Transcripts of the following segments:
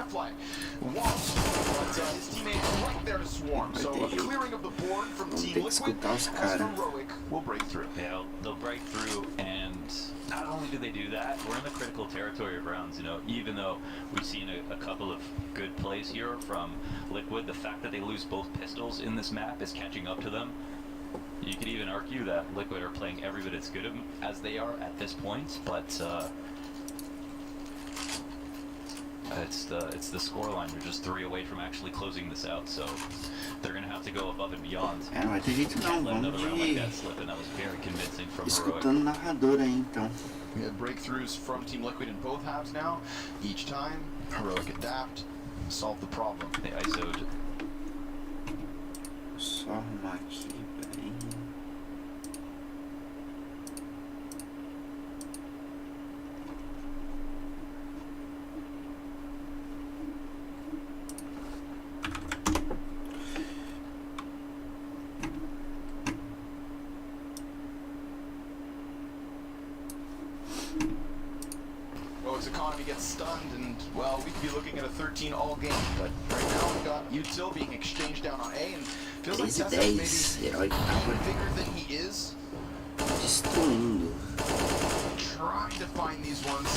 that flag. Walsh, but his teammates right there to swarm. So a clearing of the board from Team Liquid as Heroic will break through. Yeah, they'll break through, and not only do they do that, we're in the critical territory of rounds, you know, even though we've seen a couple of good plays here from Liquid, the fact that they lose both pistols in this map is catching up to them. You could even argue that Liquid are playing every bit as good as they are at this point, but it's the scoreline. They're just 3 away from actually closing this out, so they're gonna have to go above and beyond. É, não vai ter jeito não, vamos de... escutando o narrador aí então. We had breakthroughs from Team Liquid in both halves now. Each time, Heroic adapt, solve the problem. They ISO'd. Só arrumar aqui, peraí. Economy gets stunned, and well, we could be looking at a 13 all game, but right now we've got util being exchanged down on A, and feels like Tessa maybe even bigger than he is. Destruindo. Trying to find these ones.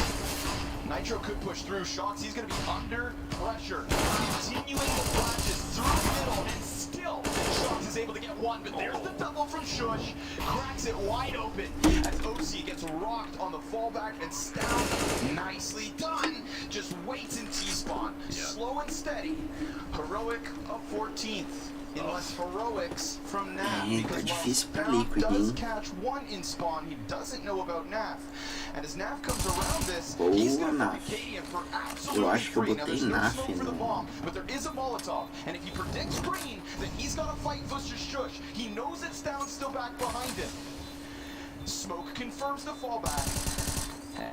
Nitro could push through. Shox, he's going to be under pressure. Continuing the flashes through the middle, and still Shox is able to get one, but there's the double from Shush. Cracks it wide open as OC gets rocked on the fallback, and Stout, nicely done, just waits in T-spawn. Slow and steady. Heroic up 14th. Unless Heroics from Naf, because while Stout does catch one in spawn, he doesn't know about Naf. And as Naf comes around this, he's going to put Cadian for absolutely free. Now there's no smoke for the bomb, but there is a Molotov. And if he predicts green, then he's got to fight versus Shush. He knows that Stout's still back behind him. Smoke confirms the fallback.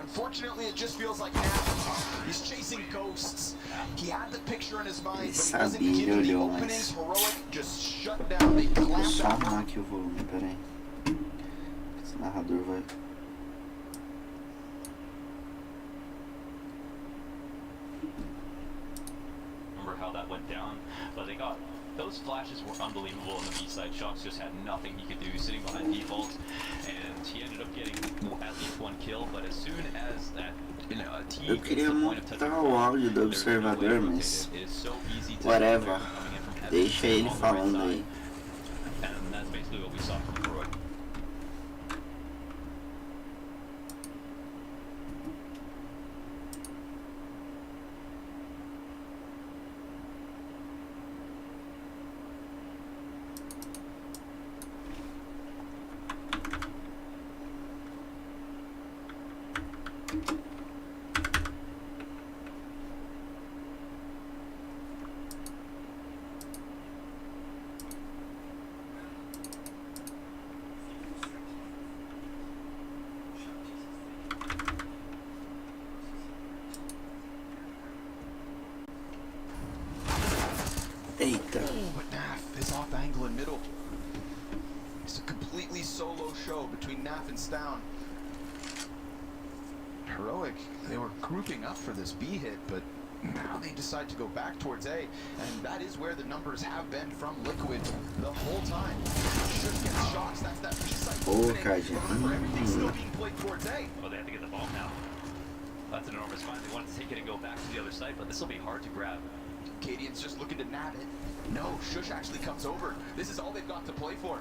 Unfortunately, it just feels like Naf, he's chasing ghosts. He had the picture in his mind, but he wasn't given the openings. Heroic just shut down. They clamped só arrumar aqui o volume, peraí. Esse narrador vai... Remember how that went down? But they got... Those flashes were unbelievable on the B side. Shox just had nothing he could do, sitting behind default, and he ended up getting at least one kill. But as soon as that, you know, a team eu queria montar o áudio do observador, mas whatever, deixa ele falando aí. And that's basically what we saw from Heroic. Eita. Oh, but Naf is off angle in middle. It's a completely solo show between Naf and Stown. Heroic, they were grouping up for this B hit, but now they decide to go back towards A, and that is where the numbers have been from Liquid the whole time. Should get shots, that's that B side opening. Remember, everything's still being played towards A. Oh, they have to get the ball now. That's an enormous find. They want to take it and go back to the other side, but this will be hard to grab. Cadian's just looking to nab it. No, Shush actually comes over. This is all they've got to play for.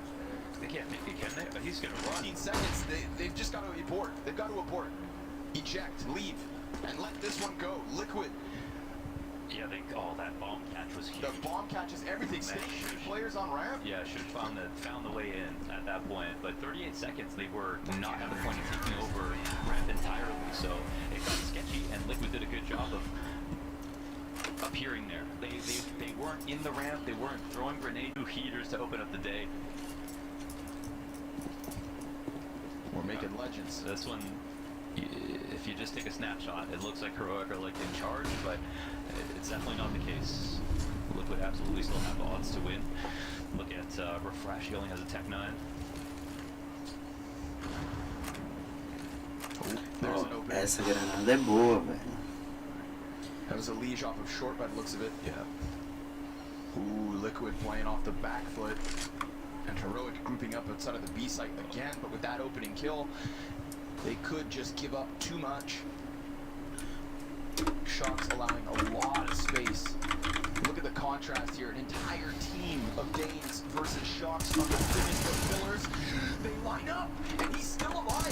They can't make it, can they? But he's going to run. 15 seconds, they've just got to abort. They've got to abort. Eject, leave, and let this one go. Liquid. Yeah, that bomb catch was huge. The bomb catches everything. Staying players on ramp. Yeah, should have found the way in at that point. But 38 seconds, they were not at the point of taking over ramp entirely. So it got sketchy, and Liquid did a good job of appearing there. They weren't in the ramp. They weren't throwing grenade heaters to open up the day. We're making legends. This one, if you just take a snapshot, it looks like Heroic are like in charge, but it's definitely not the case. Liquid absolutely still have odds to win. Look at Refresh, he only has a Tech 9. Oh, essa granada é boa, velho. That was a leash off of short by the looks of it. Yeah. Ooh, Liquid playing off the back foot. And Heroic grouping up outside of the B site again, but with that opening kill, they could just give up too much. Shox allowing a lot of space. Look at the contrast here. An entire team of Danes versus Shox on the thinnest of pillars. They line up, and he's still alive.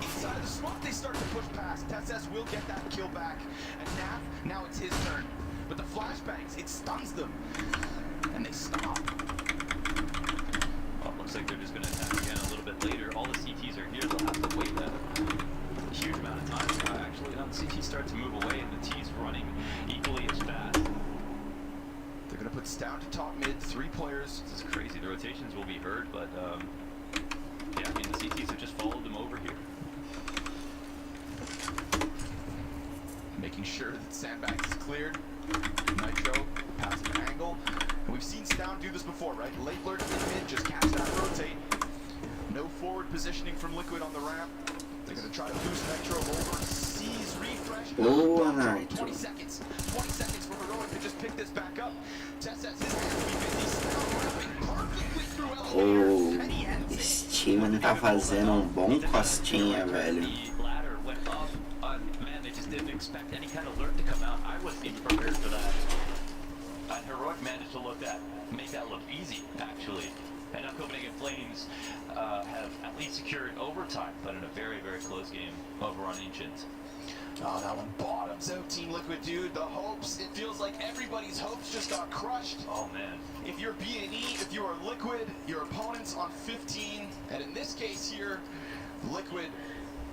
Inside of the smoke, they start to push past. Tesses will get that kill back. And Naf, now it's his turn. But the flashbangs, it stuns them. And they stop. Well, looks like they're just going to attack again a little bit later. All the CTs are here. They'll have to wait a huge amount of time. Actually, now the CTs start to move away, and the T's running equally as fast. They're going to put Stout to top mid, 3 players. This is crazy. The rotations will be heard, but yeah, I mean, the CTs have just followed them over here. Making sure that Sandbags is cleared. Nitro passes an angle. And we've seen Stout do this before, right? Late lurk in mid, just catch that rotate. No forward positioning from Liquid on the ramp. They're going to try to boost Nitro over. Sees refresh. Oh, alright. 20 seconds. 20 seconds for Heroic to just pick this back up. Tess has his hands to be busy. Stout wrapping perfectly through elevator. And he ends it. Esse time não tá fazendo bom costinha, velho. The ladder went up. Man, they just didn't expect any kind of lurk to come out. I wasn't even prepared for that. And Heroic managed to make that look easy, actually. And now Copenhagen Flames have at least secured overtime, but in a very, very close game over on Ancient. Oh, that one bottoms out Team Liquid, dude. The hopes, it feels like everybody's hopes just got crushed. Oh, man. If you're B&E, if you are Liquid, your opponent's on 15. And in this case here, Liquid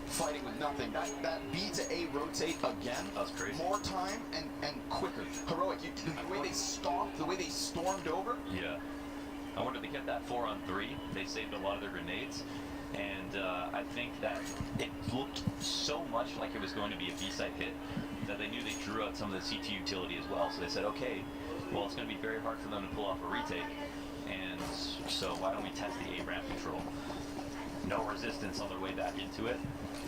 fighting with nothing. That B to A rotate again. That's crazy. More time and quicker. Heroic, the way they stopped, the way they stormed over. Yeah. I wonder if they kept that 4-on-3. They saved a lot of their grenades. And I think that it looked so much like it was going to be a B-side hit that they knew they drew out some of the CT utility as well. So they said, okay, well, it's going to be very hard for them to pull off a retake. And so why don't we test the A ramp control? No resistance on their way back into it.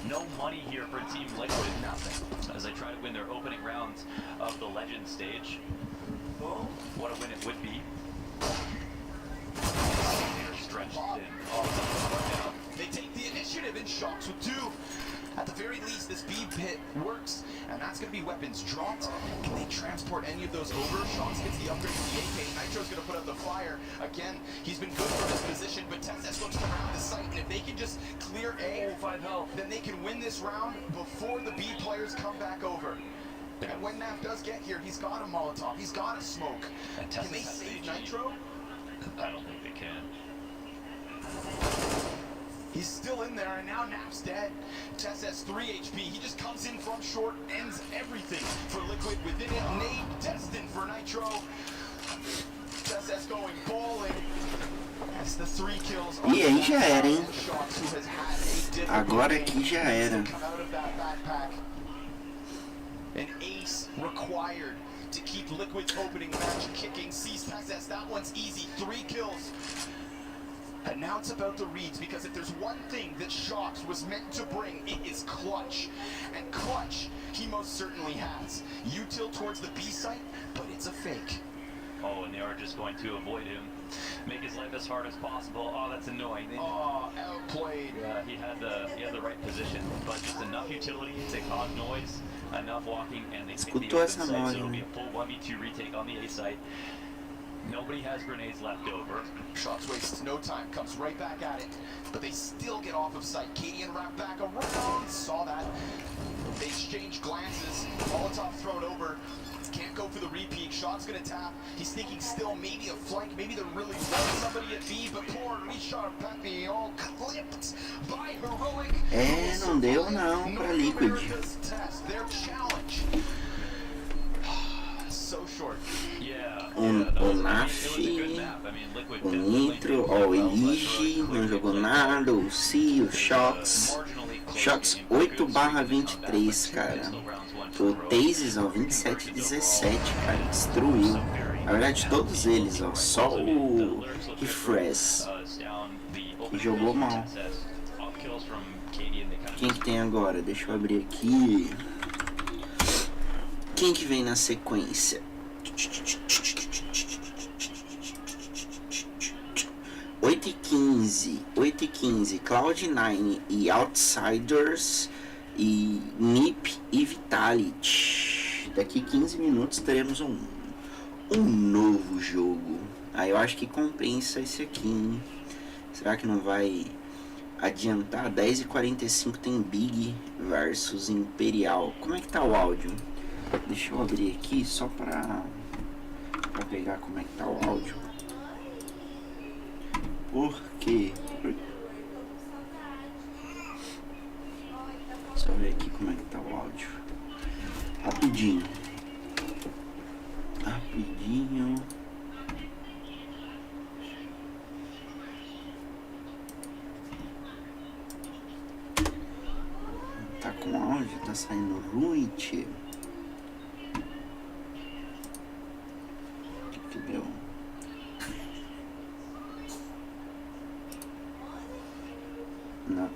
No money here for Team Liquid. Nothing. As they try to win their opening rounds of the Legend stage. What a win it would be. They're stretched in. Oh, they take the initiative and Shox with 2. At the very least, this B pit works, and that's going to be weapons dropped. Can they transport any of those over? Shox gets the upgrade to the AK. Nitro's going to put out the fire. Again, he's been good for this position, but Tesses looks around the site, and if they can just clear A, 5 health. then they can win this round before the B players come back over. And when Naf does get here, he's got a Molotov, he's got a smoke. Can they save Nitro? I don't think they can. He's still in there, and now Naf's dead. Tess has 3 HP. He just comes in from short, ends everything for Liquid within it. Nade destined for Nitro. Tess has going bowling. That's the 3 kills. E aí já era, hein? Shox, who has had a difficult Agora aqui já era. come out of that backpack. An ace required to keep Liquid's opening match kicking. Sees Tess, that one's easy. 3 kills. And now it's about the reads, because if there's one thing that Shox was meant to bring, it is clutch. And clutch, he most certainly has. Util towards the B site, but it's a fake. Oh, and they are just going to avoid him. Make his life as hard as possible. Oh, that's annoying. Oh, outplayed. Yeah, he had the right position, but just enough utility to cause noise, enough walking, and they pick the Escutou open essa site, so it'll noise, be a full 1v2 retake on the A site. Nobody has grenades left over. Shox wastes no time, comes right back at it. But they still get off of sight. Cadian wrapped back around, saw that. They exchange glances. Molotov thrown over. Can't go for the repeat. Shot's gonna tap. He's thinking still maybe a flank. Maybe they're really running somebody at B, but poor Richard Papillon clipped by Heroic. Não deu não pra Liquid. Test their challenge. So short. Yeah. O Naf, o Nitro, ó, o Elige, não jogou nada, o C, o Shox. Shox 8/23, cara. O Tazes, ó, 27/17, cara, destruiu. Na verdade, todos eles, ó, só o Refresh que jogou mal. Quem que tem agora? Deixa eu abrir aqui. Quem que vem na sequência? 8h15, Cloud9 e Outsiders e NiP e Vitality. Daqui 15 minutos teremos um novo jogo. Aí eu acho que compensa esse aqui, hein? Será que não vai adiantar? 10h45 tem Big versus Imperial. Como é que tá o áudio? Deixa eu abrir aqui só pra pegar como é que tá o áudio. Por quê? Só ver aqui como é que tá o áudio. Rapidinho. Tá com áudio? Tá saindo ruim, tio. O que deu? Não.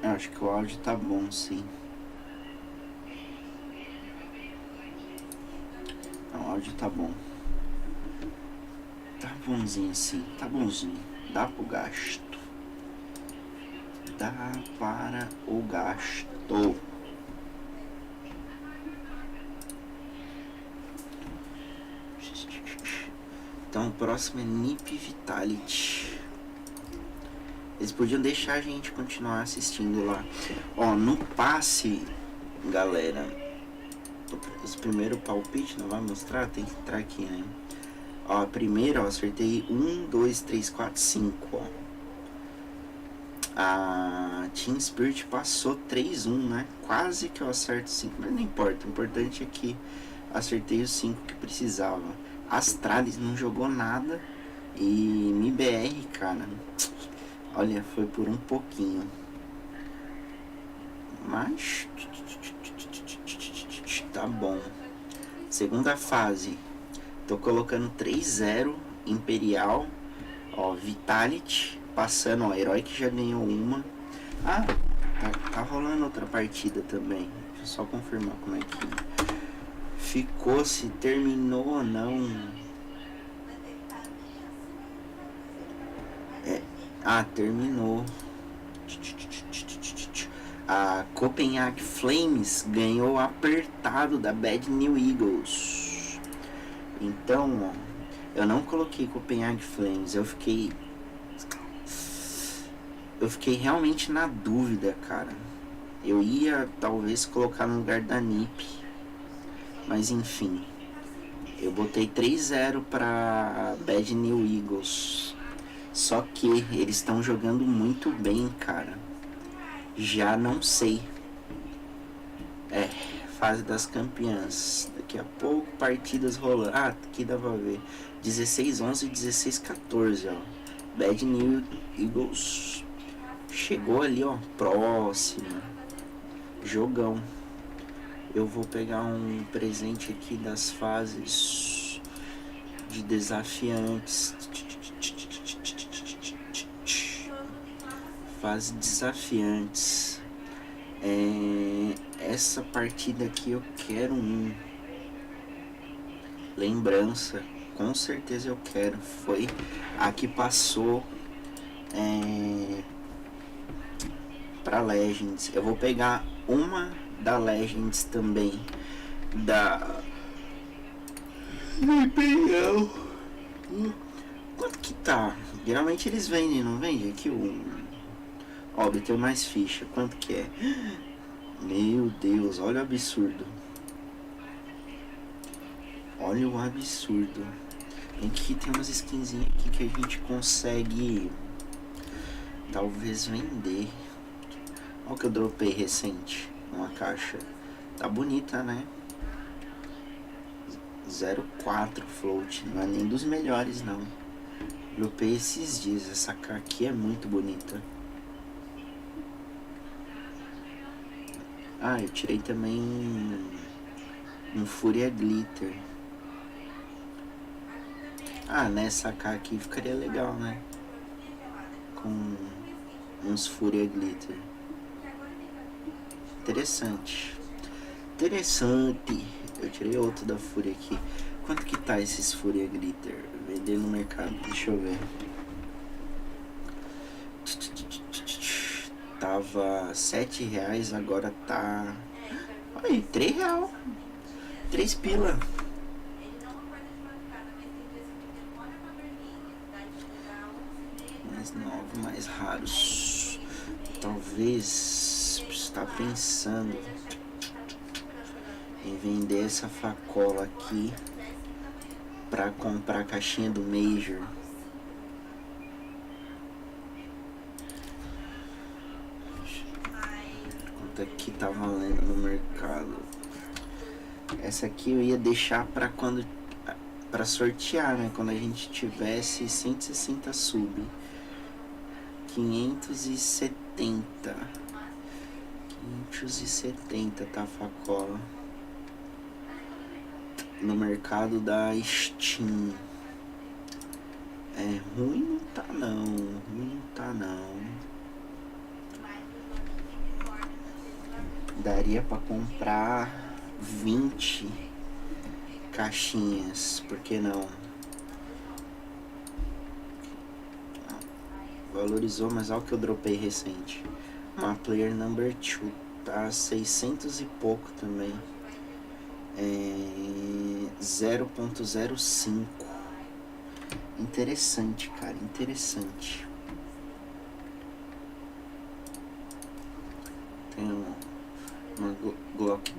Eu acho que o áudio tá bom, sim. O áudio tá bom. Tá bonzinho, sim. Tá bonzinho. Dá pro gasto. Dá para o gasto. Então o próximo é NiP Vitality. Eles podiam deixar a gente continuar assistindo lá. Ó, no passe, galera, os primeiros palpites não vai mostrar, tem que entrar aqui, né? Ó, primeiro, ó, acertei 1, 2, 3, 4, 5, ó. A Team Spirit passou 3-1, né? Quase que eu acerto 5, mas não importa. O importante é que acertei os 5 que precisava. Astralis não jogou nada. E MBR, cara, olha, foi por um pouquinho. Mas tá bom. Segunda fase. Tô colocando 3-0 Imperial. Ó, Vitality passando, ó, herói que já ganhou uma. Ah, tá rolando outra partida também. Deixa eu só confirmar como é que ficou, se terminou ou não. Terminou. A Copenhague Flames ganhou apertado da Bad New Eagles. Então, ó, eu não coloquei Copenhague Flames. Eu fiquei realmente na dúvida, cara. Eu ia talvez colocar no lugar da NiP, mas enfim, eu botei 3-0 pra Bad New Eagles. Só que eles estão jogando muito bem, cara. Já não sei. Fase das campeãs. Daqui a pouco, partidas rolando. Aqui dá pra ver. 16-11 e 16-14, ó. Bad New Eagles chegou ali, ó. Próxima. Jogão. Eu vou pegar um presente aqui das fases de desafiantes. Fase desafiantes. Essa partida aqui eu quero um. Lembrança. Com certeza eu quero. Foi a que passou pra Legends. Eu vou pegar uma da Legends também. Da IMPERIAL. Quanto que tá? Geralmente eles vendem, não vende? Aqui ó, obter mais ficha. Quanto que é? Meu Deus, olha o absurdo. Olha o absurdo. Aqui tem umas skinzinhas aqui que a gente consegue talvez vender. Olha o que eu dropei recente numa caixa. Tá bonita, né? 0,4 float. Não é nem dos melhores, não. Dropei esses dias. Essa caixa aqui é muito bonita. Eu tirei também um FURIA Glitter. Nessa AK aqui ficaria legal, né? Com uns FURIA Glitter. Interessante. Eu tirei outro da Fúria aqui. Quanto que tá esses Fúria Glitter? Vender no mercado, deixa eu ver. Tava R$7, agora tá... Olha aí, R$3. 3 pila. Mais novos, mais raros. Talvez está pensando em vender essa facola aqui pra comprar a caixinha do Major. Quanto aqui tá valendo no mercado? Essa aqui eu ia deixar pra quando, pra sortear, né? Quando a gente tivesse 160 sub. 570 tá a facola no mercado da Steam. É ruim, não tá não. Ruim não tá não. Daria pra comprar 20 caixinhas, por que não? Valorizou, mas olha o que eu dropei recente. Uma player number 2 tá 600 e pouco também. 0.05. Interessante, cara, interessante. Tem uma Glock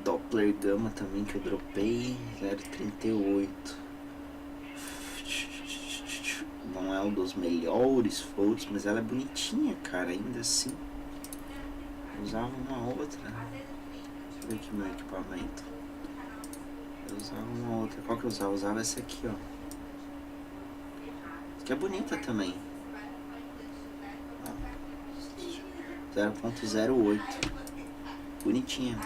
Doppler Gama também que eu dropei. 0.38. Não é um dos melhores floats, mas ela é bonitinha, cara, ainda assim. Eu usava uma outra. Deixa eu ver aqui meu equipamento. Eu usava uma outra. Qual que eu usava? Eu usava essa aqui, ó. Essa aqui é bonita também. 0.08. Bonitinha.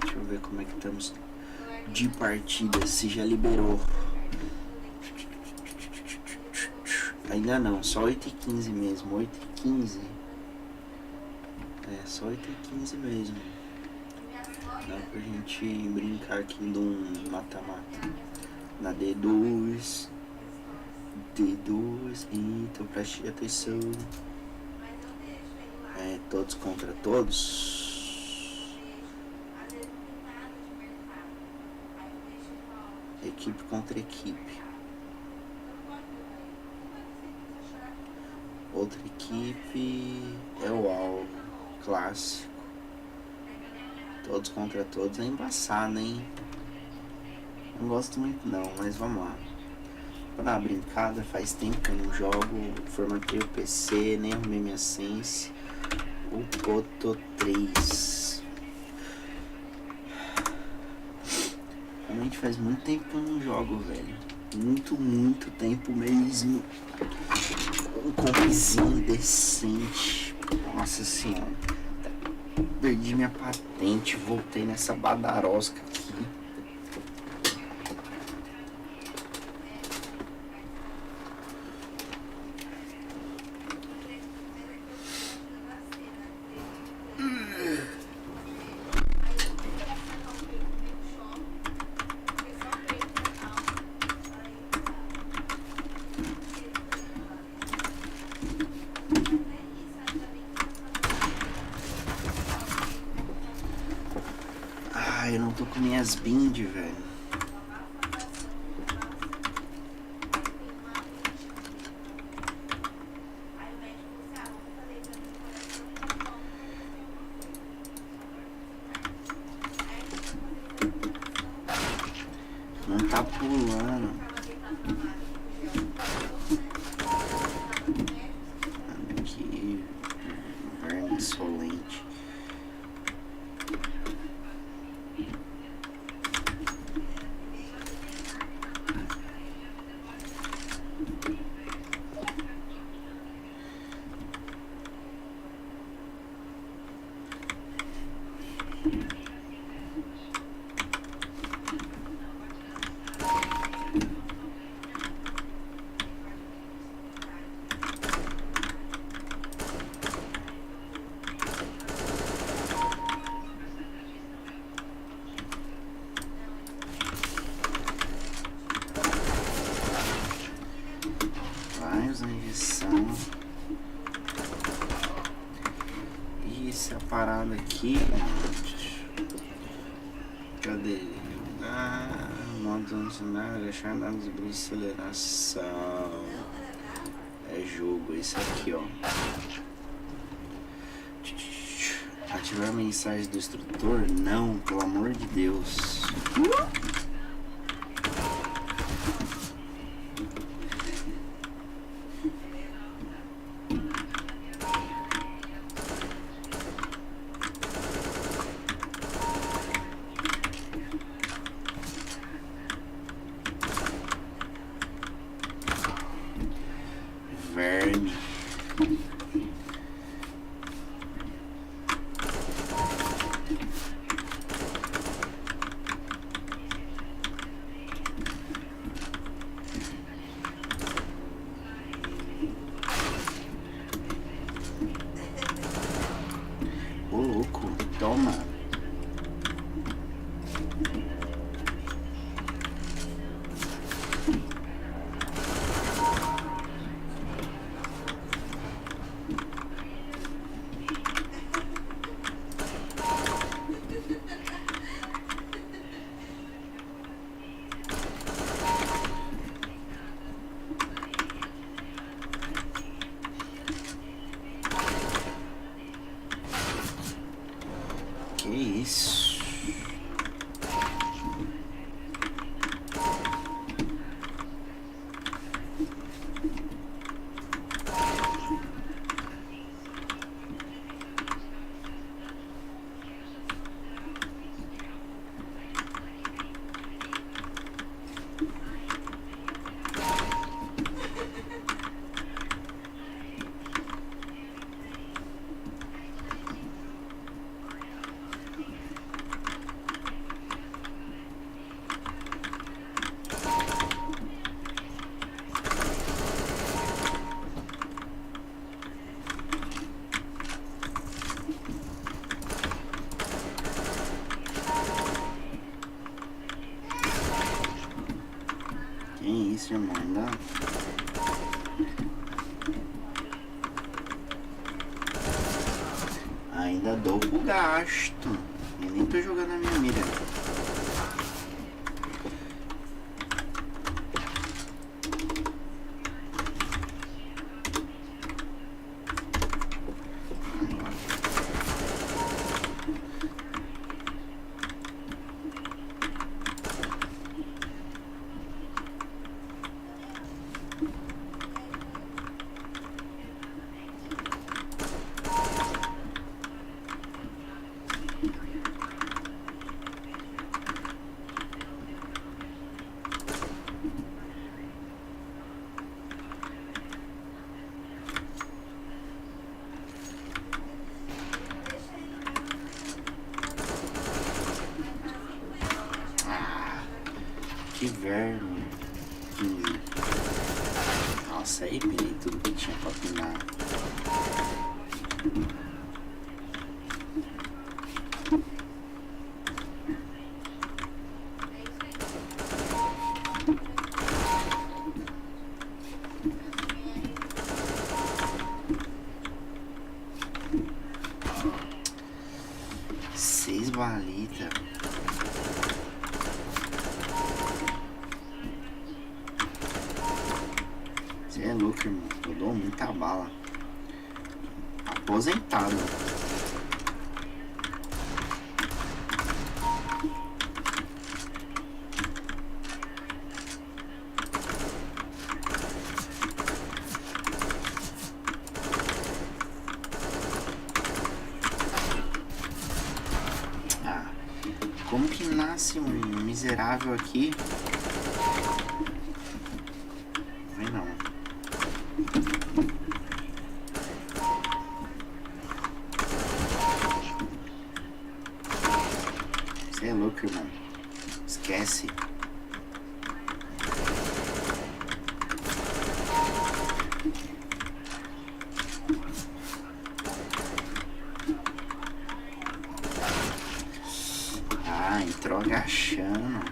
Deixa eu ver como é que estamos de partida, se já liberou. Ainda não, só 8h15 mesmo, 8h15. É, só 8h15 mesmo. Dá pra gente brincar aqui de um mata-mata. Na D2. Então preste atenção. É, todos contra todos. Equipe contra equipe. Outra equipe é o alvo clássico. Todos contra todos é embaçado, hein? Não gosto muito não, mas vamos lá. Vou dar uma brincada, faz tempo que eu não jogo. Formatei o PC, nem arrumei minha sense. O Poto 3. Realmente faz muito tempo que eu não jogo, velho. Muito tempo mesmo. Um compzinho decente. Nossa senhora. Perdi minha patente. Voltei nessa badarosca aqui. Eu não tô com minhas bind, velho. Não tá pulando. Aqui, verme insolente. Cadê? Modo adicionar, achar dados de aceleração. É jogo, esse aqui, ó. Ativar a mensagem do instrutor? Não, pelo amor de Deus. Verme. Ô louco, toma. Que isso? Que isso, irmão? Ainda dou pro gasto. Eu nem tô jogando a minha mira. Que verme. Nossa, aí pirei tudo que tinha pra pinar. Seis balitas. Você é louco, irmão. Eu dou muita bala. Aposentado. Ah, como que nasce um miserável aqui? Vem não. Você é louco, irmão. Esquece. Ah, entrou agachando.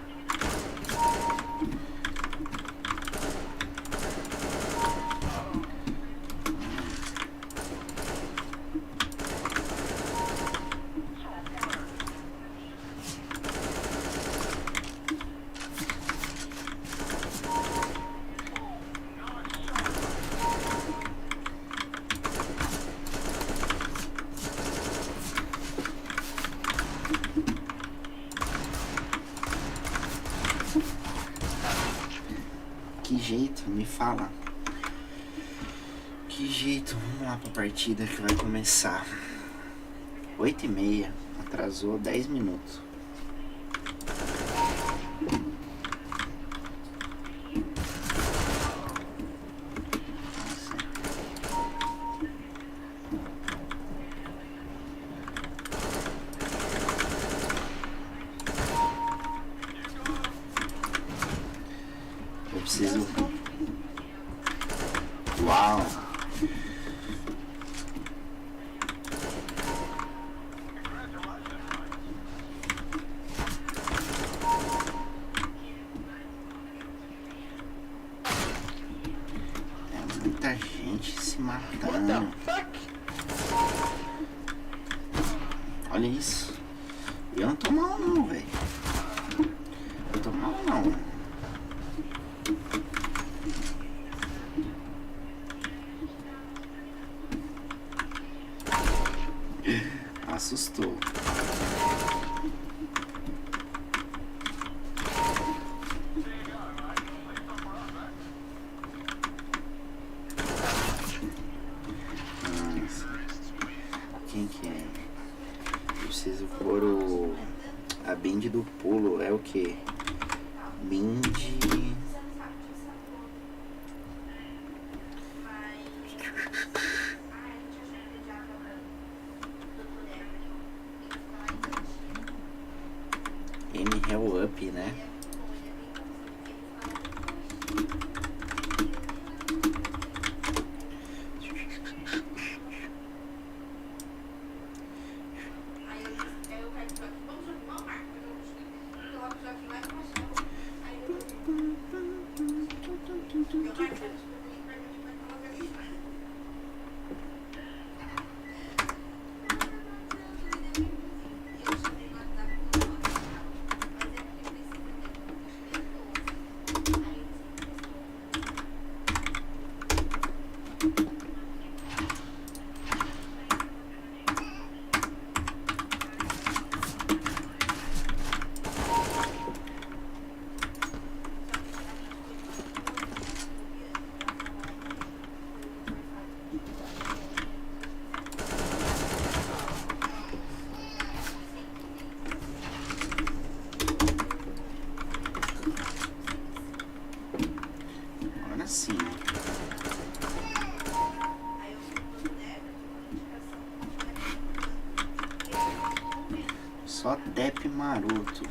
Que jeito? Me fala. Que jeito? Vamos lá pra partida que vai começar. 8h30. Atrasou 10 minutos. Eu preciso... Uau! É muita gente se matando. Olha isso. Eu não tô mal não, velho. Eu tô mal não. Assustou. Nossa. Quem que é? Eu preciso pôr a bind do pulo. É o que? Bind... Hell up, né? Sim. Só tap maroto.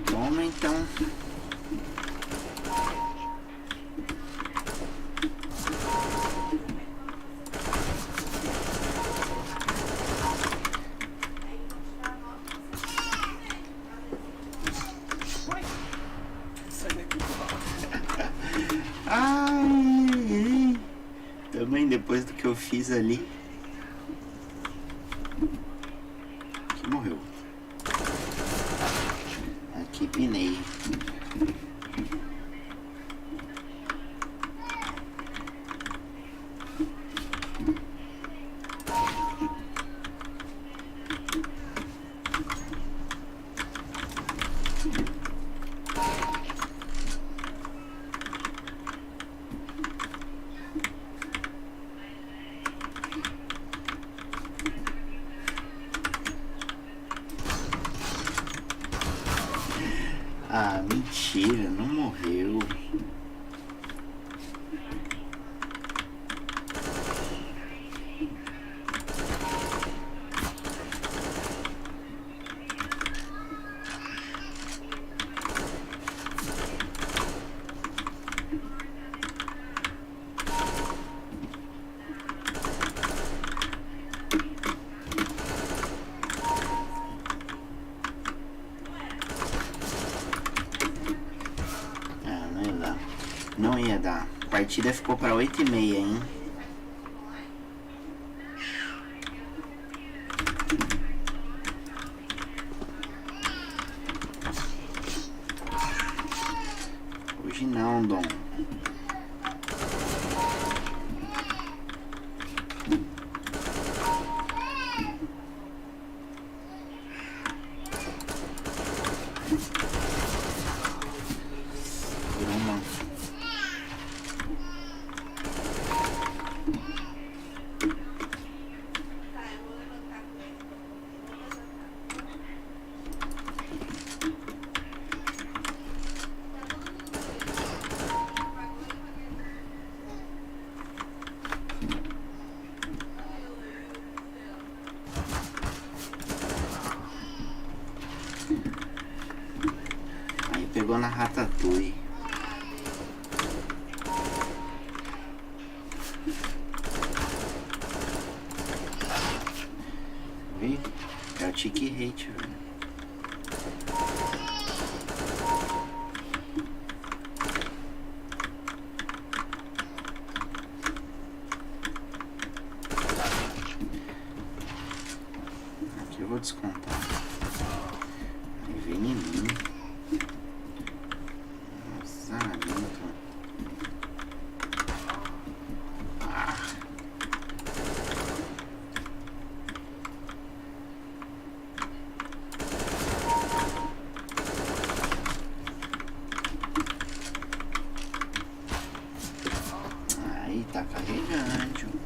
Toma então. Ai, também depois do que eu fiz ali. Que morreu. Aqui pinei. Ah, mentira, não morreu. Não ia dar. A partida ficou para 8h30, hein? Hoje não, Dom. Ratatouille. Vê? É o Tiki Hate, velho. Aqui eu vou descontar. Veneninho. Vazamento. Aí tá carregando.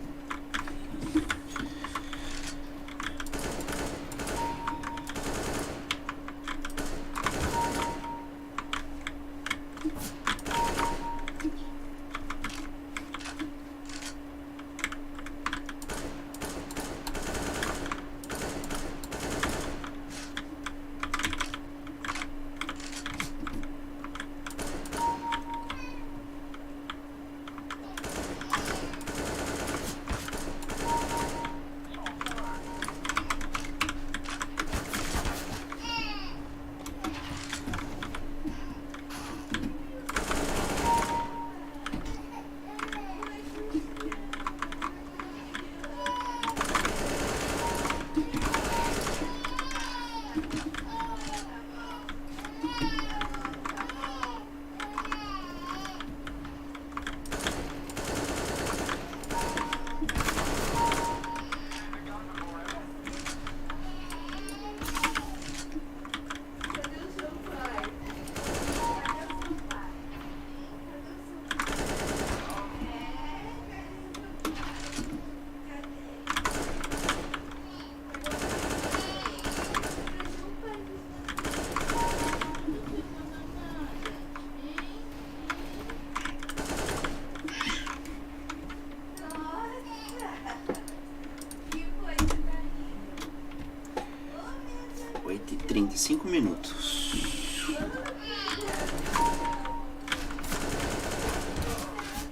E 35 minutos.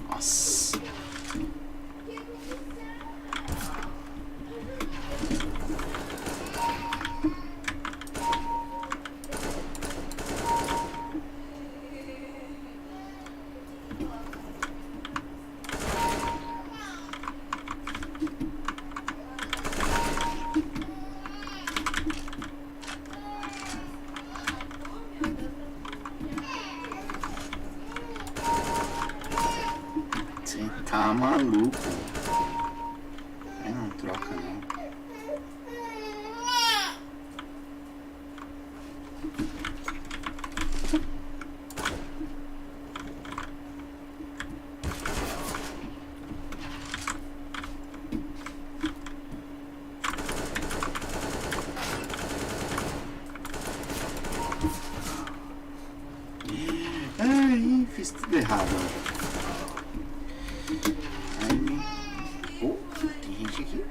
Nossa. Tá maluco. Aí não troca não. Ai, fiz tudo errado. Tem gente aqui.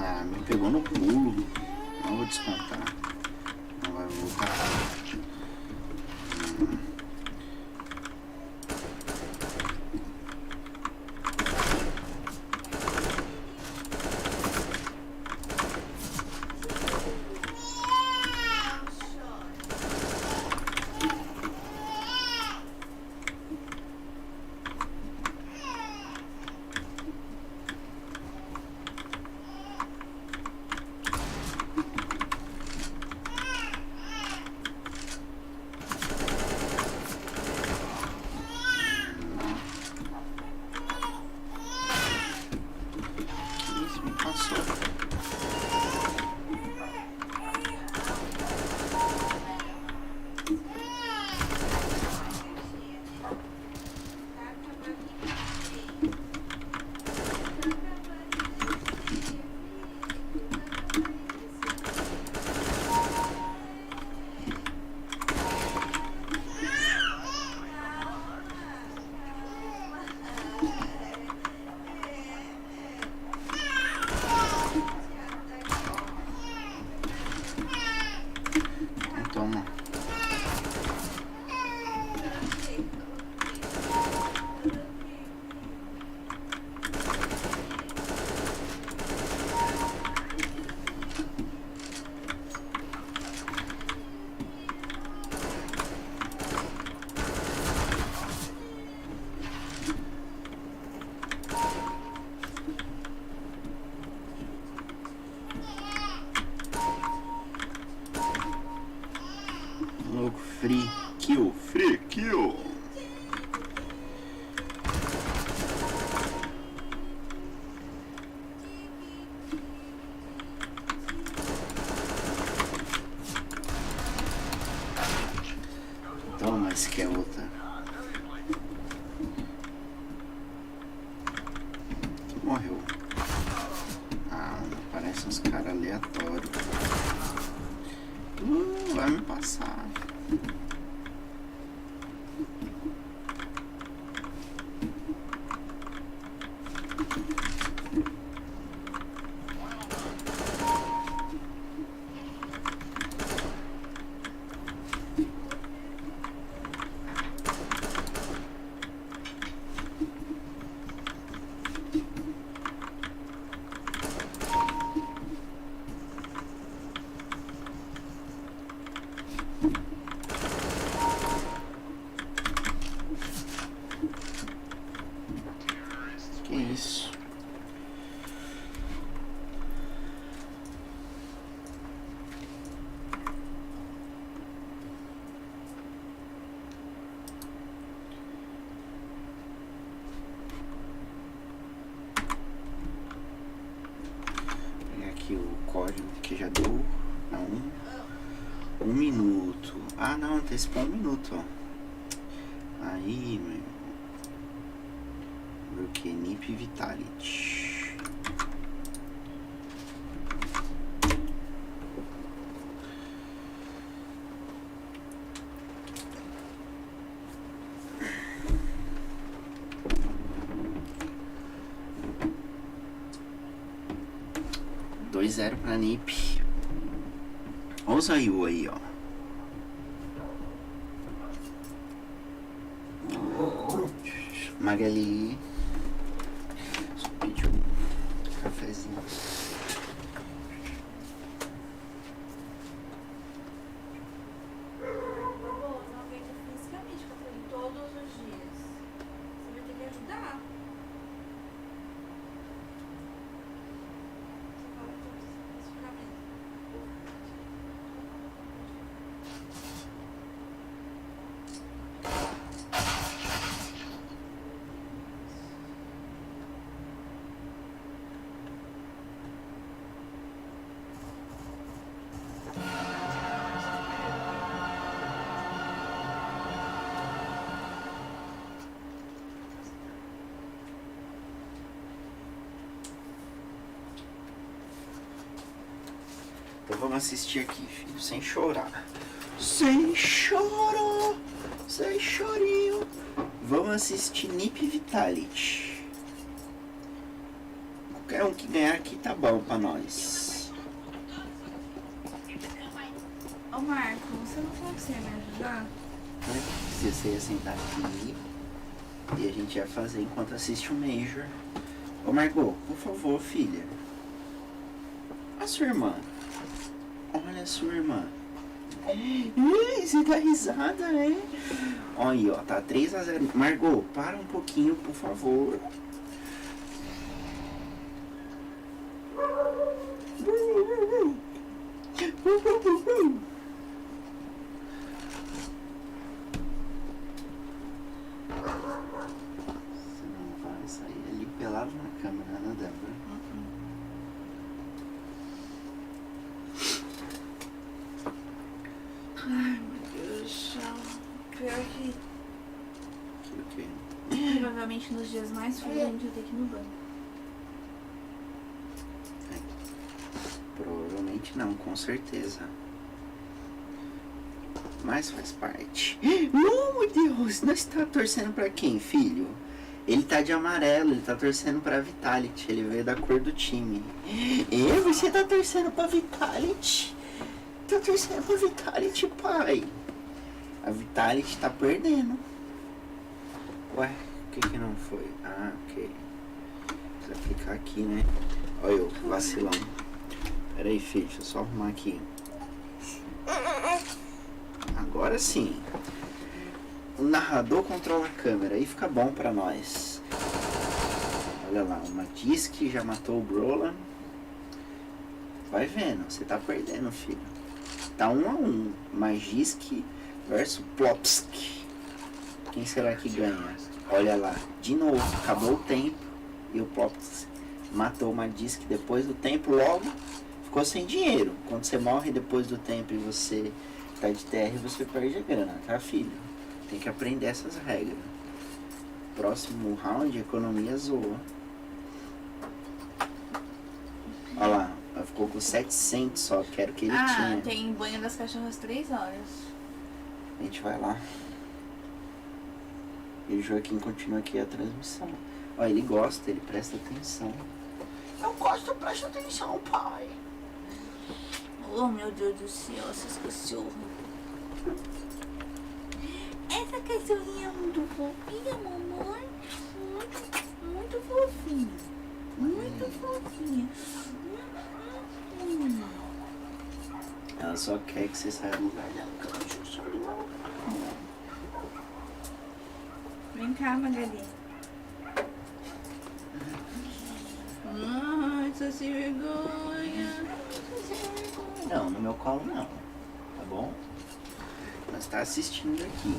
Ah, me pegou no pulo. Não vou descontar. Não vai voltar. Triple kill. Toma, esqueça. Morreu. Ah, parece uns caras aleatórios. Vai me passar. Que isso? Vou pegar aqui o código que já deu. Não, um minuto. Ah, não, antecipou 1 minuto, ó. Aí, meu. O que? NIP Vitality. Dois 0 pra NIP. Olha o Zayu aí, ó. Magali. Só pediu um cafezinho. Não aguenta fisicamente, que eu falei todos os dias. Você vai ter que ajudar. Você fala todos fisicamente. Então vamos assistir aqui, filho, sem chorar. Sem choro, sem chorinho. Vamos assistir NIP Vitality. Qualquer um que ganhar aqui tá bom pra nós. Ô Marco, você não falou que você ia me ajudar? Se você ia sentar aqui e a gente ia fazer enquanto assiste o Major. Ô Margot, por favor, filha. A sua irmã. Olha a sua irmã. Você dá risada, é? Olha aí, ó, tá 3-0. Margot, para um pouquinho, por favor. Você não vai sair ali pelado na câmera, né, Débora? Ai, meu Deus do céu. Pior que O quê? provavelmente nos dias mais frios a gente vai ter que ir no banco. Provavelmente não, com certeza. Mas faz parte. Oh, meu Deus! Nós tá torcendo pra quem, filho? Ele tá de amarelo, ele tá torcendo pra Vitality. Ele veio da cor do time. E você tá torcendo pra Vitality? Tá torcendo pra Vitality, pai? A Vitality tá perdendo. Ué, o que não foi? Ah, ok. Precisa clicar aqui, né? Olha eu, vacilão. Pera aí, filho, deixa eu só arrumar aqui. Agora sim. O narrador controla a câmera, aí fica bom pra nós. Olha lá, uma Disc já matou o Brolan. Vai vendo, você tá perdendo, filho. Tá 1-1. Magisk versus Plopsk. Quem será que ganha? Olha lá, de novo, acabou o tempo e o Plops matou uma disc depois do tempo, logo ficou sem dinheiro. Quando você morre depois do tempo e você tá de TR, você perde a grana, tá, filho? Tem que aprender essas regras. Próximo round, economia zoa. Olha lá, ela ficou com 700 só, que era o que ele tinha. Tem banho das cachorras 3 horas. A gente vai lá. E o Joaquim continua aqui a transmissão. Ó, ele gosta, ele presta atenção. Eu gosto, presta atenção, pai. Oh, meu Deus do céu, essas cachorras. Essa cachorrinha é muito fofinha, mamãe. Muito fofinha. Muito fofinha. Ela só quer que você saia do lugar dela. Vem cá, Magali. Ai, só se vergonha. Não, no meu colo não. Tá bom? Nós tá assistindo aqui.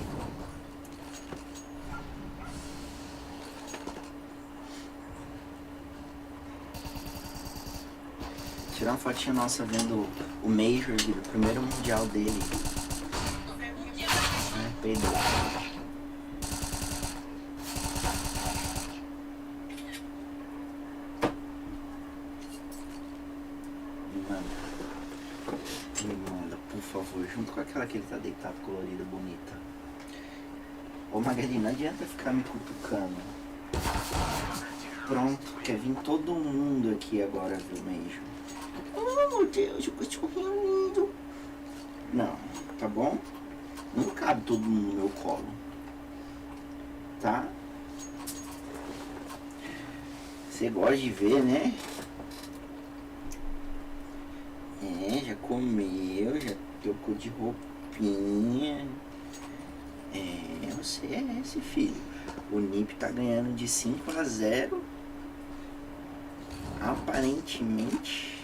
Tirar uma fotinha nossa vendo o Major do primeiro mundial dele. Perdeu. Me manda, por favor, junto com aquela que ele tá deitado, colorida, bonita. Ô Magali, não adianta ficar me cutucando. Pronto, quer vir todo mundo aqui agora, viu, Major? Oh, meu Deus, o cachorrinho lindo. Não, tá bom? Não cabe todo mundo no meu colo. Tá? Você gosta de ver, né? É, já comeu, já trocou de roupinha. É, você é esse filho. O Nip tá ganhando de 5-0. Aparentemente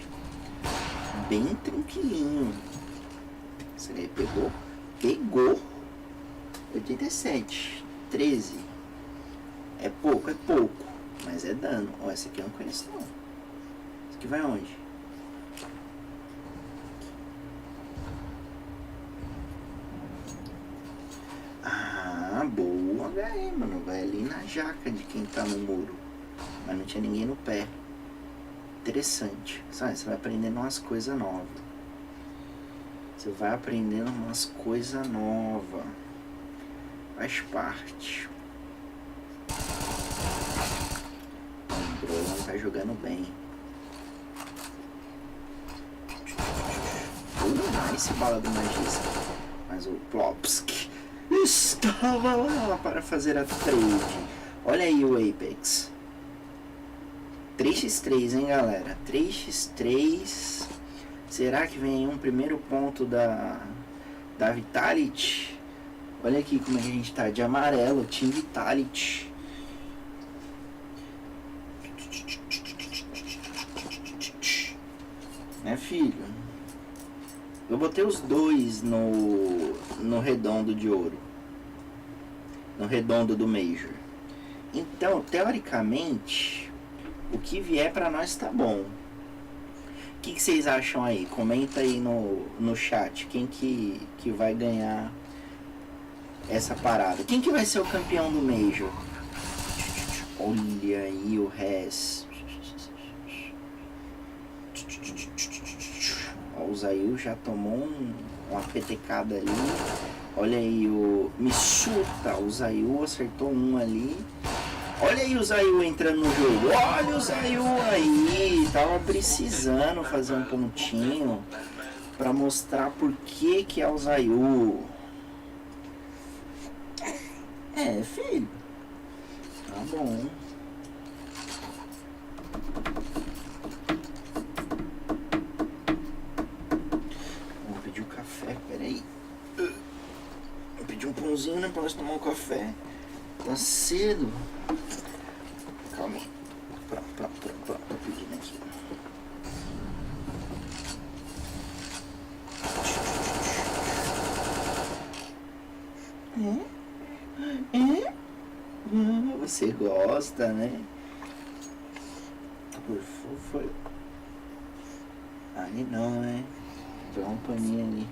bem tranquilinho. Você aí pegou? Pegou. 87, 13. É pouco, mas é dano. Ó, essa aqui eu não conheço não. Essa aqui vai onde? Ah, boa, HE, mano. Vai ali na jaca de quem tá no muro. Mas não tinha ninguém no pé. Interessante. Sabe, você vai aprendendo umas coisas novas. Você vai aprendendo umas coisas novas. Faz parte. O Bruno tá jogando bem. Nice bala do magista. Mas o Plopski estava lá para fazer a trade. Olha aí o Apex. 3x3, hein, galera? 3x3. Será que vem um primeiro ponto da Vitality? Olha aqui como é que a gente tá de amarelo, Team Vitality. Né, filho? Eu botei os dois no redondo de ouro. No redondo do Major. Então, teoricamente, o que vier pra nós tá bom. O que vocês acham aí? Comenta aí no chat. Quem que vai ganhar essa parada? Quem que vai ser o campeão do Major? Olha aí o Res. Ó, o Zayu já tomou uma petecada ali. Olha aí o Missuta. O Zayu acertou um ali. Olha aí o Zayu entrando no jogo. Olha o Zayu aí. Tava precisando fazer um pontinho pra mostrar por que é o Zayu. É, filho. Tá bom. Vamos pedir um café, peraí. Vou pedir um pãozinho, né, pra nós tomar um café. Tá cedo. Calma aí. Pronto. Tô pedindo aqui. Você gosta, né? Por favor. Ali não, né? Dá um paninho ali.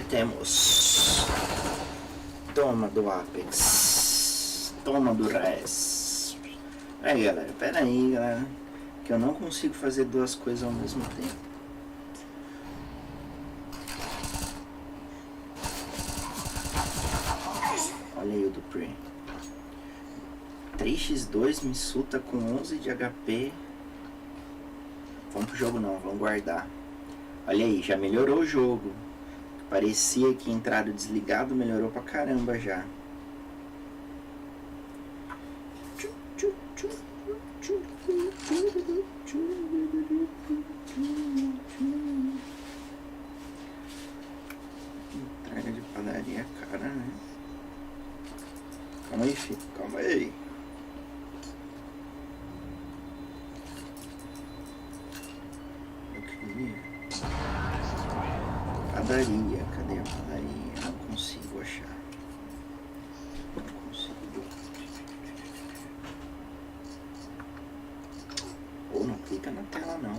Temos. Toma do Apex. Toma do Res. Aí galera, pera aí galera, que eu não consigo fazer duas coisas ao mesmo tempo. Olha aí o do Pre. 3x2 me suta com 11 de HP. Vamos pro jogo não, vamos guardar. Olha aí, já melhorou o jogo. Parecia que entrado desligado, melhorou pra caramba já. Entrega de padaria cara, né? Calma aí, filho, calma aí. Padaria, cadê a padaria? Não consigo achar. Não consigo. Ou não clica na tela não.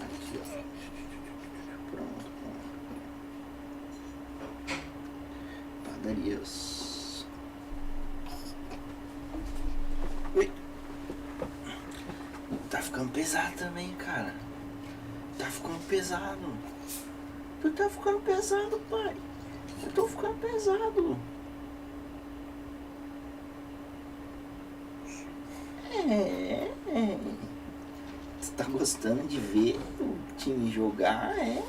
Aqui, ó. Pronto, pronto. Padarias. Ui. Tá ficando pesado também, cara. Tá ficando pesado. Tu tá ficando pesado, pai. Eu tô ficando pesado. Tu tá gostando de ver o time jogar, é?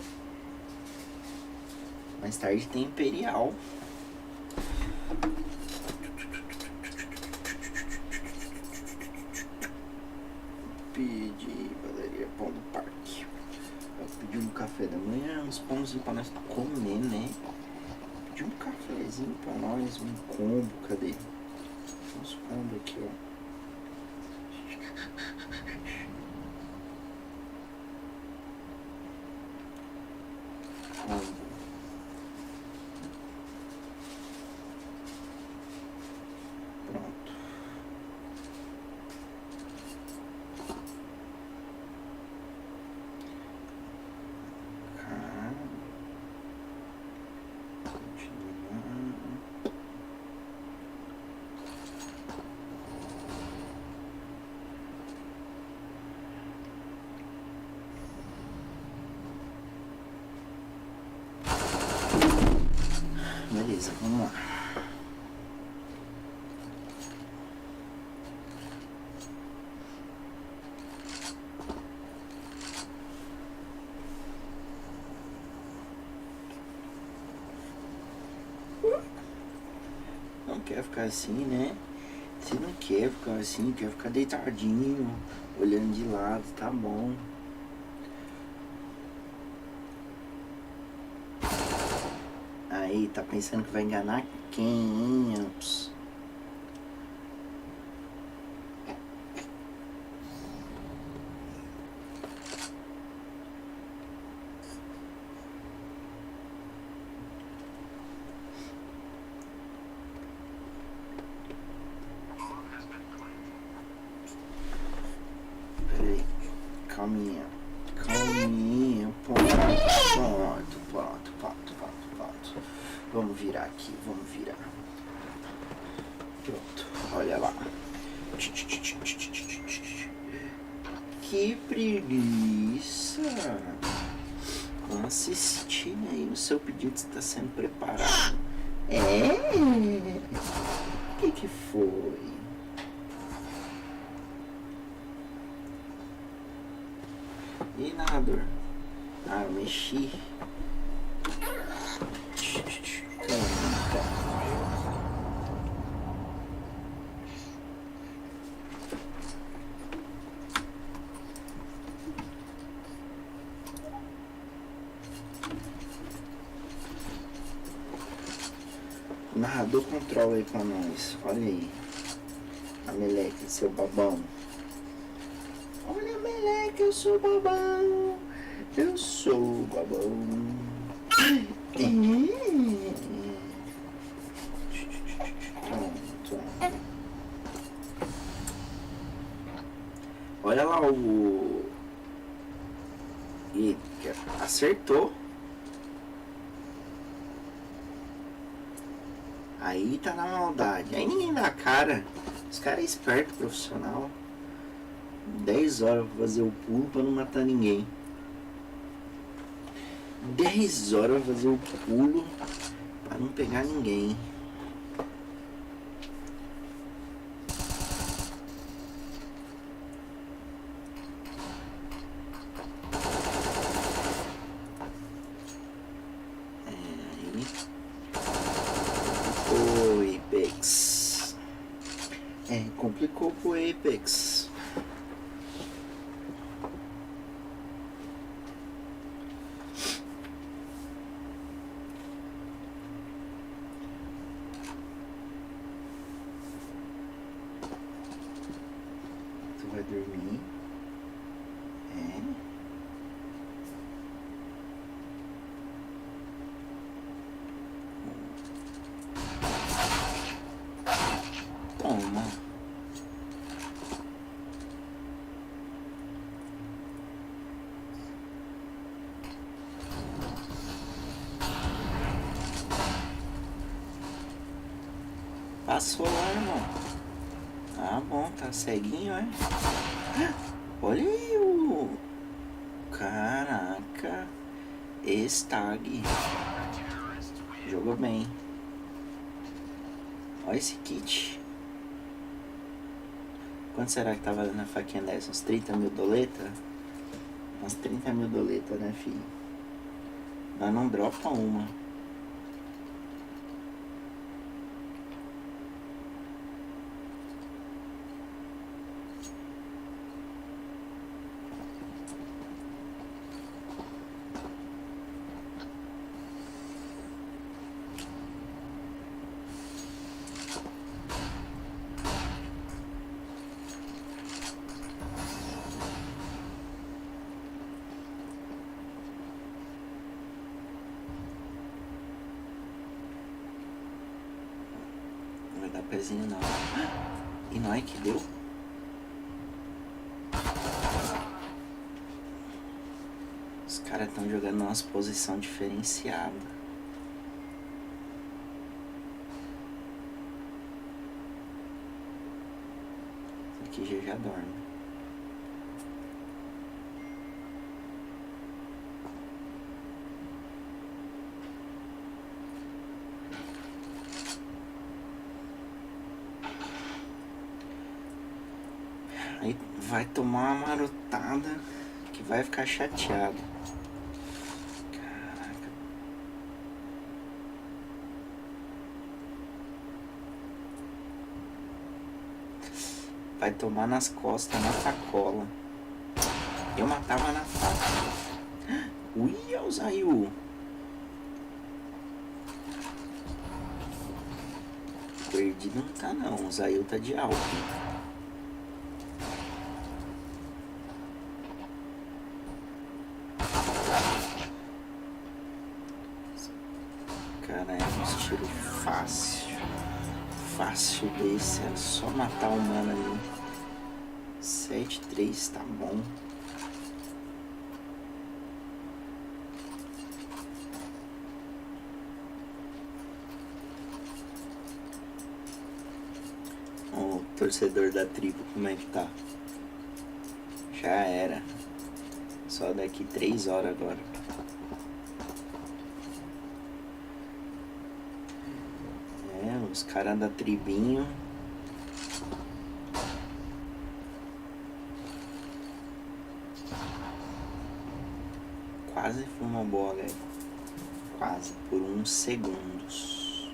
Mais tarde tem Imperial. Pedir padaria Pão do Parque. Eu pedi um café da manhã, uns pãozinhos pra nós comer, né? Pedi um cafezinho pra nós, um combo, cadê? Uns combos aqui, ó. Combo. Pronto. Beleza, vamos lá. Não quer ficar assim, né? Se não quer ficar assim, quer ficar deitadinho, olhando de lado, tá bom. Aí, tá pensando que vai enganar quem, hein, Amps? Peraí, calminha, calma. aqui, vamos virar. Pronto, olha lá. Que preguiça. Vamos assistir aí, o seu pedido está sendo preparado. O que foi? E narrador? Ah, eu mexi. O narrador controla aí pra nós. Olha aí. A meleca, seu babão. Olha a meleca, eu sou babão. Eu sou babão. Pronto. Olha lá o... Eita, acertou. Aí tá na maldade. Aí ninguém dá cara. Os caras é esperto, profissional. 10 horas pra fazer o pulo pra não matar ninguém. 10 horas pra fazer o pulo pra não pegar ninguém. Complicou pro Apex. Tu vai dormir? Toma. Passou lá, irmão. Tá bom, tá ceguinho, é? Olha aí o... Caraca. Stag. Jogou bem. Olha esse kit. Quanto será que tá valendo a faquinha dessa? Uns 30 mil doleta? Uns 30 mil doleta, né, filho? Mas não dropa uma. Não vai dar pezinho não. E não é que deu? Os caras estão jogando umas posição diferenciada. Aqui já dorme. Aí vai tomar uma marotada que vai ficar chateado. Caraca. Vai tomar nas costas, na sacola. Eu matava na faca. Ui, o Zayu. Perdido não tá não, o Zayu tá de álcool. Cara, é um tiro fácil. Fácil desse, é só matar o mano ali. 7-3, tá bom. torcedor da tribo, como é que tá? Já era. Só daqui 3 horas agora. Os caras da tribinho. Quase foi uma boa, galera. Quase, por uns segundos.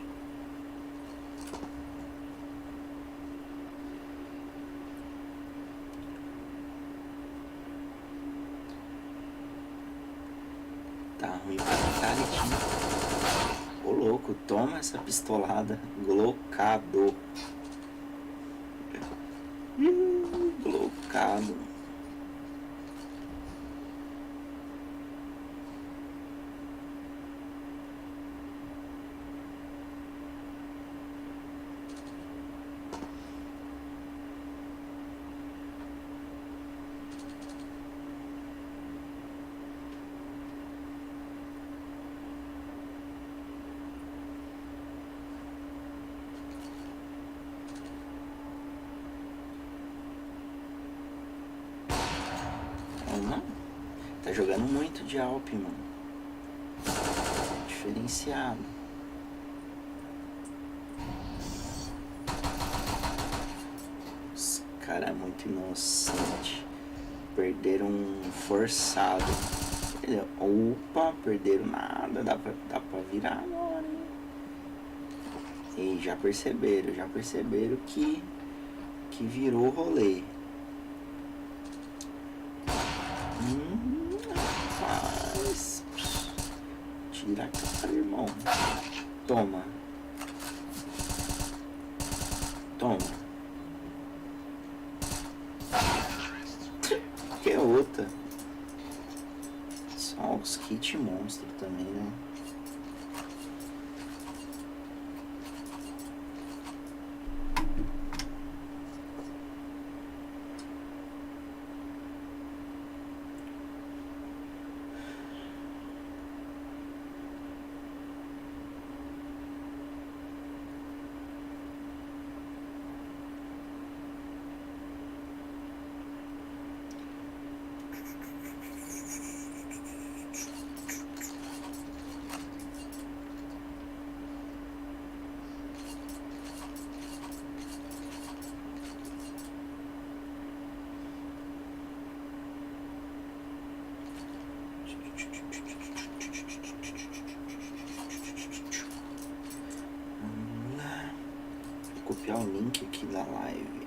Tá ruim pra Vitality. Ô louco, toma essa pistolada. Glocado. Glocado. Tá jogando muito de Alp, mano. Diferenciado. Os caras muito inocente. Perderam forçado. Opa, perderam nada. Dá pra virar agora, hein? E já perceberam que virou o rolê. Rapaz. Tira a cara, irmão. Toma. Que é outra. Só os kit monstro também, né? Copiar o link aqui da live.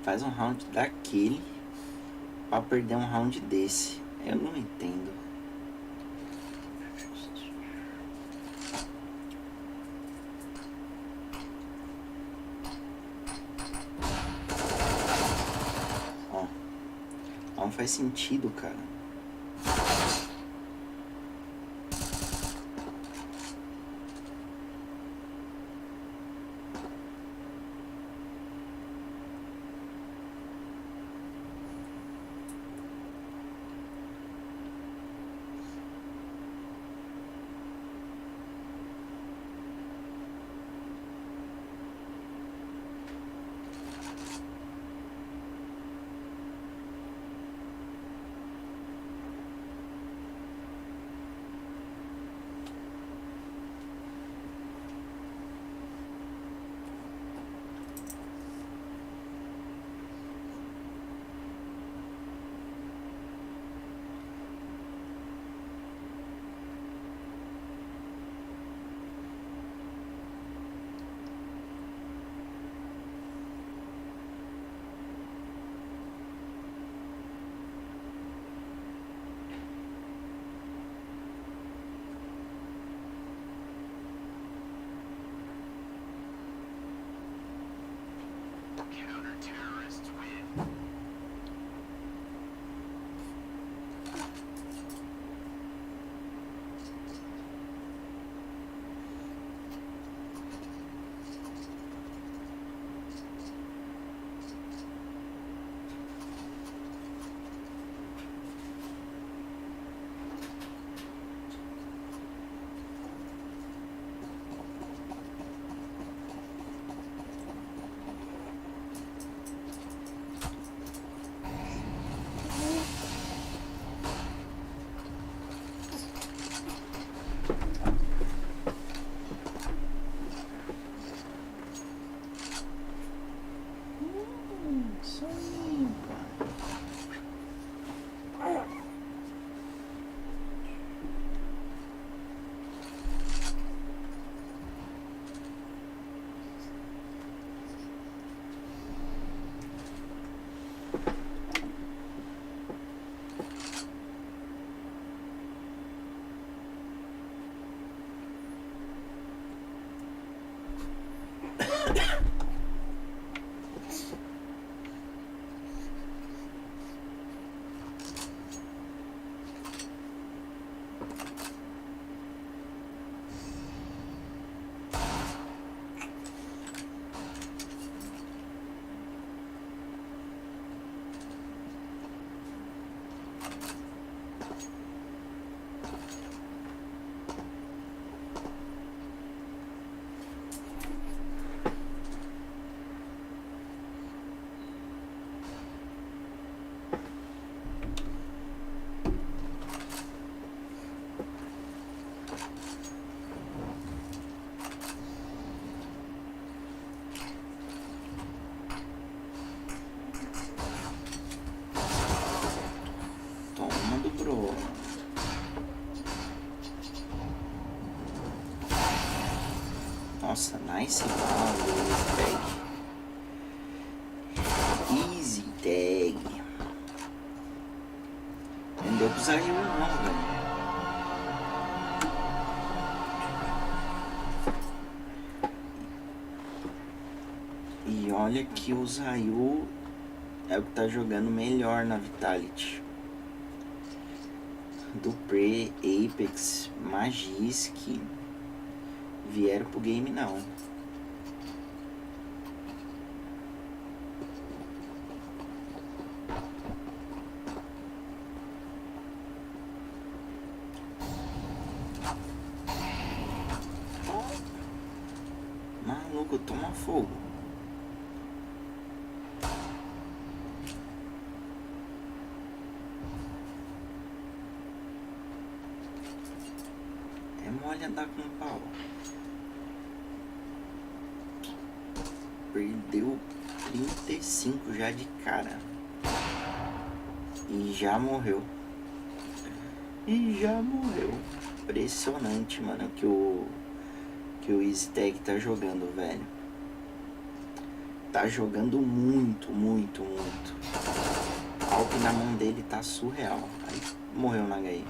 Faz um round daquele pra perder um round desse. Eu não entendo. Ó, não faz sentido, cara. Nossa, nice ball, easy tag. Não deu pra usar nenhum não, velho. E olha que o Zayu é o que tá jogando melhor na Vitality. Do Pre, Apex, Magisk vieram pro game não. Maluco, toma fogo. É mole andar com pau. Perdeu 35 já de cara. E já morreu. Impressionante, mano, que o Easy Tag tá jogando, velho. Tá jogando muito. A AWP na mão dele tá surreal. Aí morreu na HI.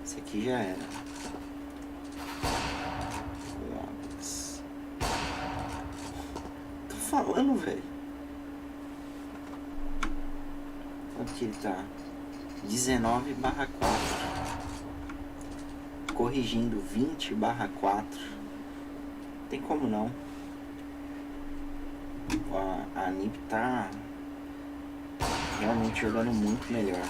Esse aqui já era. Nossa. Tô falando, velho. Quanto que ele tá? 19/4. Corrigindo 20/4. Tem como não. A NIP tá realmente jogando muito melhor.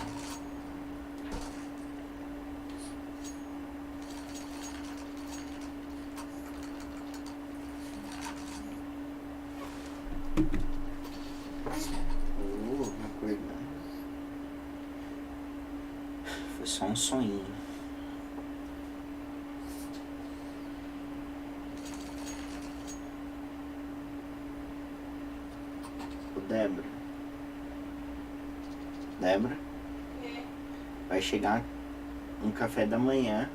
Foi só um sonhinho. O Débora, vai chegar um café da manhã.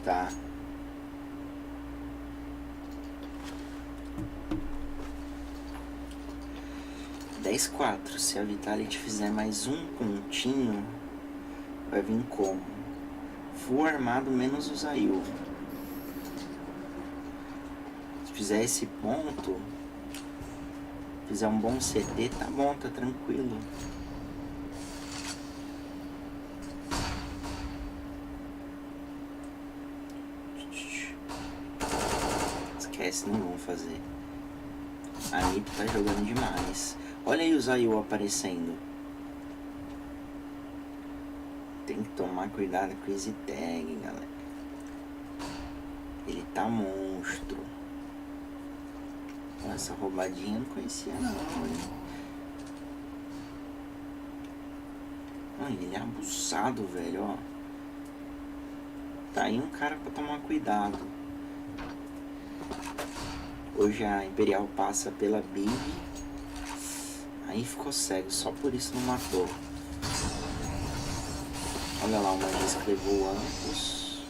Tá. (10/4). Se a Vitality fizer mais um pontinho, vai vir como? Full armado menos o Zayu. Se fizer esse ponto, fizer um bom CT, tá bom, tá tranquilo. Esquece, não vão fazer. A NIP tá jogando demais. Olha aí o Zayu aparecendo. Tem que tomar cuidado com o Easy Tag, galera. Ele tá monstro. Essa roubadinha eu não conhecia não, hein? Olha, ele é abusado, velho, ó. Tá aí um cara pra tomar cuidado. Hoje a Imperial passa pela Big. Aí ficou cego, só por isso não matou. Olha lá, o Magisk levou ambos.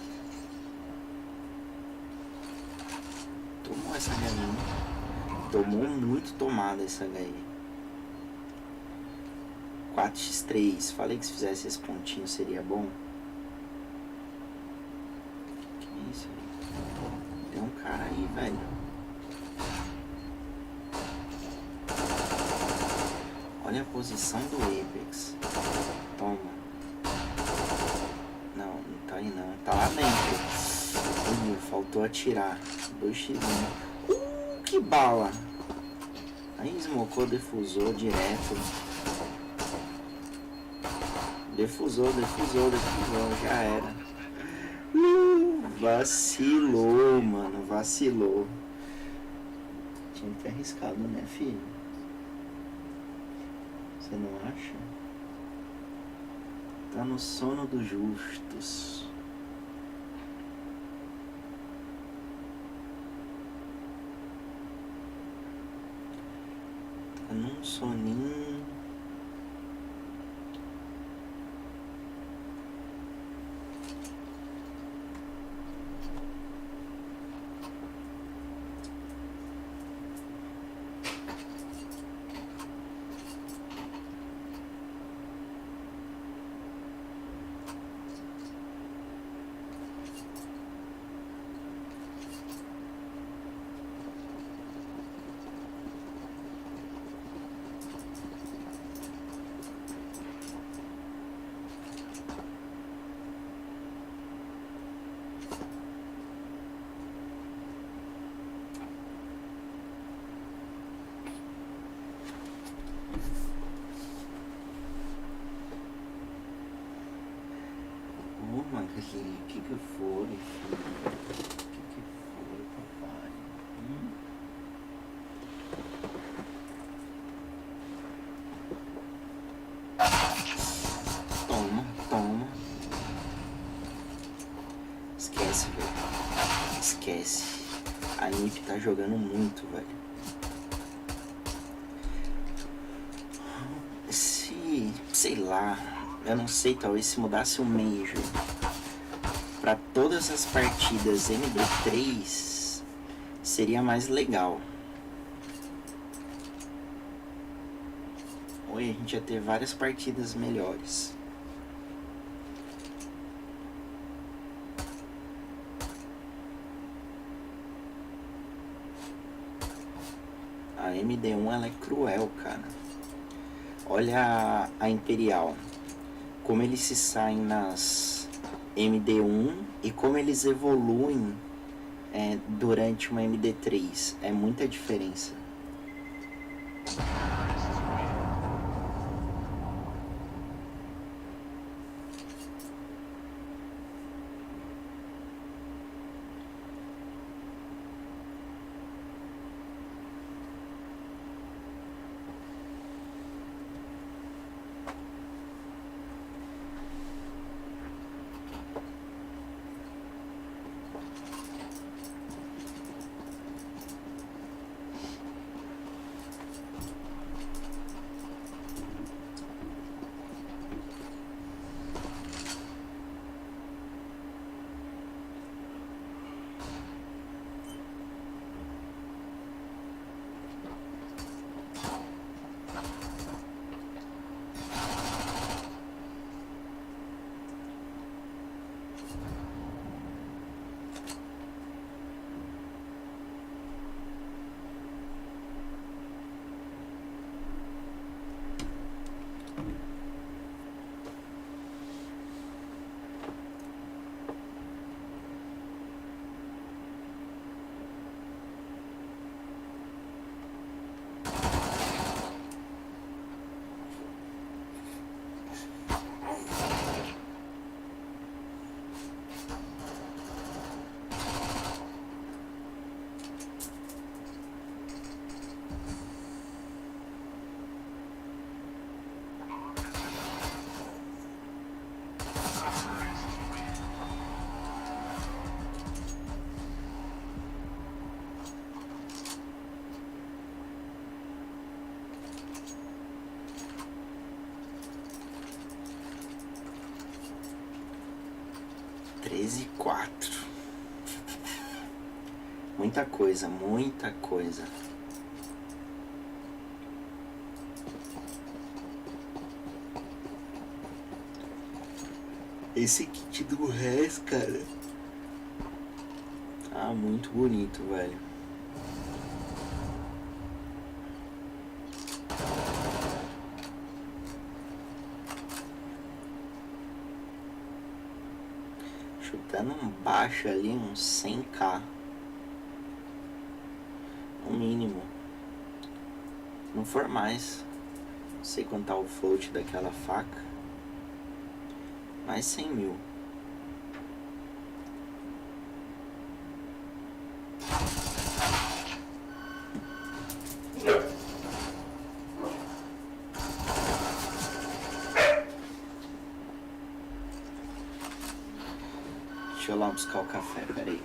Tomou essa galinha. Tomou muito tomada essa HI. 4x3. Falei que se fizesse esse pontinho seria bom. Que isso aí? Tem um cara aí, velho. Olha a posição do Apex. Toma. Não, não tá aí não. Tá lá dentro. Faltou atirar. 2x1. Que bala! Aí esmocou, defusou direto. Defusou, já era. Vacilou, mano, vacilou. Tinha que ter arriscado, né, filho? Você não acha? Tá no sono dos justos. Tá num soninho. Marquezinho, o que foi, filho? O que foi, papai? Toma. Esquece, velho. Esquece. A Imp tá jogando muito, velho. Sei lá, eu não sei, talvez se mudasse o Major para todas as partidas MD3 seria mais legal. Oi, a gente ia ter várias partidas melhores. A MD1 ela é cruel, cara. Olha a Imperial, como eles se saem nas MD1 e como eles evoluem durante uma MD3. É muita diferença. E 4. Muita coisa, muita coisa. Esse kit do Res, cara. Ah, muito bonito, velho. chutando um baixo ali, uns 100k. No mínimo. Não for mais. Não sei quanto tá o float daquela faca. Mais 100 mil. Deixa eu lá buscar o café, peraí.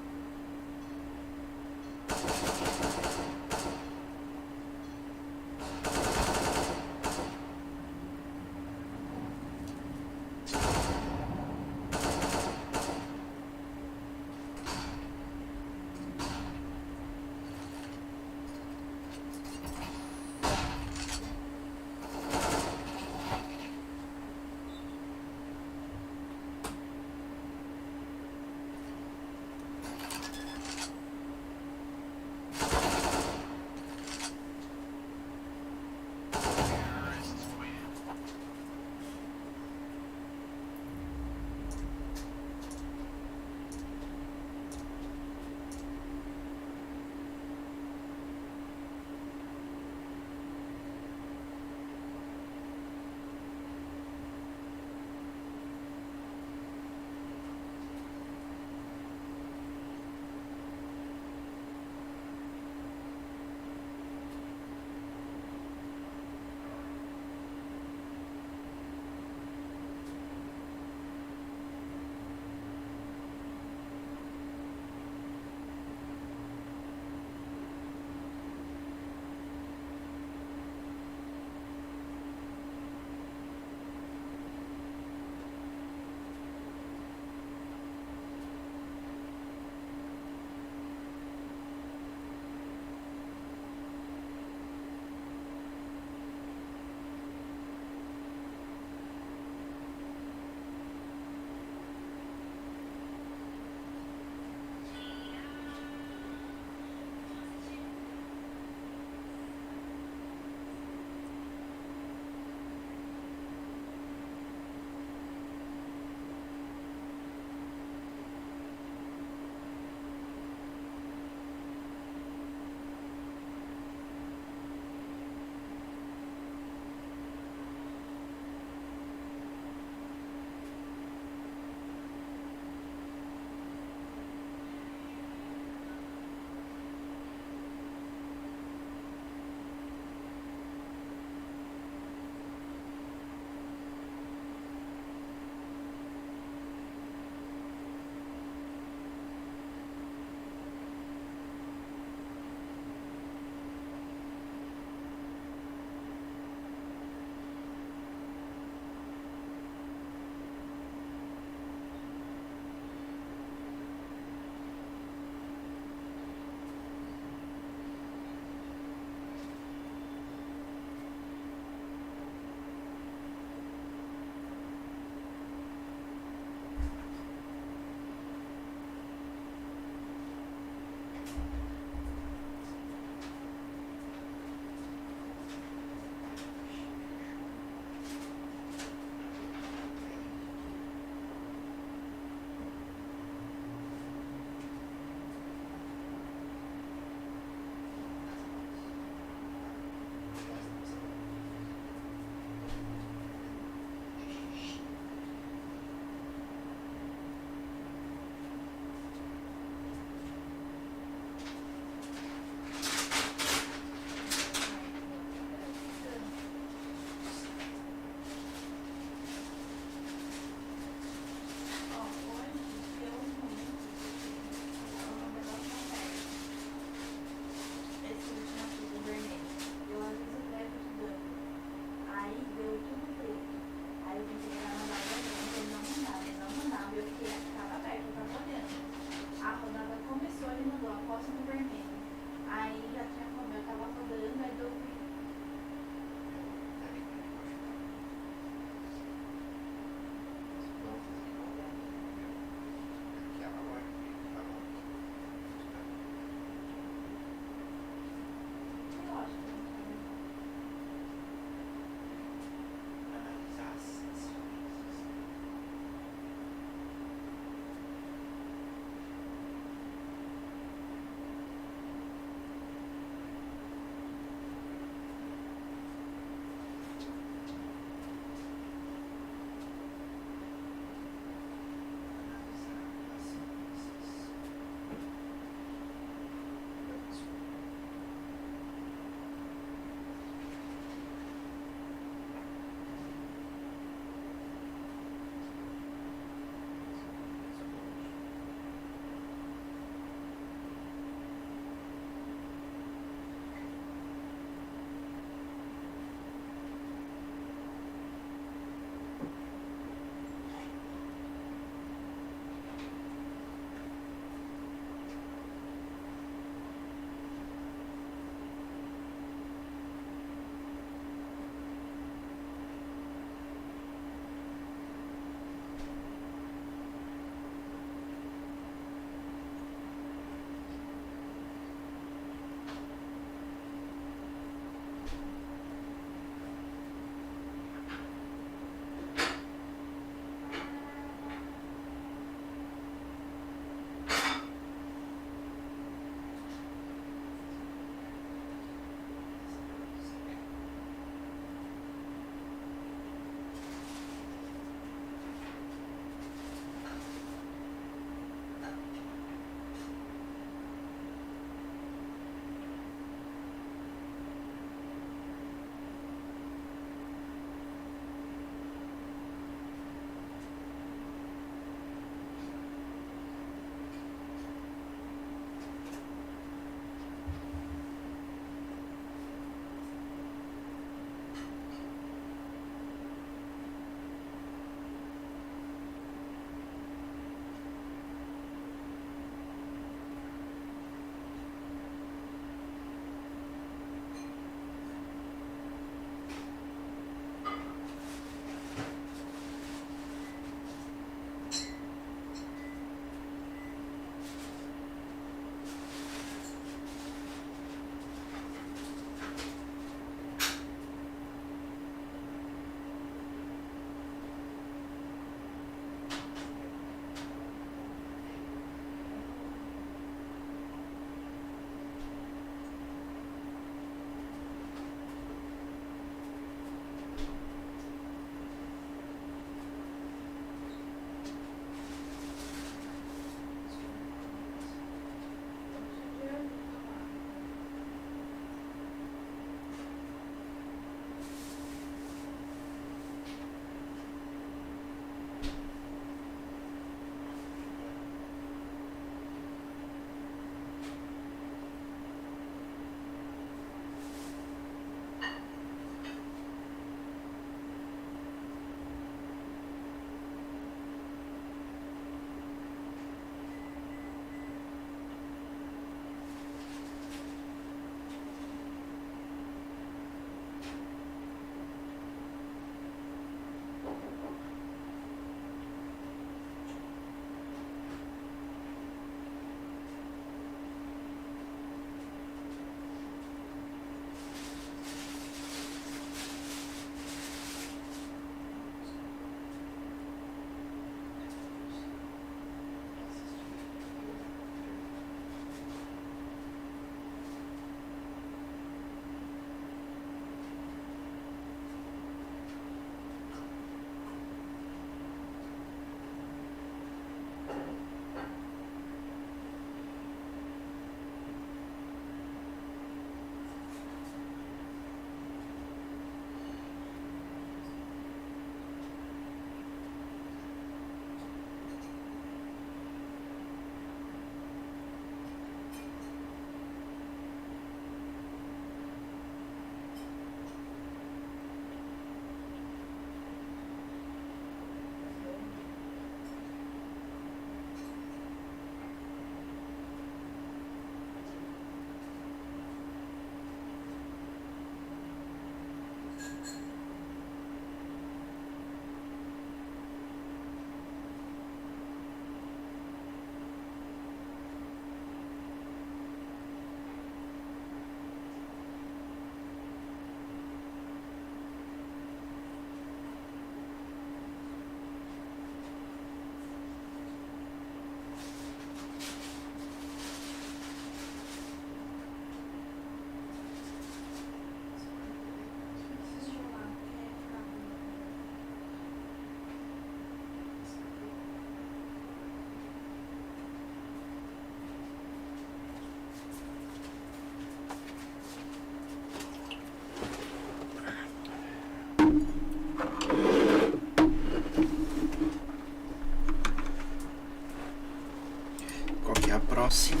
Qual que é a próxima?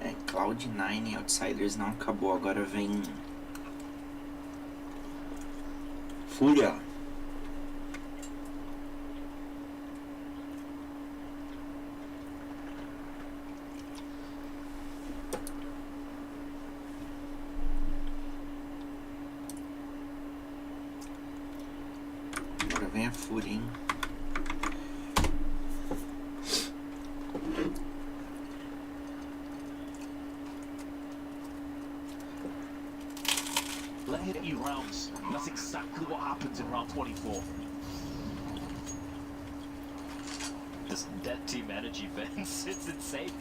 É Cloud9 Outsiders não acabou, agora vem FURIA. Agora vem a FURIA, hein? Let hit you rounds. That's exactly what happens in round 24. This dead team energy, Vince, it's insane.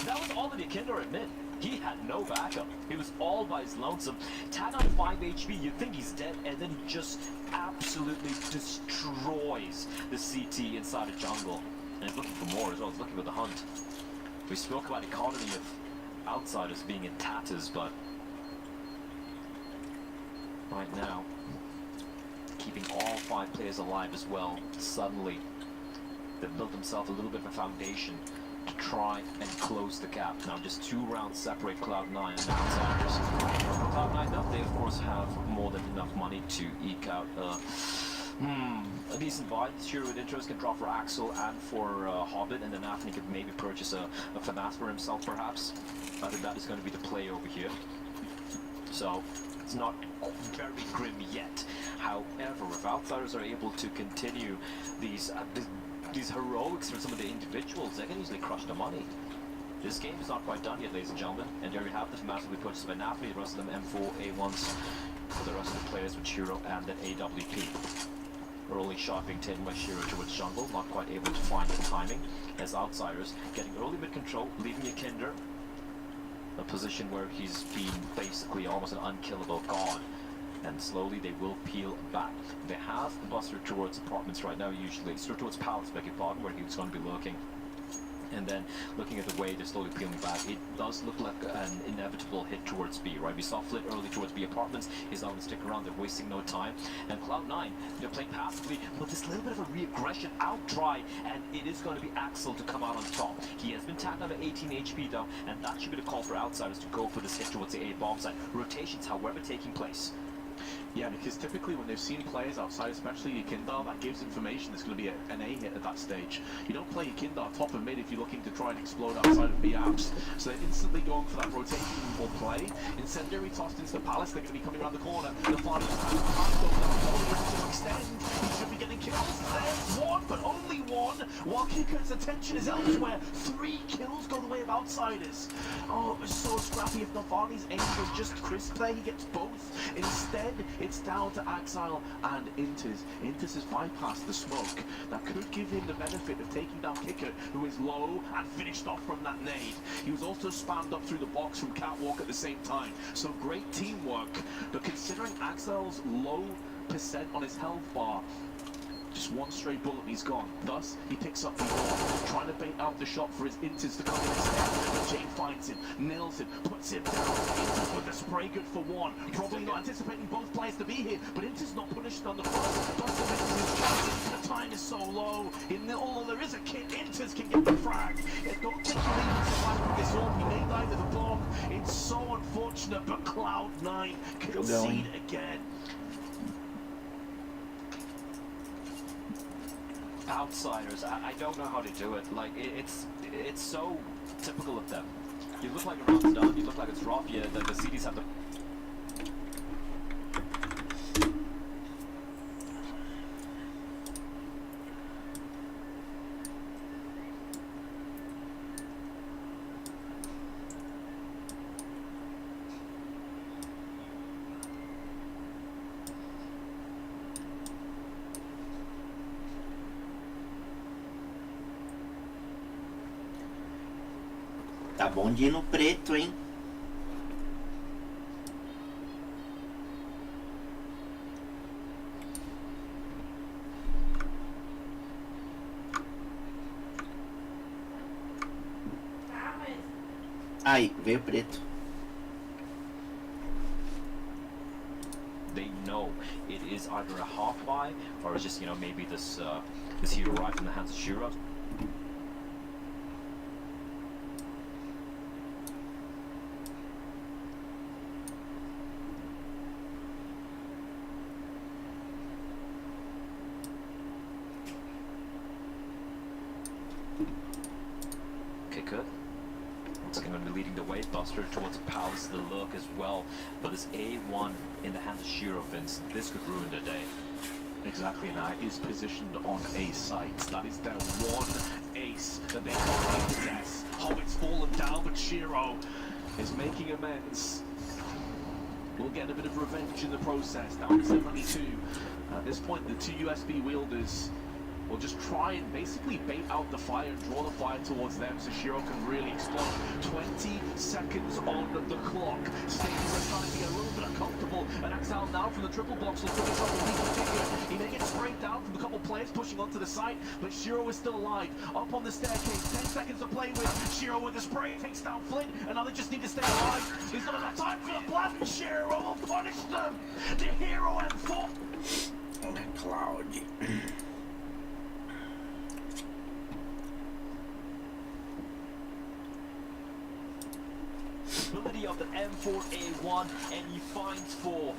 That was all that Kinder admit. He had no backup. He was all by his lonesome. 10 on 5 HP, you think he's dead, and then he just absolutely destroys the CT inside the jungle. And he's looking for more as well. He's looking for the hunt. We spoke about economy of outsiders being in tatters, but right now, keeping all 5 players alive as well, suddenly they've built themselves a little bit of a foundation to try and close the gap. Now just 2 rounds separate Cloud9 and Outsiders. Cloud9 though, they of course have more than enough money to eke out a decent buy. Sure, with interest can drop for Axel and for Hobbit, and then after he could maybe purchase a FNAF for himself perhaps. I think that is going to be the play over here. So it's not very grim yet. However, if Outsiders are able to continue these heroics for some of the individuals, they can easily crush the money. This game is not quite done yet, ladies and gentlemen, and there we have the massively purchased by Napoli, the rest of them M4, A1s, for the rest of the players with Shiro and then AWP. Early shot being taken by Shiro towards jungle, not quite able to find the timing, as Outsiders getting early mid control, leaving a Kinder, a position where he's been basically almost an unkillable god. And slowly they will peel back. They have Buster towards apartments right now, usually. So towards Palace, beg your pardon, where he was going to be lurking. And then looking at the way they're slowly peeling back, it does look like an inevitable hit towards B, right? We saw Flit early towards B apartments. He's not going to stick around. They're wasting no time. And Cloud9, they're playing passively, but this little bit of a re-aggression out dry, and it is going to be Axel to come out on top. He has been tagged out at 18 HP though, and that should be the call for Outsiders to go for this hit towards the A bomb side. Rotations, however, taking place. Yeah, because typically when they've seen players outside, especially your Kindar, that gives information there's going to be an A hit at that stage. You don't play your Kindar top and mid if you're looking to try and explode outside of B apps. So they're instantly going for that rotation or play. Incendiary tossed into the Palace, they're going to be coming around the corner. They'll find to extend. He should be getting kills. There's one, but only one. While Kicker's attention is elsewhere. 3 kills go the way of Outsiders. Oh, it was so scrappy. If Navani's aim was just crisp there, he gets both. Instead, it's down to Axile and Intis. Intis has bypassed the smoke. That could give him the benefit of taking down Kicker, who is low and finished off from that nade. He was also spammed up through the box from Catwalk at the same time. So great teamwork. But considering Axile's low percent on his health bar, just one stray bullet and he's gone. Thus, he picks up the ball, trying to bait out the shot for his Intis to come in instead. But Jane finds him, nails him, puts him down. Intis with the spray good for one. Probably not anticipating both players to be here, but Intis not punished on the first. Buster misses his chances. The time is so low. Although there is a kid, Intis can get the frag. Don't think you need to survive with this all. He may die to the bomb. It's so unfortunate, but Cloud9 concede again. Outsiders, I don't know how to do it. Like, it's so typical of them. You look like a round's done, you look like it's rough, yeah, the CDs have the... Tá bom de ir no preto, hein? Tá, mas Aí, veio preto. They know it is either a half buy or it's just, you know, maybe this this hero arrived in the hands of Shiro. Okay, good. Looks like I'm going to be leading the way. Buster towards Palace, the look as well. But this A1 in the hands of Shiro, Vince, this could ruin the day. Exactly, and that is positioned on a site. That is their one ace that they can't possess. Hobbit's fallen down, but Shiro is making amends. We'll get a bit of revenge in the process. Down to 72. At this point, the two USB wielders will just try and basically bait out the fire and draw the fire towards them so Shiro can really explode. 20 seconds on the clock. Stadium is trying to get a little bit uncomfortable. And Axel now from the triple box will put this up with He may get sprayed down from a couple players pushing onto the site, but Shiro is still alive. Up on the staircase, 10 seconds to play with. Shiro with the spray takes down Flint, and now they just need to stay alive. He's not enough time for the blast. Shiro will punish them. The hero and four. Cloud. Ability of the M4A1, and he finds 4.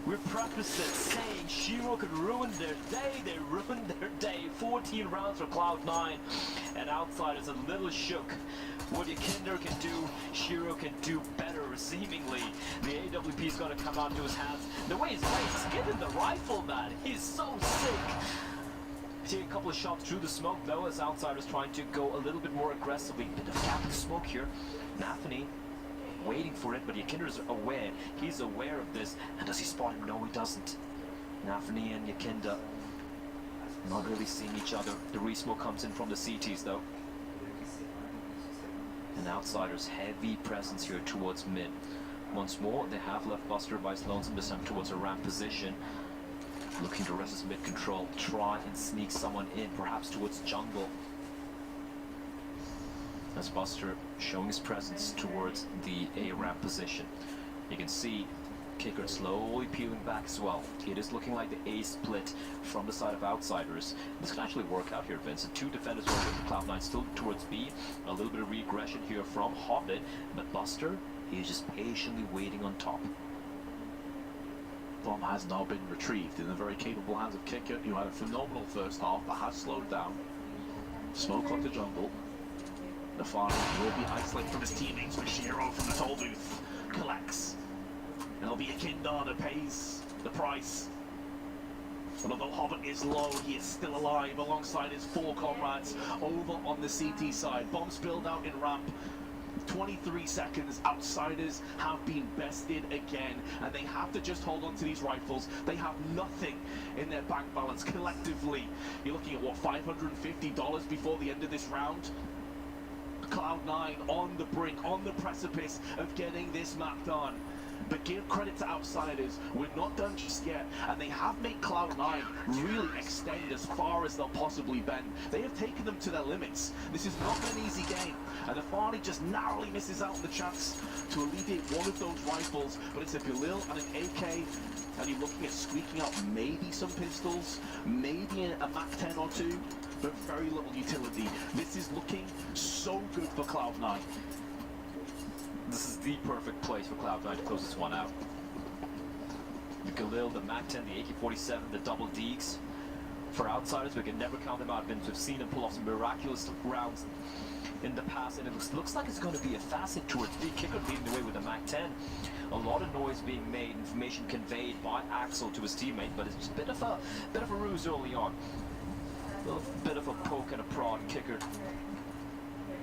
We practiced it, saying Shiro could ruin their day. They ruined their day. 14 rounds for Cloud9, and Outsiders a little shook. What Yakinder can do, Shiro can do better, seemingly. The AWP's gonna come out to his hands. The way he's playing, he's getting the rifle, man. He's so sick. Take a couple of shots through the smoke, though, as Outsiders trying to go a little bit more aggressively. Bit of gap of smoke here. Nathany waiting for it, but Yakinder's aware. He's aware of this. And does he spot him? No, he doesn't. Nathany and Yakinder not really seeing each other. The re-smoke comes in from the CTs, though. And Outsiders' heavy presence here towards mid. Once more, they have left Buster Vice Lonesome this time towards a ramp position. Looking to resist mid control. Try and sneak someone in, perhaps towards jungle. As Buster showing his presence towards the A ramp position. You can see Kicker slowly peeling back as well. It is looking like the A split from the side of Outsiders. This could actually work out here, Vince. The two defenders are with Cloud9 still towards B. A little bit of regression here from Hobbit, but Buster, he is just patiently waiting on top. Bomb has now been retrieved in the very capable hands of Kicker, who had a phenomenal first half but has slowed down. Smoke onto jungle. Nafari will be isolated from his teammates, but Shiro from the toll booth collects. And it'll be a Kindar that pays the price. But although Hobbit is low, he is still alive alongside his 4 comrades over on the CT side. Bomb spilled out in ramp. 23 seconds. Outsiders have been bested again, and they have to just hold on to these rifles. They have nothing in their bank balance collectively. You're looking at what, $550 before the end of this round? Cloud9 on the brink, on the precipice of getting this map done. But give credit to Outsiders, we're not done just yet, and they have made Cloud9 really extend as far as they'll possibly bend. They have taken them to their limits. This is not an easy game, and Nafari just narrowly misses out on the chance to alleviate one of those rifles, but it's a Galil and an AK, and you're looking at squeaking out maybe some pistols, maybe a MAC-10 or 2, but very little utility. This is looking so good for Cloud9. This is the perfect place for Cloud9 to close this one out. The Galil, the MAC-10, the AK-47, the double Deeks. For Outsiders, we can never count them out, Vince. We've seen them pull off some miraculous rounds in the past, and it looks like it's going to be a facet towards B. Kicker leading the way with the MAC-10. A lot of noise being made, information conveyed by Axel to his teammate, but it's just a bit of a ruse early on. A little bit of a poke and a prod. Kicker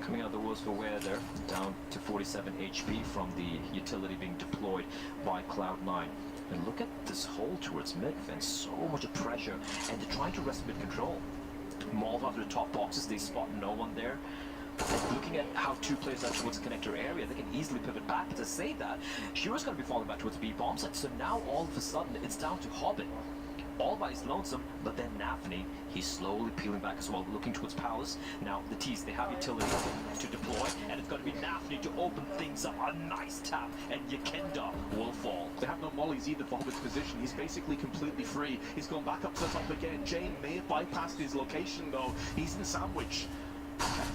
coming out of the woods for wear there, down to 47 HP from the utility being deployed by Cloud9. And look at this hole towards mid, Vince. So much pressure, and they're trying to wrest mid control. Mauled out the top boxes, they spot no one there. Looking at how two players are towards the connector area, they can easily pivot back. But to say that, Shiro's going to be falling back towards B bomb site. So now all of a sudden, it's down to Hobbit. All by his lonesome, but then Nafni, he's slowly peeling back as well, looking towards Palace. Now, the T's, they have utility to deploy, and it's going to be Nafni to open things up. A nice tap, and Yakenda will fall. They have no mollies either for Hobbit's position. He's basically completely free. He's gone back up to the top again. Jane may have bypassed his location, though. He's in sandwich.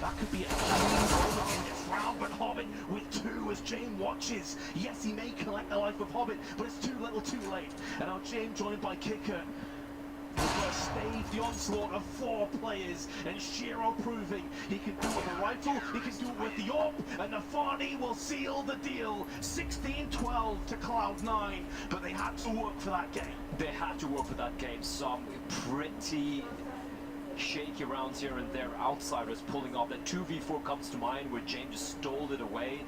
That could be a moment in this round, but Hobbit with two as Jane watches. Yes, he may collect the life of Hobbit, but it's too little too late. And now Jane joined by Kicker. Stave the onslaught of 4 players, and Shiro proving he can do it with a rifle, he can do it with the AWP, and Nafani will seal the deal. 16-12 to Cloud9, but they had to work for that game. They had to work for that game. Some pretty shaky rounds here and there. Outsiders pulling off. That 2v4 comes to mind where James just stole it away.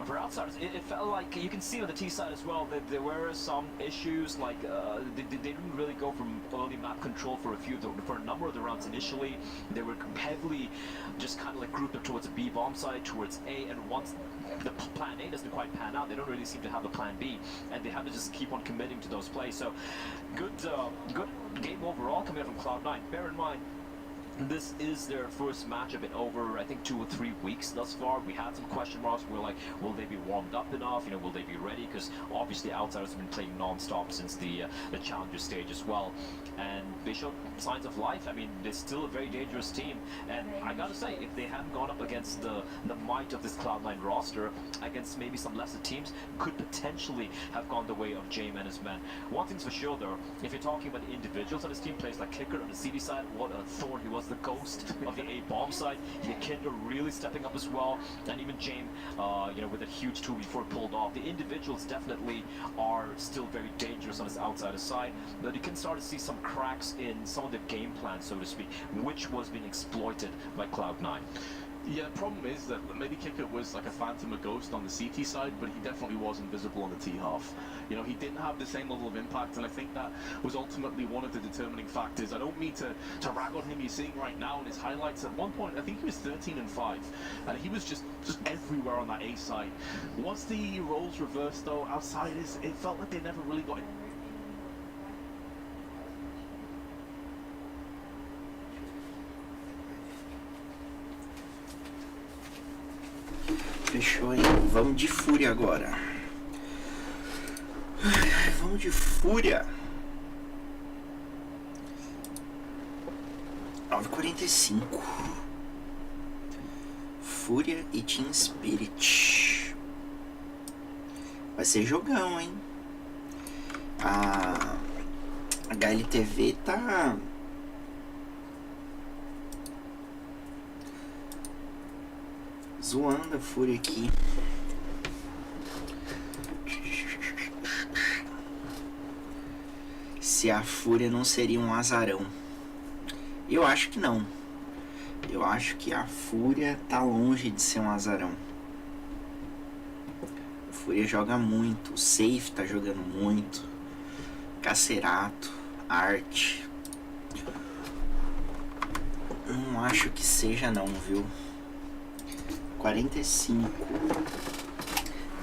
For outsiders, it felt like, you can see on the T side as well, that there were some issues, like they didn't really go from early map control for a number of the rounds initially. They were heavily just kind of like grouped up towards the B bomb side, towards A, and once the plan A doesn't quite pan out, they don't really seem to have a plan B, and they have to just keep on committing to those plays. So good game overall coming out from Cloud9. Bear in mind, this is their first matchup in over, I think, 2 or 3 weeks thus far. We had some question marks. We're like, will they be warmed up enough? You know, will they be ready? Because obviously outsiders have been playing non-stop since the challenger stage as well. And they showed signs of life. I mean, they're still a very dangerous team. And I gotta say, if they hadn't gone up against the might of this Cloud9 roster, against maybe some lesser teams, could potentially have gone the way of Jame and his men. One thing's for sure, though, if you're talking about the individuals on this team, players like Kicker on the CD side, what a thorn he was, the ghost of the A bomb side. Yakinda really stepping up as well, and even Jame, you know, with a huge 2v4 pulled off. The individuals definitely are still very dangerous on his outsider side, but you can start to see some cracks in some of the game plan, so to speak, which was being exploited by Cloud9. Yeah, the problem is that maybe Kicker was like a phantom, a ghost on the CT side, but he definitely was invisible on the T half. You know, he didn't have the same level of impact, and I think that was ultimately one of the determining factors. I don't mean to rag on him. You're seeing right now in his highlights, at one point, I think he was 13-5, and he was just everywhere on that A side. Once the roles reversed, though, outsiders, it felt like they never really got it. Fechou, hein? Vamos de fúria agora. Vamos de fúria. 9h45. Fúria e Team Spirit. Vai ser jogão, hein? A HLTV tá... zoando a Fúria aqui. Se a Fúria não seria um azarão. Eu acho que não. Eu acho que a Fúria tá longe de ser um azarão. A Fúria joga muito. O Safe tá jogando muito. Cacerato. Arte. Não acho que seja não, viu? 45,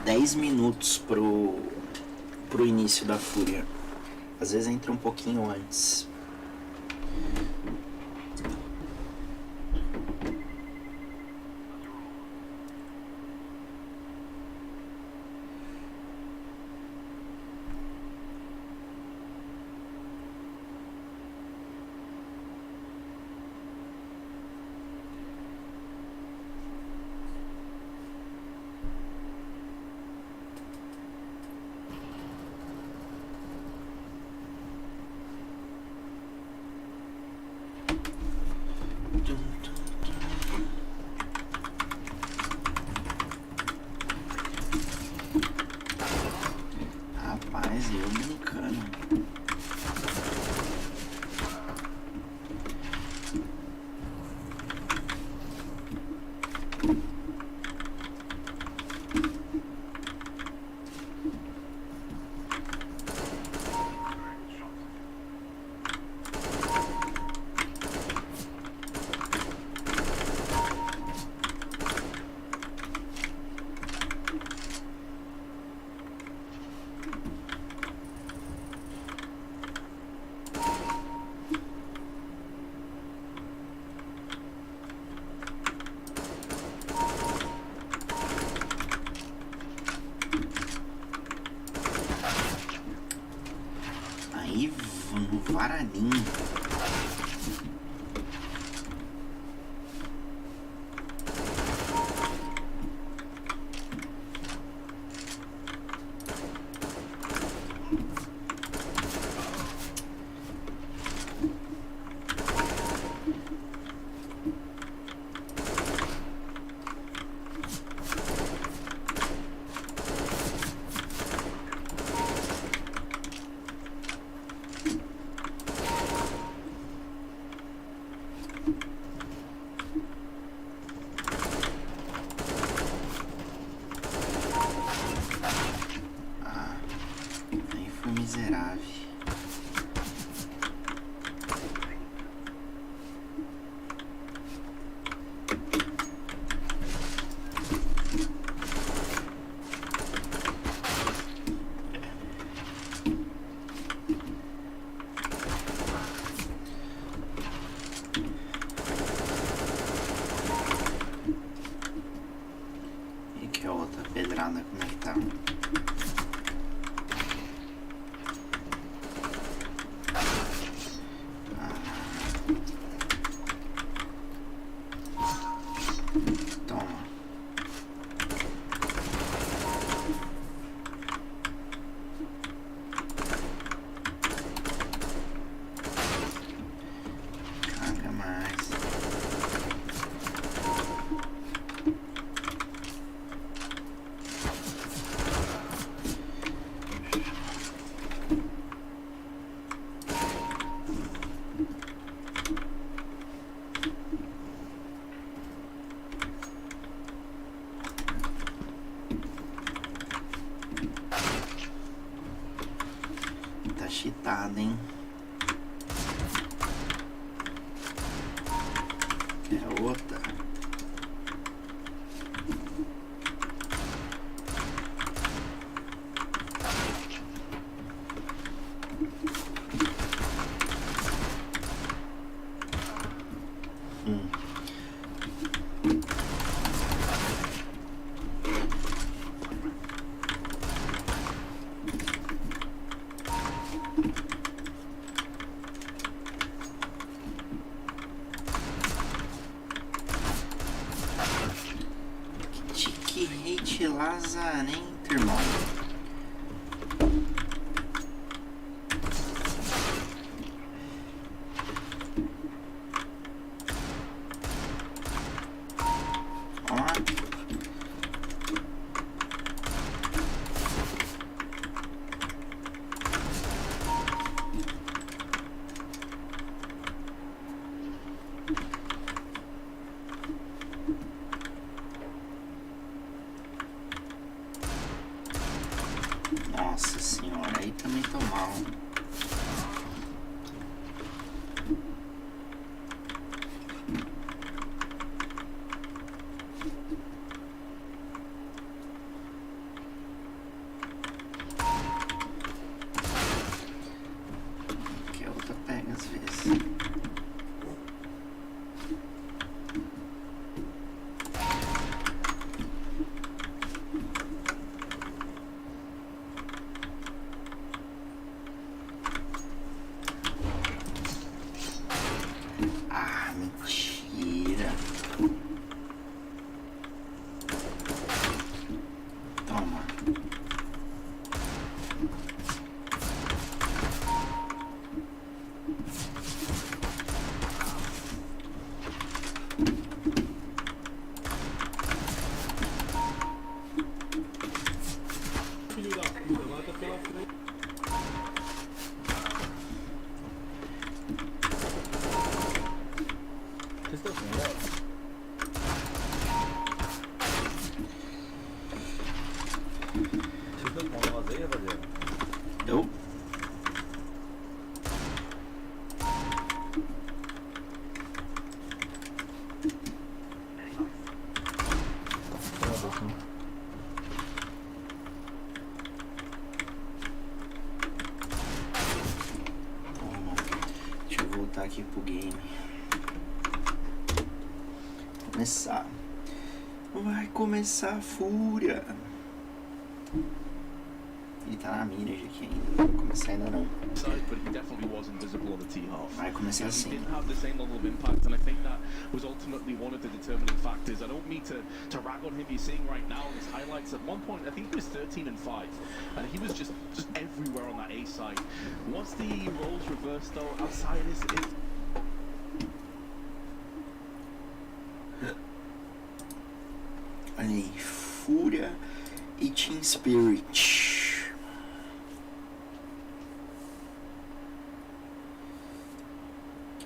10 minutos pro início da Fúria. Às vezes entra um pouquinho antes. Guaraninho. Miserável. E que é outra pedrada, como é que tá? Cheatada, hein? É outra. Que lazarento, irmão. Nossa senhora, aí também tô mal. Que a outra pega às vezes. Mentira. Toma. Filho da puta, mata pela frente. Vocês estão com ela? Vocês estão com elas aí, rapaziada? Eu? Deixa eu voltar aqui pro game. Começar. Vai começar a fúria. Ele tá na mirage aqui ainda. Não vai começar ainda não. Side, but he definitely wasn't visible on the tee half. Vai começar He assim. didn't have the same level of impact, and I think that was ultimately one of the determining factors. I don't mean to rag on him. You're seeing right now in his highlights, at one point I think he was 13 and 5, and he was just everywhere on that A side. Once the roles reversed though, outside is Olha aí, Fúria e Team Spirit.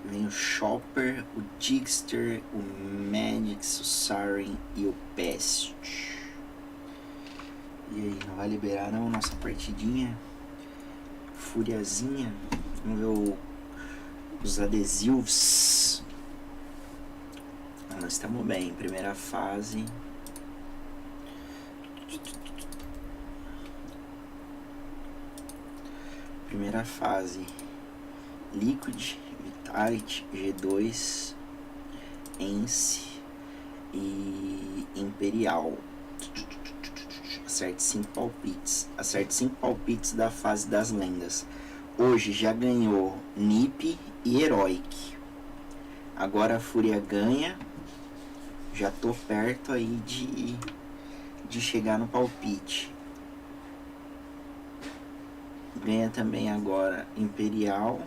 Vem o Chopper, o Jigster, o Manix, o Siren e o Pest. E aí, não vai liberar não nossa partidinha? Furiazinha. Vamos ver os adesivos. Nós estamos bem, primeira fase. Primeira fase, Liquid, Vitality, G2, Ence e Imperial. Acerte 5 palpites. Acerte 5 palpites da fase das lendas. Hoje já ganhou NiP e Heroic. Agora a Fúria ganha. Já tô perto aí de chegar no palpite. Ganha também agora Imperial.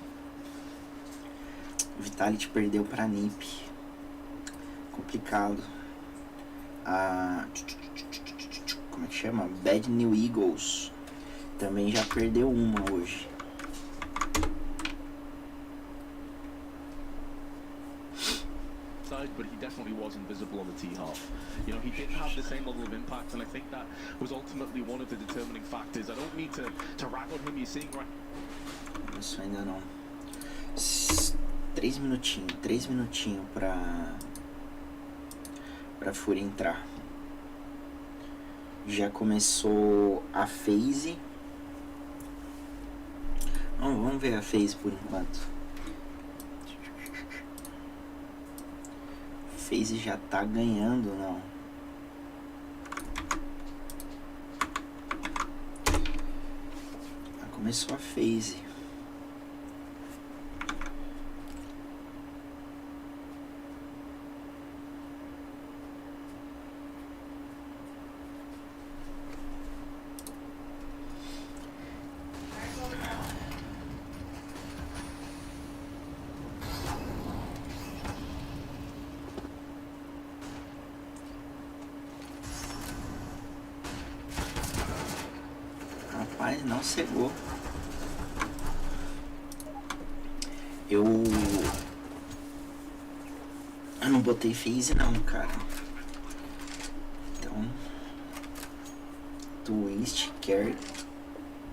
Vitality perdeu para NiP. Complicado. Como é que chama? Bad New Eagles também já perdeu uma hoje. but he definitely wasn't visible on the tee half. You know, he didn't have the same level of impact, and I think that was ultimately one of the determining factors. I don't mean to rag on him. You're seeing right. Isso ainda não. 3 minutinhos pra Fúria entrar. Já começou a phase. Vamos ver a phase por enquanto. Phase já tá ganhando, não? Já começou a phase. Rapaz, não cegou. Eu não botei phase não, cara. Então, twist, carry.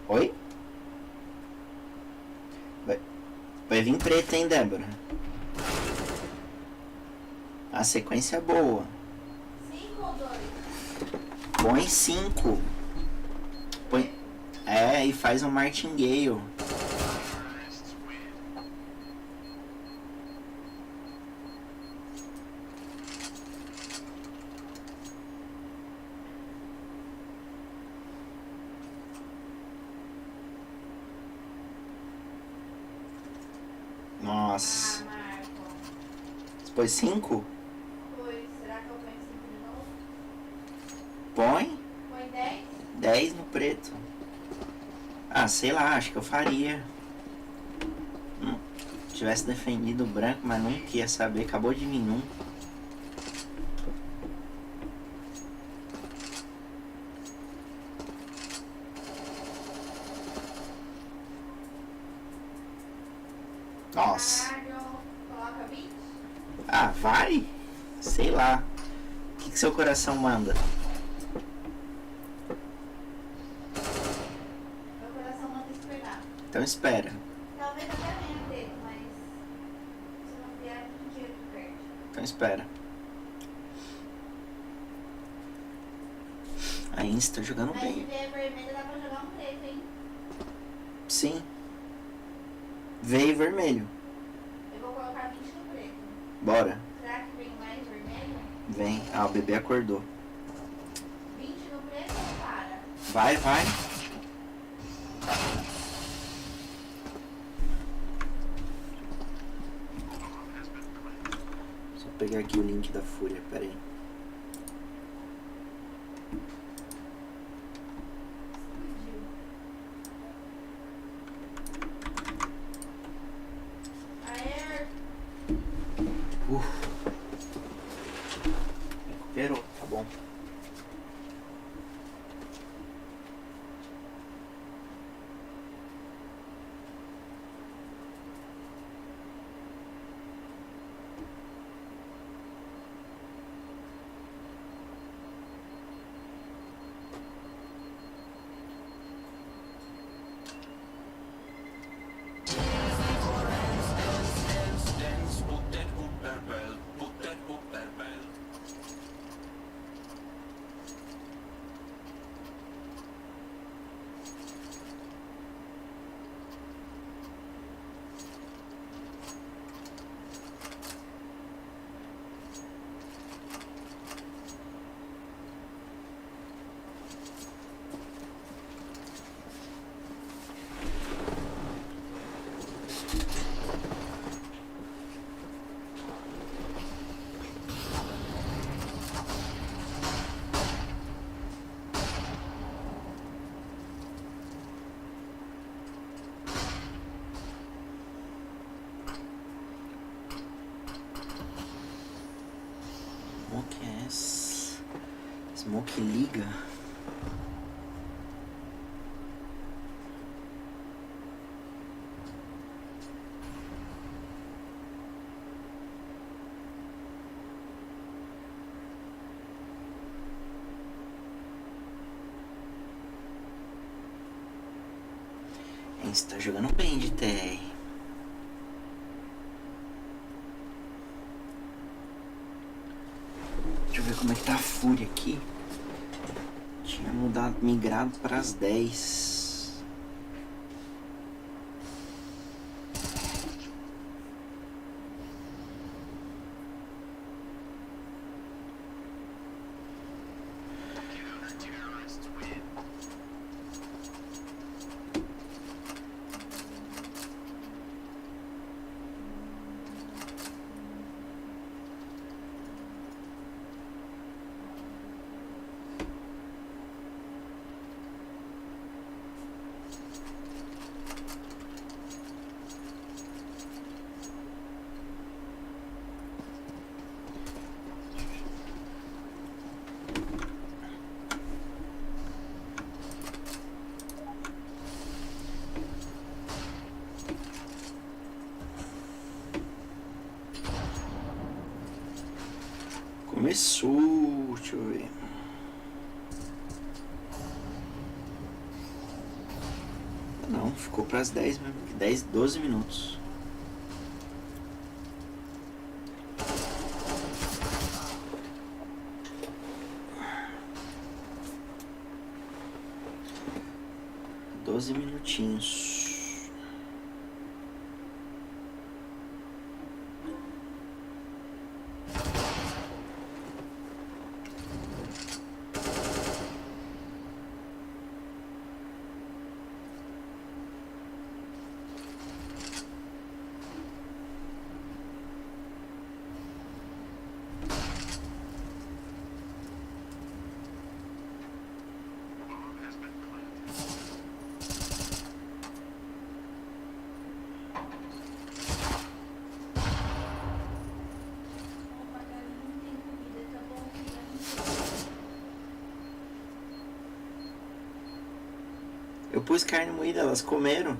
Oi? Vai vir preta, hein, Débora? A sequência é boa. 5 ou 2? Põe 5. E faz um martingale. Nossa. Marco. Você pôs 5? Pois, será que eu ponho 5 de novo? Põe Põe 10? 10 no preto. Ah, sei lá, acho que eu faria. Tivesse defendido o branco, mas não queria saber. Acabou de vir um. Nossa. Caralho, coloca 20? Ah, vai? Sei lá. O que seu coração manda? Meu coração manda esperar. Então espera. Talvez até venha dele, mas se não vier, um dia tu perde. Então espera. A Insta tá jogando Mas se bem. vier vermelho, dá pra jogar um preto, hein? Sim. Veio vermelho. Eu vou colocar 20 no preto. Bora. Será que vem mais vermelho? Vem. Ah, o bebê acordou. 20 no preto ou para? Vai. Só pegar aqui o link da Fúria, pera aí. Recuperou, tá bom. Smoke liga. Você tá jogando bem de TR. Deixa eu ver como é que tá a Fúria aqui. Tinha mudado, migrado para as 10. Começou, deixa eu ver. Não, ficou para as 10 mesmo, 10, 12 minutos. Doze minutinhos. Eu pus carne moída, elas comeram.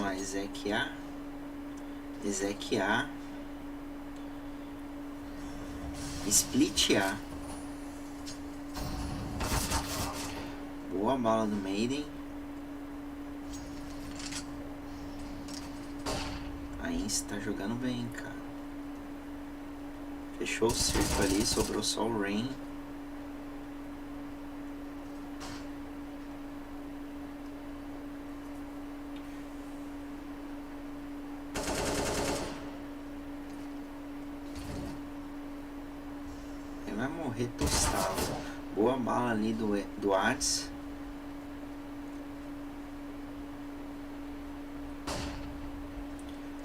lá, exequiar. Exequiar. Splitear. Boa bala do Maiden. A Ince tá jogando bem, cara. Fechou o circo ali, sobrou só o Rain. Ele vai morrer tostado. Boa bala ali do Arts.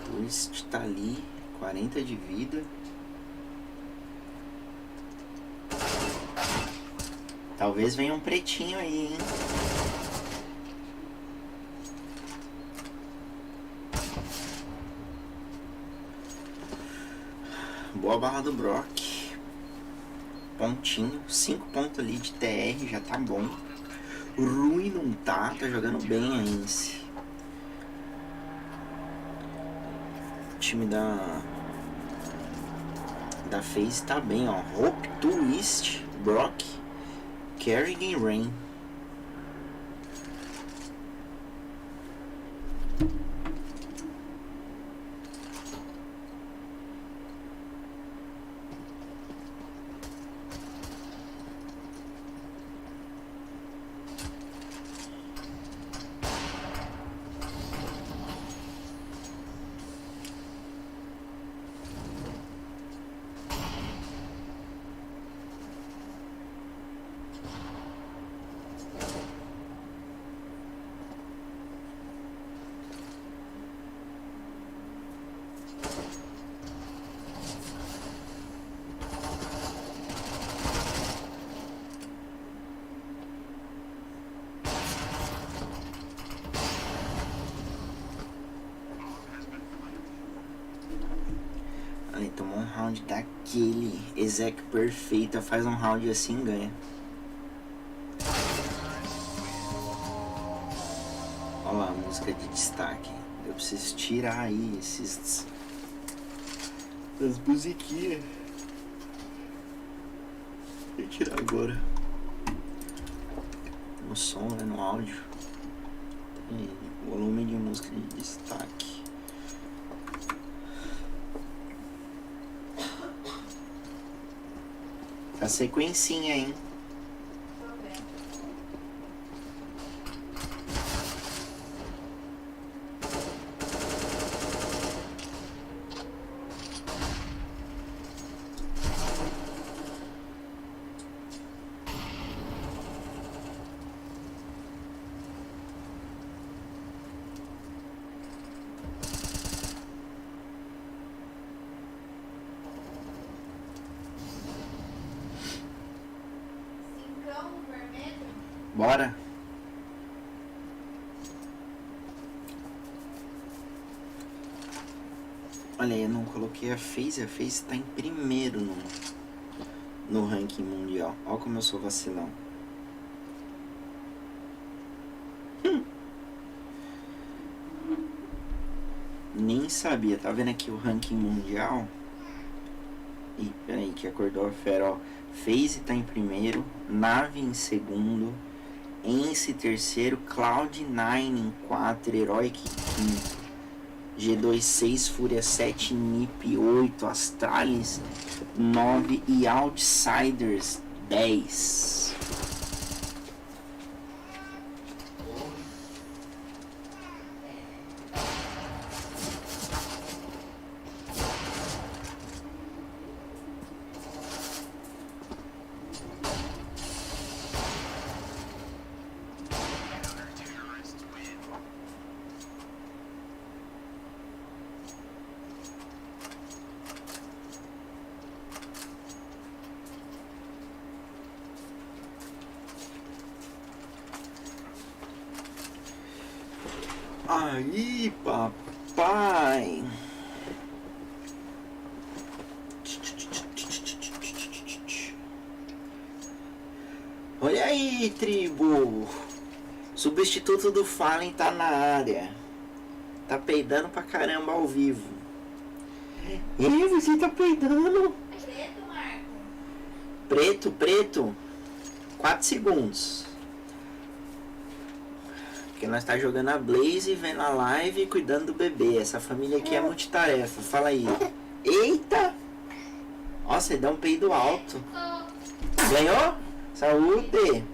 Twist tá ali, 40 de vida. Talvez venha um pretinho aí, hein? Boa barra do Brock. Pontinho, 5 pontos ali de TR, já tá bom. Ruim não tá jogando bem a Ince. O time da FaZe tá bem, ó. Hope, Twist, Brock, Kerrigan, Rain. Aí tomou um round daquele. Exec perfeita, faz um round assim e ganha. Olha lá a música de destaque. Eu preciso tirar aí as musiquinhas. Vou tirar agora. No som, né? No áudio. Tem volume de música de destaque. A sequencinha, hein? Bora. Olha aí, eu não coloquei a FaZe tá em primeiro no ranking mundial. Olha como eu sou vacilão. Nem sabia, tá vendo aqui o ranking mundial? Ih, peraí que acordou a fera, ó. FaZe tá em primeiro, Nave em segundo, Ence terceiro, Cloud9 em 4, Heroic quinto, G2 6, Fúria 7, NiP 8, Astralis 9 e Outsiders 10. Aí, papai. Olha aí, tribo. Substituto do Fallen tá na área. Tá peidando pra caramba ao vivo. Ih, você tá peidando? Preto, Marco. Preto, preto. 4 segundos. Porque nós tá jogando a Blaze, vendo a live e cuidando do bebê. Essa família aqui é multitarefa. Fala aí. Eita! Nossa, ele dá um peido alto. Ganhou? Saúde!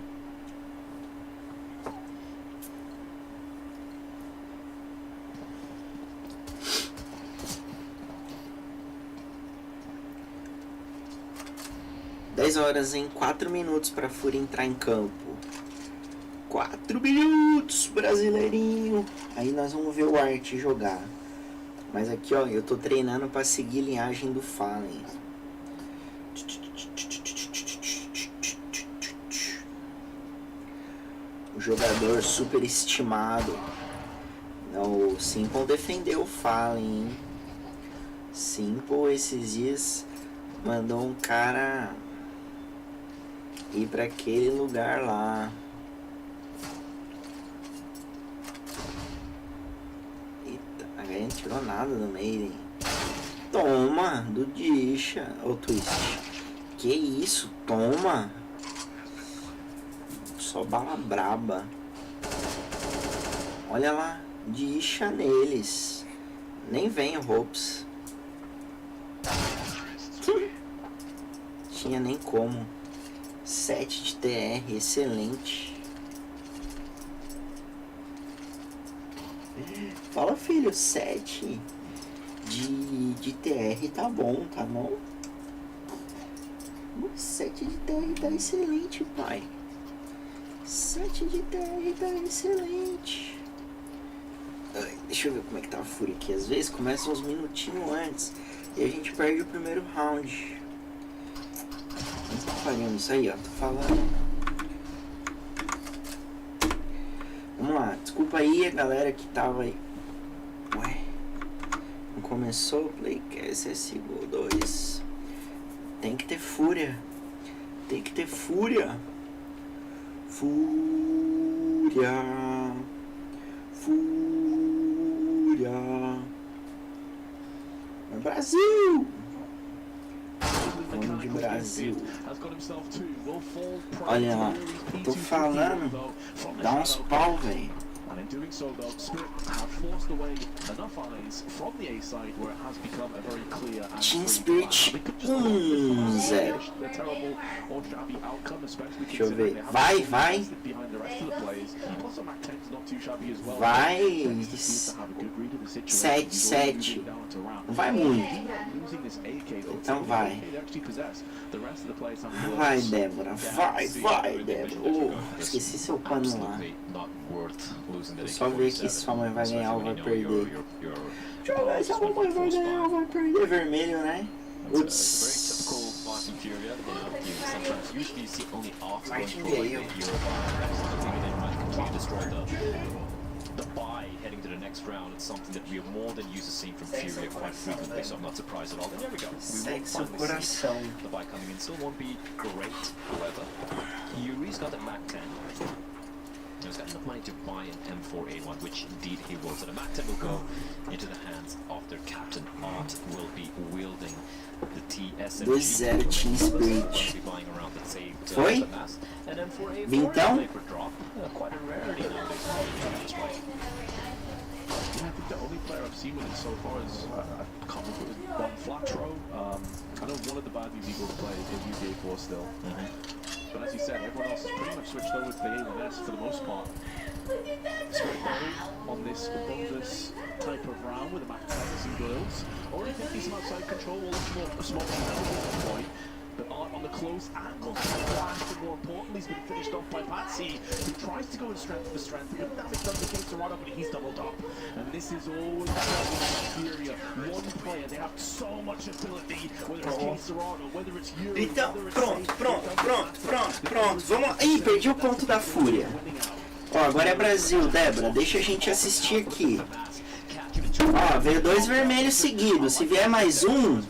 Horas em 4 minutos para FURIA entrar em campo. 4 minutos, brasileirinho. Aí nós vamos ver o Art jogar. Mas aqui, ó, eu tô treinando para seguir a linhagem do Fallen. O jogador super estimado. Não, o Simple defendeu o Fallen, hein? Simple esses dias mandou um cara ir para aquele lugar lá. Eita, a galera não tirou nada no meio, hein? Toma, do Disha. Ô, Twist. Que isso? Toma. Só bala braba. Olha lá. Disha neles. Nem vem o Hopes. Tinha nem como. 7 de TR, excelente. Fala, filho, 7 de TR tá bom, tá bom? 7 de TR tá excelente, pai. 7 de TR tá excelente. Ai, deixa eu ver como é que tá a FURIA aqui. Às vezes começa uns minutinhos antes e a gente perde o primeiro round. Tá falhando isso aí, ó, tô falando. Vamos lá, desculpa aí a galera que tava aí. Ué, não começou o Playcast SGO2. Tem que ter FURIA. Tem que ter FURIA. FURIA. FURIA. É Brasil! Fone de Brasil. Olha lá, eu tô falando, dá uns pau, velho. And in doing so, though, Spirit have forced away enough allies from the A side where it has become a very clear and Team free Spirit battle. 1-0. The terrible or shabby outcome, especially Deixa eu considering ver. they have Vai, been vai. invested behind the rest of the players. Plus, the Mac 10's not too shabby as well. Vai. Tends to seem to have a good read of the situation. 7-7. Não vai muito. Losing this AK, though, Então vai. they actually possess. The rest of the players have Vai, Débora. Vai, vai, Débora. Oh, esqueci seu pano lá. Só ver que se sua mãe vai ganhar ou vai perder. Deixa eu ver se a mamãe vai ganhar ou vai perder. Vermelho, né? Ups. The buy heading to the next round, it's something that we are more than used to seeing from FURIA quite frequently, so I'm not surprised at all. And there we go. We won't Sexo finally see coração. the buy coming in. Still won't be great, however. Yuri's got a Mac 10. He's got enough money to buy an M4A1, which indeed he will. So the Mac 10 will go into the hands of their captain. Art will be wielding the TSMG. 2-0 Team Spirit. Be buying around the saved Foi? mass. And M4A4 Vintão? play for drop. Quite a rarity nowadays. Yeah, I think the only player I've seen with it so far is, I can't remember, it was one Flatro. I know one of the bad Eagles play is UVA4 still. But as you said, everyone else has pretty much switched over to the A1S for the most part. Spirit on this bonus type of round with the Mac 10s and grills. Already thinking some outside control, a little more smoke at this point. But Art on the close angle, flashed, and more importantly, he's been finished off by Patsy, who tries to go in strength for strength. But now it's done the case to Toronto, but he's doubled up. And this is always Furia. One player, they have so much ability, whether it's Case Toronto, whether it's Yuri, Então, whether it's pronto. Vamos lá. Ih, perdi o ponto da FURIA. Ó, agora é Brasil, Débora. Deixa a gente assistir aqui. Ó, veio 2 vermelhos seguidos. Se vier mais um...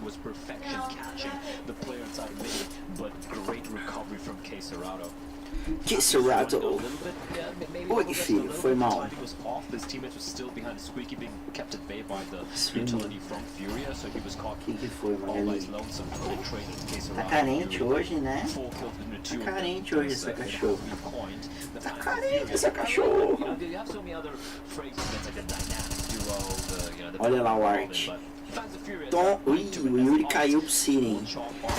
Was perfection catching the player inside mid, but great recovery from Case Serrato. Kiserato. Oi, filho, foi mal. His teammates were still behind the squeaky, being kept at bay by the utility from FURIA, so he was caught Que foi, all by Magali? his lonesome and traded in case Tá around carente FURIA. hoje, né? 4 kills between the two Tá of them. carente hoje essa cachorro. Tá carente You essa cachorro. know, you have so many other phrases that's like a dynamic duo, the Olha lá o art. Tom, ui, o Yuri caiu pro Siren.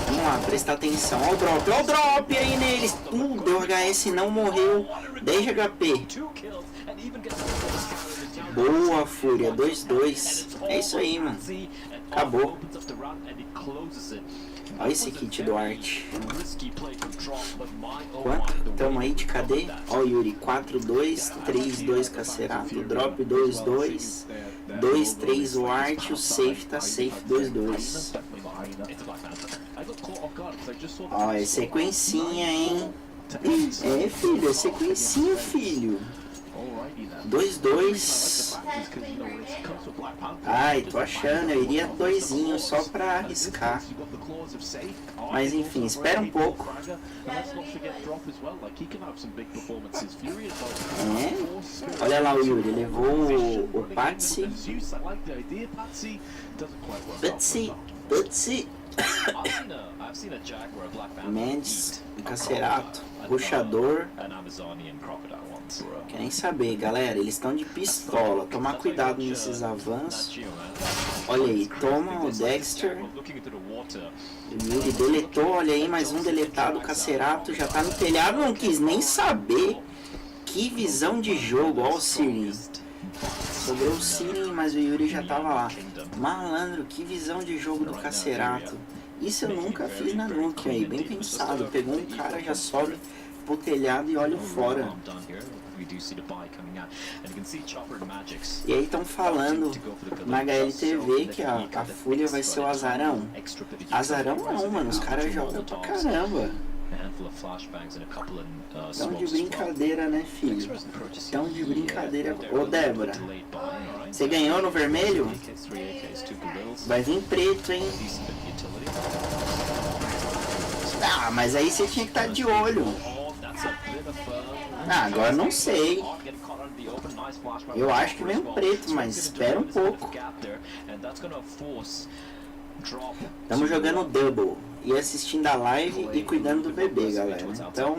Vamos lá, prestar atenção. Olha o drop aí neles. Deu HS e não morreu. 10 de HP. Boa, Fúria. 2-2. É isso aí, mano. Acabou. Olha esse kit do art. Quanto? Tamo aí de KD? Ó, Yuri. 4-2, 3-2 Cacerato. Drop 2-2. 2-3 o art. O safe tá safe 2-2. Ó, é sequencinha, hein? É, filho. É sequencinha, filho. 2-2. Ai, tô achando, eu iria 2zinho só pra arriscar. Mas enfim, espera um pouco. É. Olha lá o Yuri, levou o Patsy. Patsy. Mendes, Cacerato, Ruxador. Quer nem saber, galera, eles estão de pistola. Tomar cuidado nesses avanços. Olha aí, toma o Dexter. O Yuri deletou, olha aí, mais um deletado. Cacerato já tá no telhado, não quis nem saber. Que visão de jogo, ó o Siren. Sobrou o Siren, mas o Yuri já tava lá. Malandro, que visão de jogo do Cacerato. Isso eu nunca fiz na Nuke aí, bem pensado. Pegou um cara, já sobe pro telhado e olha fora. E aí estão falando na HLTV que a Fúria vai ser o azarão. Azarão não, mano, os caras jogam pra caramba. Tão de brincadeira, né, filho? Tão de brincadeira. Ô, Débora, você ganhou no vermelho? Vai vir preto, hein? Ah, mas aí você tinha que estar de olho. Ah, agora não sei. Eu acho que vem um preto, mas espera um pouco. Estamos jogando double e assistindo a live e cuidando do bebê, galera. Então,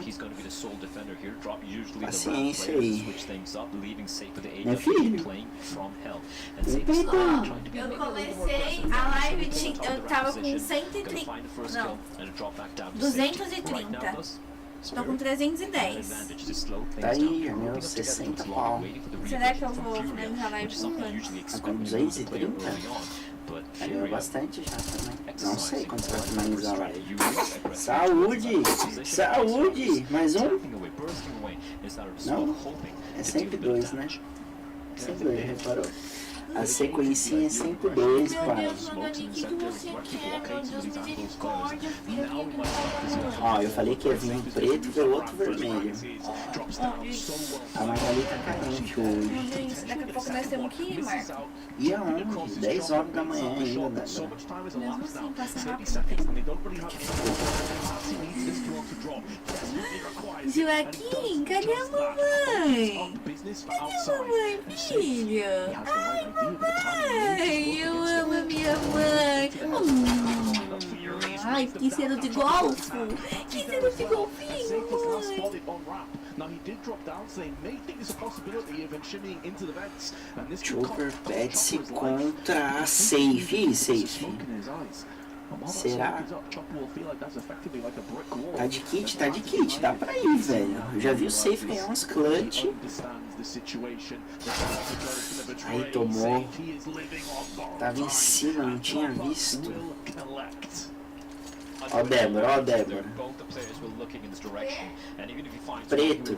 paciência aí. Meu filho. Eu comecei a live, eu tava com 130. Não, 230. Tô com 310. Tá aí, já meu 60 pau. Será que eu vou finalizar a live com quanto? Tá com 230? Ganhou bastante já também. Não sei quando você vai finalizar a live. Saúde! Saúde! Mais um? Não? É sempre 2, né? Sempre 2, reparou? A sequencinha é sempre 2, pai. Ó, eu falei que ia vir um preto e veio outro vermelho. A Magali tá carente hoje. Daqui a pouco nós temos que ir, Marco. E aonde? 10 horas da manhã ainda, né? Mesmo assim, passa rápido. Joaquim, cadê a mamãe? Cadê a mamãe, filha? Ai, mamãe, eu amo a minha mãe. Ai, que cena de golfe. Que cena de golfinho, mãe. Chopper Patsy contra a Safe. Safe. Será? Tá de kit, dá pra ir, velho. Eu já vi o Safe ganhar uns clutch. Aí tomou. Tava em cima, não tinha visto. Ó Débora, ó Débora. Preto.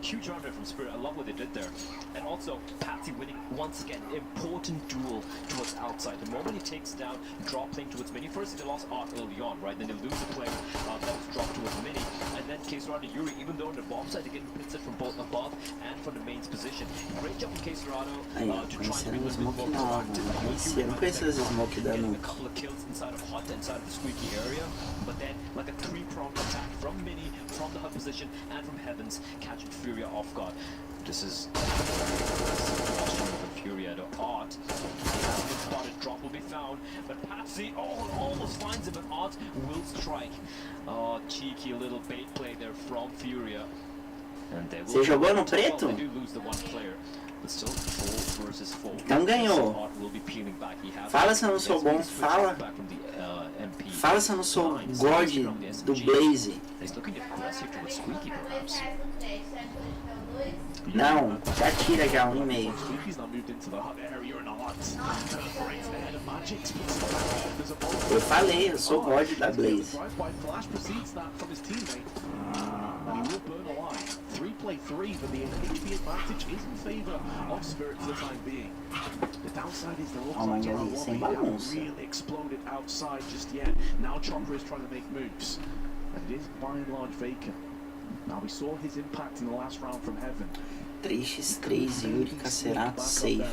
Huge round from Spirit. I love what they did there. And also, Patsy winning once again. Important duel towards outside. The moment he takes down, drop playing towards mini. First, they lost Art early on, right? Then they lose the play that was dropped towards mini. And then Case Caesarado Yuri, even though on the bomb side, they're getting pincer from both above and from the mains position. Great job from Caesarado Aí, ó, to try and be conheceram a o little bit smoke more nova, proactive. mano. Conheci, eu não conhecia as smoke da Getting a nuke. couple of kills inside of Hot, inside of the squeaky area, but then like a three-pronged attack from Mini, from the hub position, and from Heavens, catching Furia off guard. This is the Furia to Art. Spotted drop will be found, but Patsy almost finds him, but Art will strike. Oh, cheeky little bait play there from Furia. And they will Você jogou no preto? They do lose the one player. But still 4 versus 4. Então ganhou. Art will be peeling back. He has Fala se eu não sou bom, fala. back from the, MP. Fala se eu não sou God do Blaze. He's looking aggressive towards Squeaky, perhaps. Não, já tira já 1,5. Squeaky's now moved into the hub area and a lot. Perforates the head of Magic's. There's a ball. Eu falei, eu sou God da Blaze. Drive-by flash precedes that from his teammate. And he will burn a line. 3-play-3, but the HP advantage is in favor of Spirit for the time being. The downside is they're all my clumped God, around he's one, saying but they haven't bagunça. really exploded outside just yet. Now Chopper is trying to make moves. And it is by and large vacant. Now we saw his impact in the last round from Heaven. 3x3, Yuri, Cacerato, safe.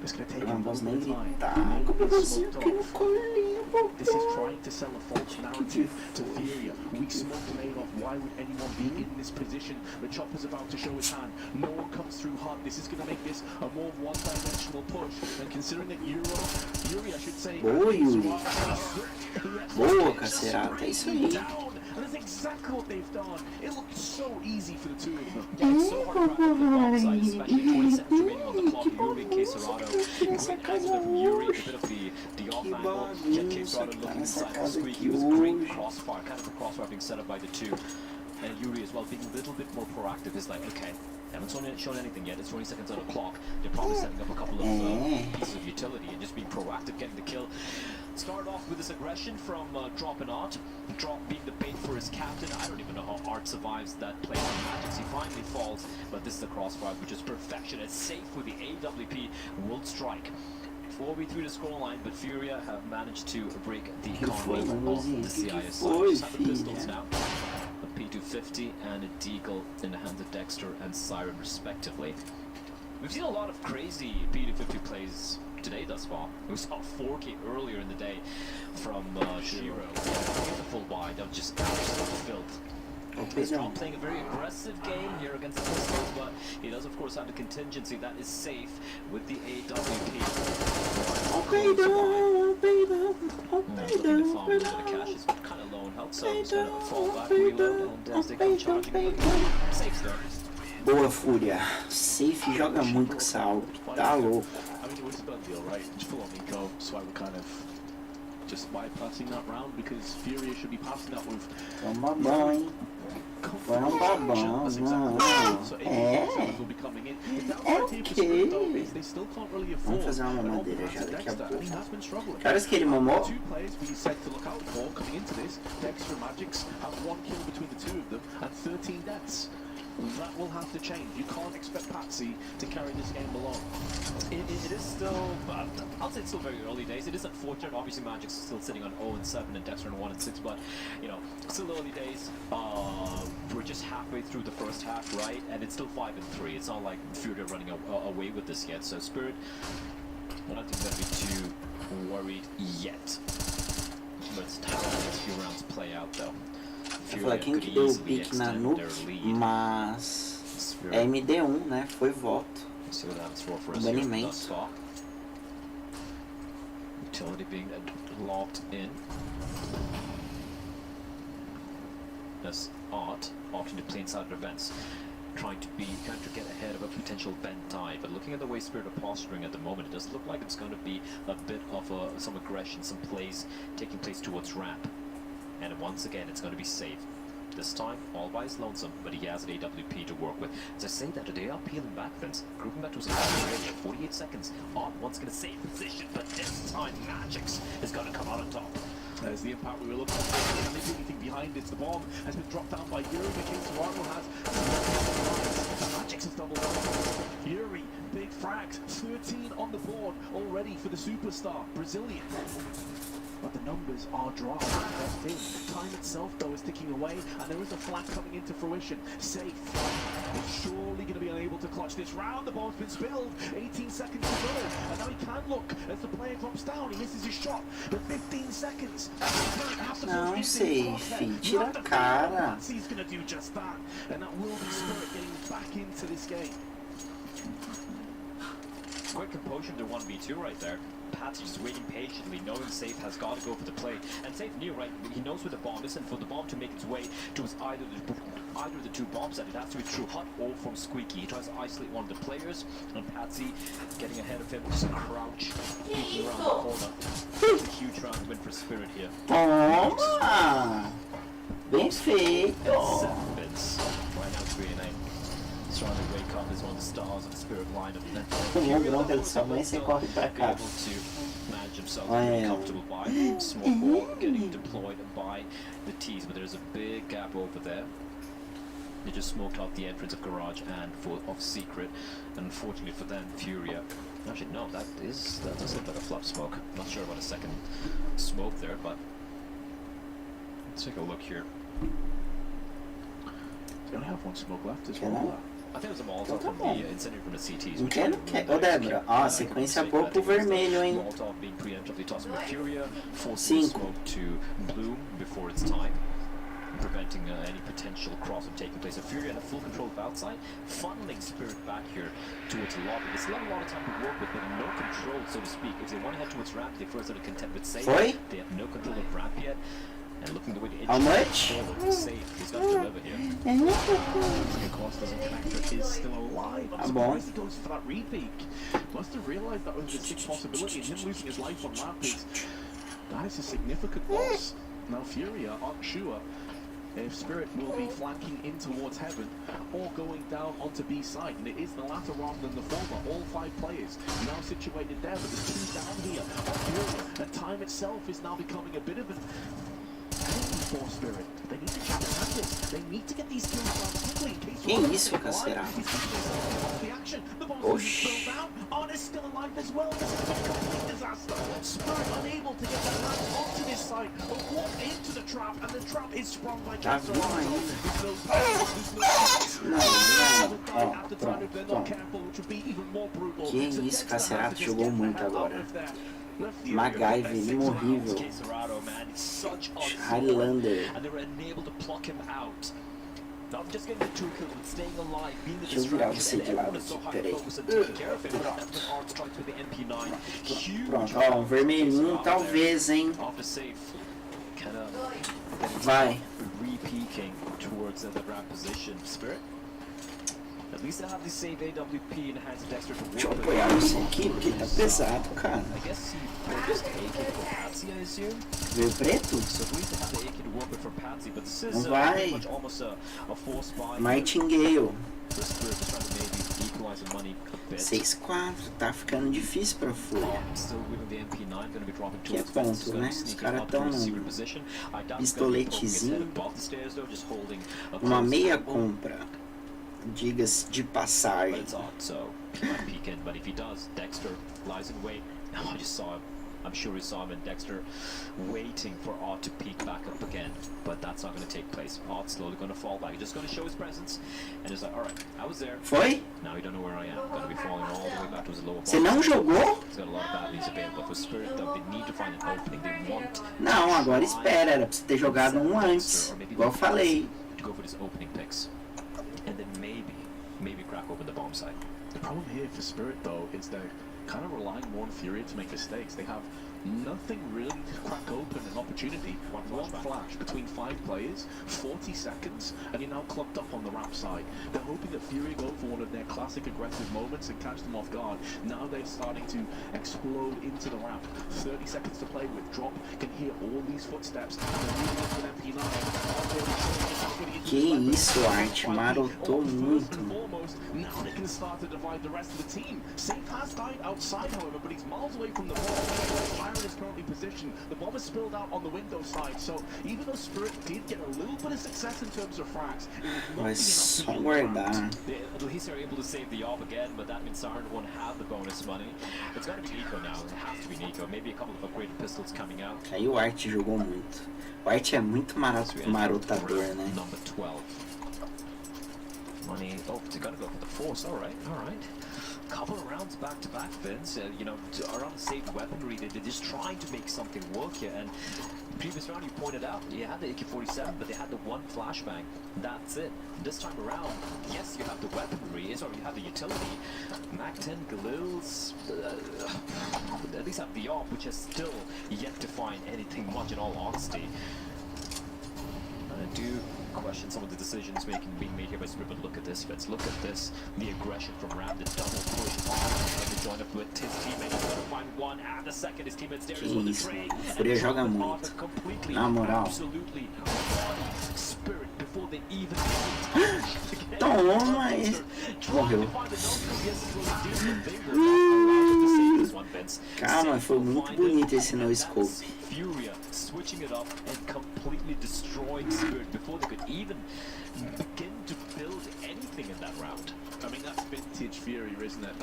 It's going to take Eu não him a posso little nem bit of time. gritar. to make Como this você smoked aqui no off. colinho, This is trying to sell a false narrative to Furia. Weak smoke made off. Why would anyone be in this position? The Chopper's about to show his hand. No one comes through hard. This is going to make this a more one-dimensional push. And considering that Yuri, I should say, Boa, Yuri. Boa, Cacerato. Cacerato, é isso aí. And that's exactly what they've done. It looked so easy for the two of them. Yeah, it's so hard to wrap up the bomb side, especially 20 seconds remaining on the clock. Yuri and Caesarado. Great hands there from Yuri, a bit of the off angle. Yet Caesarado looking inside the squeak. He was great crossfire, kind of a crossfire being set up by the two. And Yuri as well being a little bit more proactive. Is like, okay, haven't shown anything yet. It's 20 seconds on the clock. They're probably setting up a couple of pieces of utility and just being proactive, getting the kill. Start off with this aggression from Drop and Art. Drop being the bait for his captain. I don't even know how Art survives that play on Magic. He finally falls, but this is the crossfire, which is perfection. It's safe with the AWP will strike. 4v3 the scoreline, but Furia have managed to break the combo of the CIS side. Just have the pistols now. A P250 and a Deagle in the hands of Dexter and Siren respectively. We've seen a lot of crazy P250 plays today thus far. We saw 4K earlier in the day from Shiro. Beautiful wide, that was just absolute filth. Strong playing a very aggressive game here against the pistols, but he does of course have the contingency that is safe with the AWP. Looking to farm a little bit of cash, he's kind of low in health, so he's going to fall back, reload, and as they come charging, safe there. Boa, Fúria. Safe joga muito com essa algo. Tá louco. I mean, it was a done deal, right? Just full on eco, so I would kind of just bypassing that round because Furia should be passing that with. Toma banho, hein? Vamos babão, That's não. exactly so É. will be coming in. The É downside here for Spirit, though, ok. is they still can't really Vamos afford fazer uma an mamadeira open já daqui a Dexter. I mean, pouco. that's been struggling. Que horas que ele mamou? Two players we said to look out for coming into this. Dexter and Magix have 1 kill between the two of them and 13 deaths. That will have to change. You can't expect Patsy to carry this game alone. It is still, I'll say it's still very early days. It is unfortunate. Obviously, Magic's still sitting on 0-7 and Dexter on 1-6, but you know, still early days. We're just halfway through the first half, right? And it's still 5-3. It's not like Furia running away with this yet. So Spirit, I don't think they'll be too worried yet. But it's time to let these few rounds play out, though. Eu falei, quem que deu o pique na nuke, mas é MD1, né? Foi voto. Banimento. Utility being locked in. That's Art opting to play inside the vents, trying to get ahead of a potential bend tide. But looking at the way Spirit are posturing at the moment, it does look like it's going to be a bit of some aggression, some plays taking place towards ramp. And once again, it's going to be safe. This time, all by his lonesome, but he has an AWP to work with. As I say that, they are peeling back, Vince. Grouping back to his 48 seconds. On once going to save position, but this time, Magix is going to come out on top. There's the impact we were looking for. Can they do anything behind it? The bomb has been dropped down by Yuri. The King Toronto has. Magix has doubled down. Yuri, big frag. 13 on the board already for the superstar. Brazilian. but the numbers are dry. They're thin. Time itself, though, is ticking away, and there is a flag coming into fruition. Safe. It's surely going to be unable to clutch this round. The bomb's been spilled. 18 seconds to go. And now he can look as the player drops down. He misses his shot. But 15 seconds. Não sei, fi, tira a cara. He's going to do just that. And that will be Spirit getting back into this game. Quick composure to 1v2 right there. Patsy just waiting patiently, knowing Safe has got to go for the play. And Safe knew, right, he knows where the bomb is, and for the bomb to make its way towards either of the two bombs, that it has to be through Hut or from Squeaky. He tries to isolate one of the players, and Patsy getting ahead of him, just crouch, peeking around the corner. It's a huge round win for Spirit here. Toma! Bem feito! 7 bits. Right now, 3-9. Trying to wake up as one of the stars of the Spirit lineup. Bronca de sua mãe, você corre pra cá. Able to manage himself very comfortable by smoke ball getting deployed by the T's, but there's a big gap over there. They just smoked out the entrance of Garage and of Secret, and unfortunately for them, Furia. Actually, no, that does look like a fluff smoke. Not sure about a second smoke there, but let's take a look here. They only have one smoke left as well. I think it was a Molotov from the incendiary from the CTs. Entendo que... Ô, Débora, ó, sequência boa pro vermelho, hein? Molotov being preemptively tossed with Furia, forcing 5. smoke to bloom before its time, preventing any potential cross from taking place. So Furia had full control of outside, funneling Spirit back here towards the lobby. They still have a lot of time to work with, but no control, so to speak. If they want to head towards ramp, they first have to contend with Safe. Foi? They have no control of ramp yet. And looking the way the How much? Safe, he's got to deliver here. Of course, doesn't connect. It is still alive. I'm bom. surprised he goes for that repeat. Must have realized that was a distinct possibility, and him losing his life on ramp is... That is a significant loss. Now Furia aren't sure if Spirit will be flanking in towards Heaven or going down onto B side, and it is the latter rather than the former. All 5 players now situated there, but there's 2 down here on Furia, and time itself is now becoming a bit of an for Spirit. They need to capture this. They need to get these kills done quickly in case Que isso, Cacerá? the action. The boss Oxi. is still down. Art is still alive as well. This is a complete disaster. Spirit unable to get their hands onto this site, but walk into the trap, and the trap is sprung by Tá Cacerá. bom ainda. Não, ó, pronto, toma. Que isso, Cacerata jogou muito agora. MacGyver, imorrível. Highlander. Deixa eu virar você de lado aqui, peraí. Pronto, ó, um vermelhinho talvez, hein. Vai. At least they have the save AWP and has Dexter to Deixa eu work apoiar você aqui, porque tá pesado, cara. I guess he purchased AK for Patsy, I assume. Veio preto? So at least they have the AK to work with for Patsy, but this is Vai. pretty much almost a force buy. Martingale. The Spirit is trying to maybe equalize the money a bit. 6-4, tá ficando difícil pra Fúria. Still winning the MP9, going to be dropping Que é towards ponto, né? Os caras tão pistoletezinho. Uma meia compra. Diga-se de But passagem. it's odd, so he might peek in. But if he does, Dexter lies in wait. I just saw him. I'm sure he saw him and Dexter waiting for Odd to peek back up again. But that's not going to take place. Odd's slowly going to fall back. He's just going to show his presence. And he's like, alright, I was there. Foi? Now you don't know where I am. I'm going to be falling all the way back to his lower Você não jogou? He's got a lot of bad news available for Spirit, though. They need to find an opening. They want Não, agora espera. Era pra você ter jogado um antes. Igual eu falei. to go for these opening picks. And then maybe crack open the bomb site. The problem here for Spirit, though, is they're kind of relying more on Furia to make mistakes. They have nothing really to crack open an opportunity. One flash between 5 players, 40 seconds, and you're now clumped up on the ramp side. They're hoping that Furia go for one of their classic aggressive moments and catch them off guard. Now they're starting to explode into the ramp. 30 seconds to play with. Drop can hear all these footsteps. Que isso, Art, marotou muito. Now they can start to divide the rest of the team. Safe has died outside, however, but he's miles away from the ball. Iron is currently positioned. The bomb is spilled out on the window side, so even though Spirit did get a little bit bit of success in terms of frags, it would not Vai be só enough to guardar. At least they're able to save the op again, but that means Siren won't have the bonus money. It's got to be Nico now. It has to be Nico. Maybe a couple of upgraded pistols coming out. Aí o Art jogou muito. O Art é muito marotador, né? Number 12. Money. Oh, they're gonna go for the force. All right, all right. Couple of rounds back to back, Vince. You know, around saved weaponry, they're just trying to make something work here. And previous round, you pointed out, you had the AK-47, but they had the one flashbang. That's it. This time around, yes, you have the weaponry, you have the utility. MAC-10 Galils, at least have the AWP, which has still yet to find anything much in all honesty. I do question some of the decisions being made here by Spirit, but look at this, Vince. Look at this. The aggression from Ram, the double push on, and to join up with his teammate. He's going to find one, and the second, his teammate's there as well. The trade. Fúria joga muito. Na moral. Absolutely. Spirit before they even Toma esse. Morreu. Calma, foi muito bonito esse no scope. FURIA switching it up and completely destroying Spirit before they could even begin to build anything in that round. I mean, that's vintage Fury, isn't it?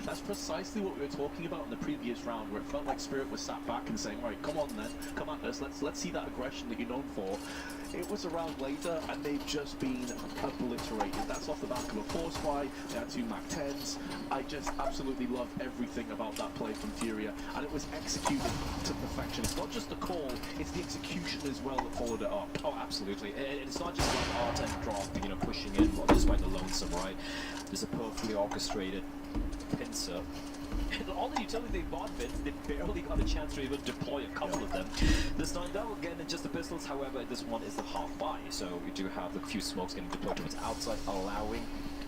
That's precisely what we were talking about in the previous round, where it felt like Spirit was sat back and saying, right, come on then, come at us, let's see that aggression that you're known for. It was a round later, and they've just been obliterated. That's off the back of a force buy. They had two MAC-10s. I just absolutely love everything about that play from Furia, and it was executed to perfection. It's not just the call, it's the execution as well that followed it up. Oh, absolutely. It's not just like art and drop, you know, pushing in just by the lonesome, right? There's a perfectly orchestrated pincer. And all the utility they bought, Vince, they barely got a chance to even deploy a couple of them. This time, though, again, it's just the pistols. However, this one is the half buy, so we do have a few smokes getting deployed towards outside, allowing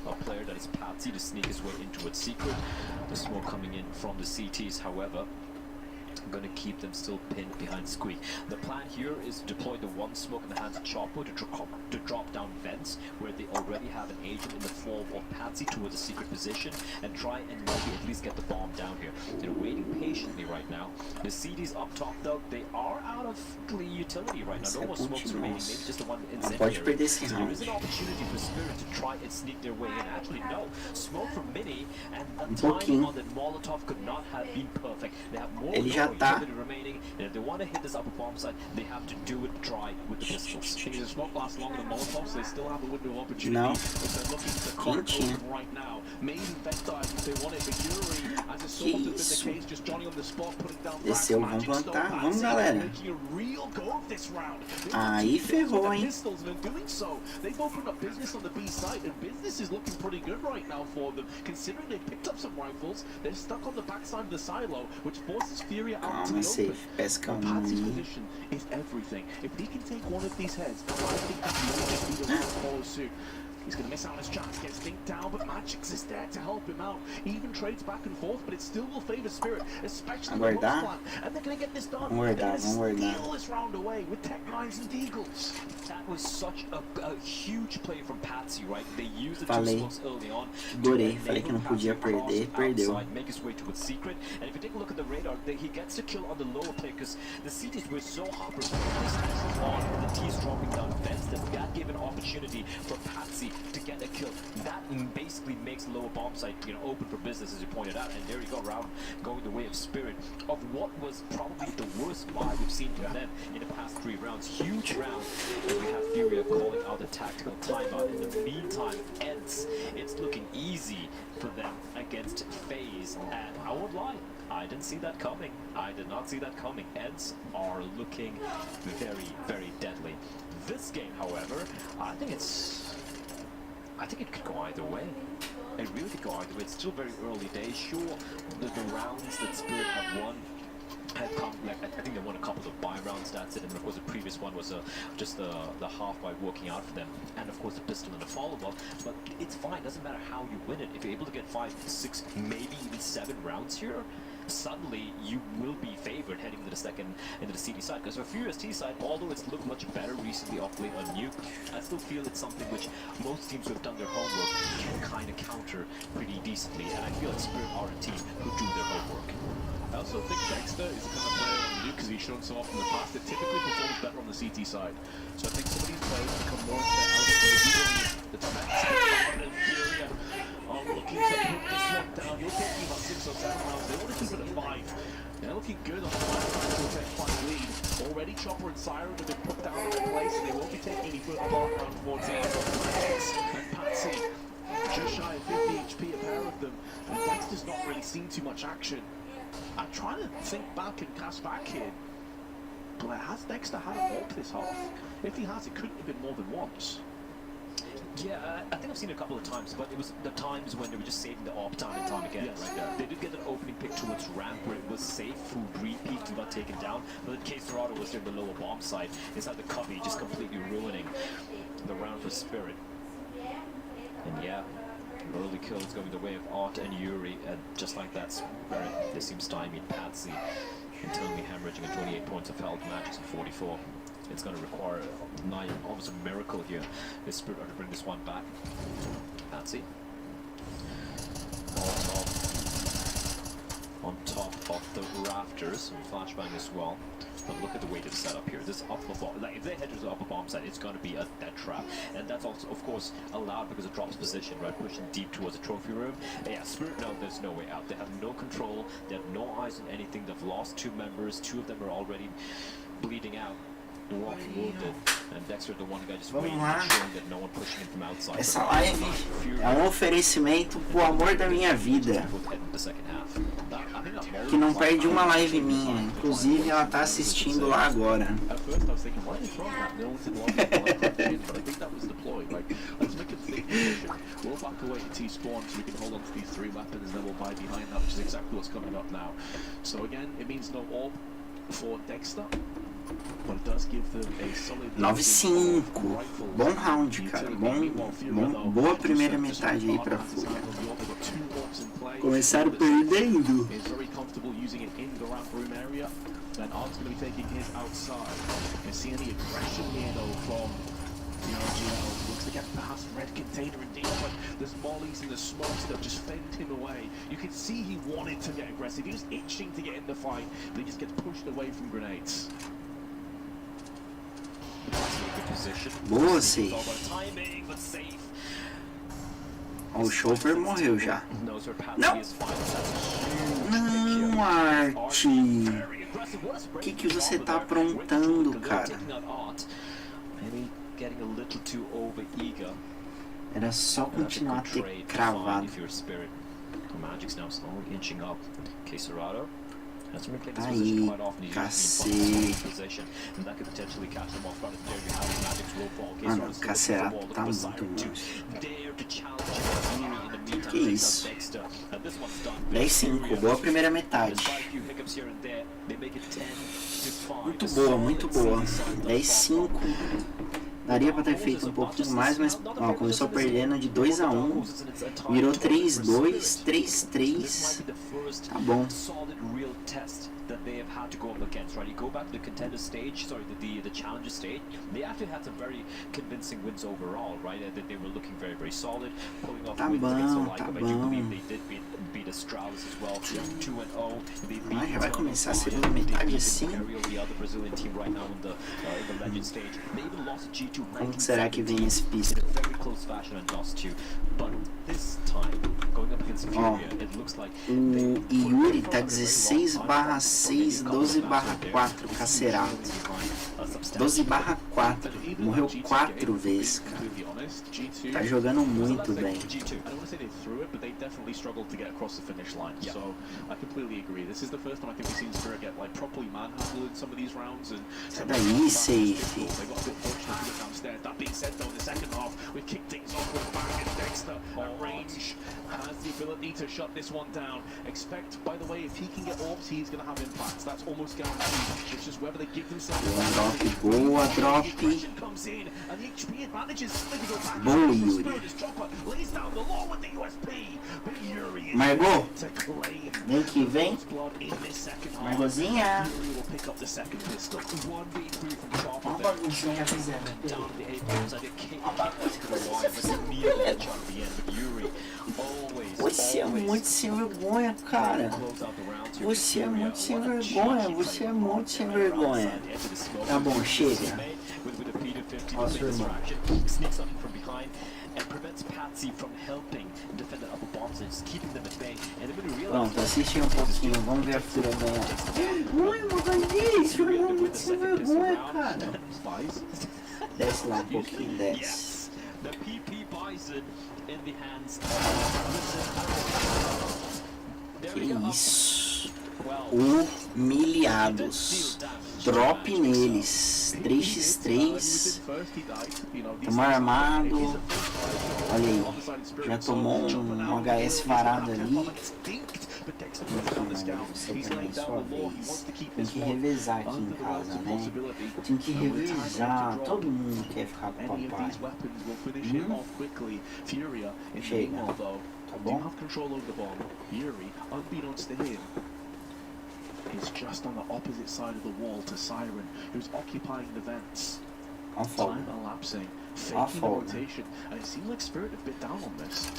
a player that is Patsy to sneak his way into its secret. The smoke coming in from the CTs, however, going to keep them still pinned behind Squeak. The plan here is to deploy the one smoke in the hands of Chopper to drop down vents where they already have an agent in the form of Patsy towards a secret position and try and maybe at least get the bomb down here. They're waiting patiently right now. The CDs up top though, they are out of utility right now. No more smokes remaining, maybe just the one incendiary. So there is an opportunity for Spirit to try and sneak their way in. Actually no, smoke from Mini and the timing on the Molotov could not have been perfect. They have more utility remaining, and if they want to hit this upper bomb site, they have to do it dry with the pistols. The smoke lasts longer than Molotovs, they still have a window of opportunity. If they're looking to crack open right now, maybe vent dive if they want it, but Yuri, as is sort of been the case, just Johnny on the spot, putting down Desceu, vamos plantar, vamos galera. making a real go of this round. Aí ferrou, hein? Pistols, and in doing so, they've opened up business on the B site, and business is looking pretty good right now for them, considering they picked up some rifles. They're stuck on the backside of the silo, which forces Furia out to the open. Patsy's position is everything. If he can take one of these heads, I think that he will be the one to follow suit. He's going to miss out on his chance, gets dinked down, but Magix is there to help him out. Even trades back and forth, but it still will favour Spirit, especially the post plan. And they're going to get this done. They're going to steal this round away with Tech 9s and Deagles. That was such a huge play from Patsy, right? They used the two smokes early on. Falei que não podia perder, perdeu. Make his way to its secret. And if you take a look at the radar, he gets the kill on the lower play because the CTs were so hopper on the T's dropping down vents that gave an opportunity for Patsy to get a kill. That basically makes the lower bomb site, you know, open for business, as you pointed out. And there you go, round going the way of Spirit of what was probably the worst buy we've seen from them in the past 3 rounds. Huge round. And we have Furia calling out the tactical timeout. In the meantime, it's looking easy for them against FaZe. And I won't lie, I didn't see that coming. I did not see that coming. Eds are looking very, very deadly. This game, however, I think it could go either way. It really could go either way. It's still very early days. Sure, the rounds that Spirit have won had come, like, I think they won a couple of buy rounds, that's it. And of course the previous one was just the half by working out for them. And of course the pistol and the follow-up. But it's fine, doesn't matter how you win it. If you're able to get 5, 6, maybe even 7 rounds here, suddenly you will be favored heading into the CD side. Because for Furia's T side, although it's looked much better recently off late on Nuke, I still feel it's something which most teams who have done their homework can kind of counter pretty decently. And I feel like Spirit are a team who do their homework. I also think Dexter is the kind of player do because he's shown so often in the past. It typically performs better on the CT side. So I think some of these players become more into their element. The defense, FURIA are looking to put this one down. You're taking about 6 or 7 rounds. They want to keep it at 5. They're looking good on the left side to take 5 lead. Already Chopper and Siren have been put down in their place, and they won't be taking any further part round 14. Max and Patsy, just shy of 50 HP, a pair of them. And Dexter's not really seen too much action. I'm trying to think back and cast back here. But has Dexter had a warp this half? If he has, it couldn't have been more than once. Yeah, I think I've seen it a couple of times, but it was the times when they were just saving the AWP time and time again. Yes. Right? They did get an opening pick towards ramp where it was safe, who re-peeked and got taken down, but in case Dorado was there in the lower bomb side, inside the cubby, just completely ruining the round for Spirit. And yeah, early kills going the way of Art and Yuri, and just like that, Spirit, this seems stymied. Patsy, internally hemorrhaging at 28 points of health, Magic's at 44. It's going to require almost a miracle here. This Spirit are to bring this one back. Patsy. On top of the rafters, and flashbang as well. But look at the way they've set up here. This upper bomb, like if they head to the upper bomb side, it's going to be a death trap, and that's also, of course, allowed because it drops position, right, pushing deep towards the trophy room. Yeah, Spirit know there's no way out. They have no control. They have no eyes on anything. They've lost 2 members. 2 of them are already bleeding out. Walking wounded, and Dexter, the one guy just waiting, ensuring that no one pushing him from outside. Essa live é oferecimento pro amor da minha vida, que não perde uma live minha. Inclusive, ela tá assistindo lá agora. For Dexter, but it does give them a solid 9-5. Bom round, cara. Boa primeira metade aí pra FURIA. Começaram perdendo. Is very comfortable using it in the ramp room area. And Art's going to be taking his outside. You see any aggression here though from the PGL. Looks to get past red container indeed, but there's mollies and the smokes that just fend him away. You can see he wanted to get aggressive. He was itching to get in the fight, but he just gets pushed away from grenades. Boa, safe. O Chopper morreu já. Não! Não, Arte! O que você tá aprontando, cara? Era só continuar a ter cravado. Aí, cacete. Mano, Cacerato tá muito longe. Que isso? 10-5, boa primeira metade. Muito boa, muito boa. 10-5. Daria pra ter feito um pouquinho mais, mas ó, começou perdendo de 2-1, virou 3-2, 3-3, tá bom. That they have had to go up against, right? You go back to the contender stage, sorry, the challenger stage. They actually had some very convincing wins overall, right? They were looking very, very solid, pulling off wins against the like of. I do believe they did beat the Strauss as well, 2-0. They beat Já vai começar a segunda metade assim. The other Brazilian team right now in the legend stage. They even lost G2. Como será que vem esse piso? In a very close fashion and lost to, but this time going up against FURIA, it looks like o Yuri tá 16/6, 12/4, Cacerato. 12/4, morreu 4 vezes, cara. Tá jogando muito bem. Sai daí, safe. Has the ability to shut this one down. Expect, by the way, if he can get orbs, he's going to have impacts. That's almost guaranteed. It's just whether they give themselves boa drop. comes in, and the HP advantages suddenly go back. Boa, Yuri. Lays down the law with the USP. But Yuri Margot, to claim vem que vem. blood in this second half. Margozinha. Yuri will pick up the second pistol. 1v3 from Chopper. Uma baguncinha já fizeram. down to the 8 points. I think Kate was going to the wide, but immediately shot at the end. But Yuri always é muito sem vergonha, cara. Você é muito sem vergonha, você é muito sem vergonha. Tá bom, chega. Ó, seu irmão. Pronto, assiste um pouquinho, vamos ver a FURIA ganhar. Ui, Magali, isso é muito sem vergonha, cara. Desce lá um pouquinho, desce. Que isso? Humilhados. Drop neles. 3x3. Tamo armado. Olha aí. Já tomou um HS varado ali. Você também, sua vez. Tem que revezar aqui em casa, né? Tem que revezar. Todo mundo quer ficar com o papai. Chega. Tá bom? He's just on the opposite side of the wall to Siren, who's occupying the vents. Time elapsing, faking the rotation, and it seems like Spirit have bit down on this.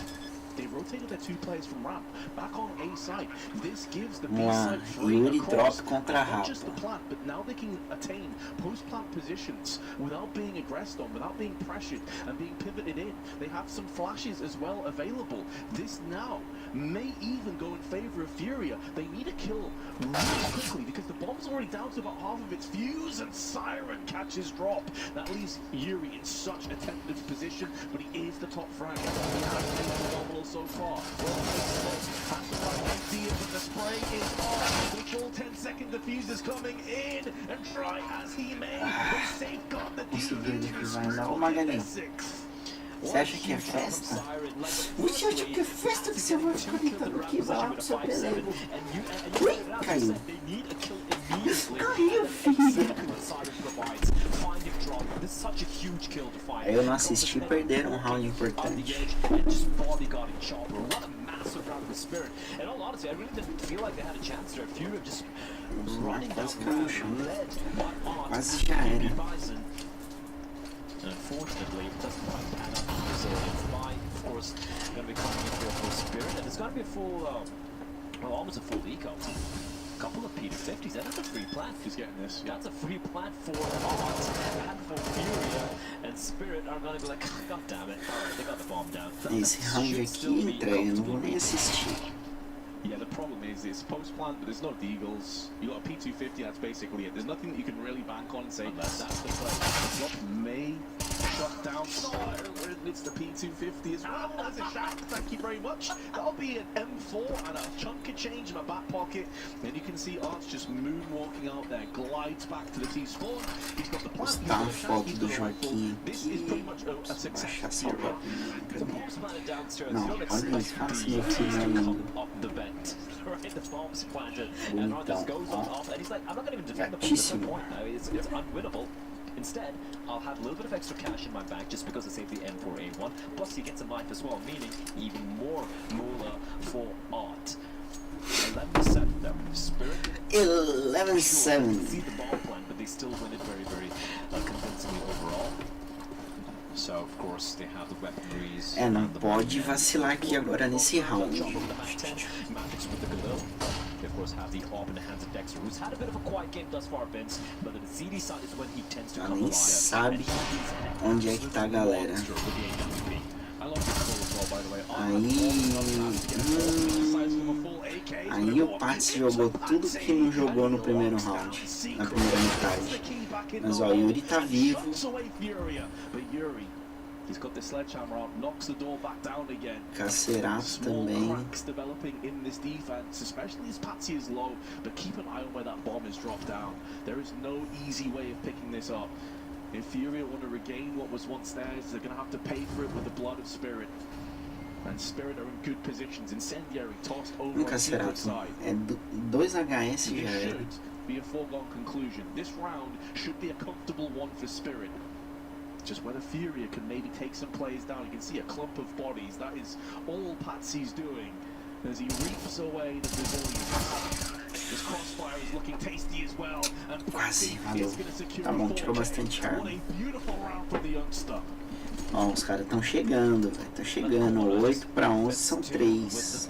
They rotated their 2 players from ramp back on A side. This gives the B side free across, not just the plant, but now they can attain post-plant positions without being aggressed on, without being pressured and being pivoted in. They have some flashes as well available. This now may even go in favor of Furia. They need a kill really quickly because the bomb's already down to about half of its fuse, and Siren catches drop. That leaves Yuri in such a tentative position, but he is the top frag. He has been phenomenal so far. Well, has the right idea, but the spray is on. The full 10-second defuse is coming in, and try as he may, they safeguard the defuse. Você acha que é festa? Você acha que é festa que você vai ficar gritando aqui? Vai lá pro seu pelego. Ui, caiu. Caiu, filho. Eu não assisti, perderam um round importante. Quase caiu no chão. Quase já era. Unfortunately, it doesn't quite pan out. So Fly, of course, going to be coming in for a full Spirit, and it's going to be a full, well, almost a full eco. Couple of P250s, that's a free plant. He's getting this. That's a free plant for Odds and for Furia, and Spirit are going to be like, God damn it, alright, they got the bomb down. Esse round aqui entrega, não vou nem assistir. Yeah, the problem is it's post-plant, but there's no deagles. You got a P250, that's basically it. There's nothing that you can really bank on and say, that's the play. The drop may shut down Siren. It's the P250 as well. There's a shot, thank you very much. That'll be an M4 and a chunk of change in my back pocket. And you can see Arts just moonwalking out there, glides back to the T-spawn. He's got the plant, he's got the shot, he's got the rifle. This is pretty much a success. The bomb's planted downstairs. You don't expect to come up the vent. Right, the bomb's planted, and Arthur goes on off, and he's like, I'm not going to even defend the bomb at some point. I mean, it's unwinnable. Instead, I'll have a little bit of extra cash in my bank just because I saved the M4A1. Plus, he gets a knife as well, meaning even more moolah for Art. 11-7 though. Spirit. 11-7. See the bomb plan, but they still win it very, very convincingly overall. So, of course, they have the weaponries. É, não pode vacilar aqui agora nesse round. They of course have the AWP in the hands of Dexter, who's had a bit of a quiet game thus far, Vince, but the CD side is when he tends to come alive. Nem sabe onde é que tá a galera. Aí o Pats jogou tudo que não jogou no primeiro round, na primeira metade. Mas ó, Yuri tá vivo. He's got the sledgehammer out, knocks the door back down again. Cacerato também. Cracks developing in this defense, especially as Patsy is low, but keep an eye on where that bomb is dropped down. There is no easy way of picking this up. If Furia want to regain what was once theirs, they're going to have to pay for it with the blood of Spirit. And Spirit are in good positions. Incendiary tossed over on the other side. É 2 HS já It era. should be a foregone conclusion. This round should be a comfortable one for Spirit. Just whether Furia can maybe take some players down. You can see a clump of bodies. That is all Patsy's doing as he reaps away the Brazilians. This crossfire is looking tasty as well. And Patsy is going to secure Tá bom, tirou bastante What arma. a beautiful round from the youngster. Ó, os caras estão chegando, velho. Tá chegando. 8 para 11 são 3.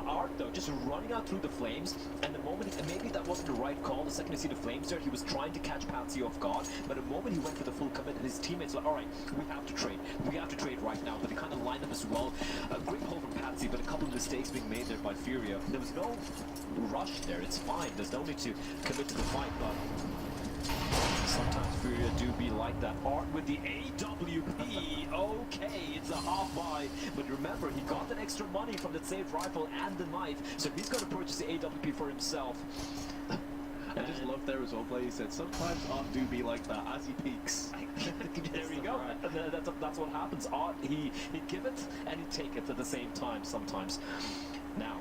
Art though just running out through the flames, and the moment maybe that wasn't the right call. The second you see the flames there, he was trying to catch Patsy off guard, but the moment he went for the full commit, his teammates were like, all right, we have to trade right now. But they kind of lined up as well. A great pull from Patsy, but a couple of mistakes being made there by Furia. There was no rush there. It's fine. There's no need to commit to the fight, but sometimes Furia do be like that. Art with the AWP. Okay, it's a half buy. But remember, he got that extra money from the saved rifle and the knife. So he's going to purchase the AWP for himself. I just love there as well, Blaze. He said, sometimes Art do be like that as he peaks. There we go. That's what happens. Art, he'd give it and he'd take it at the same time sometimes. Now,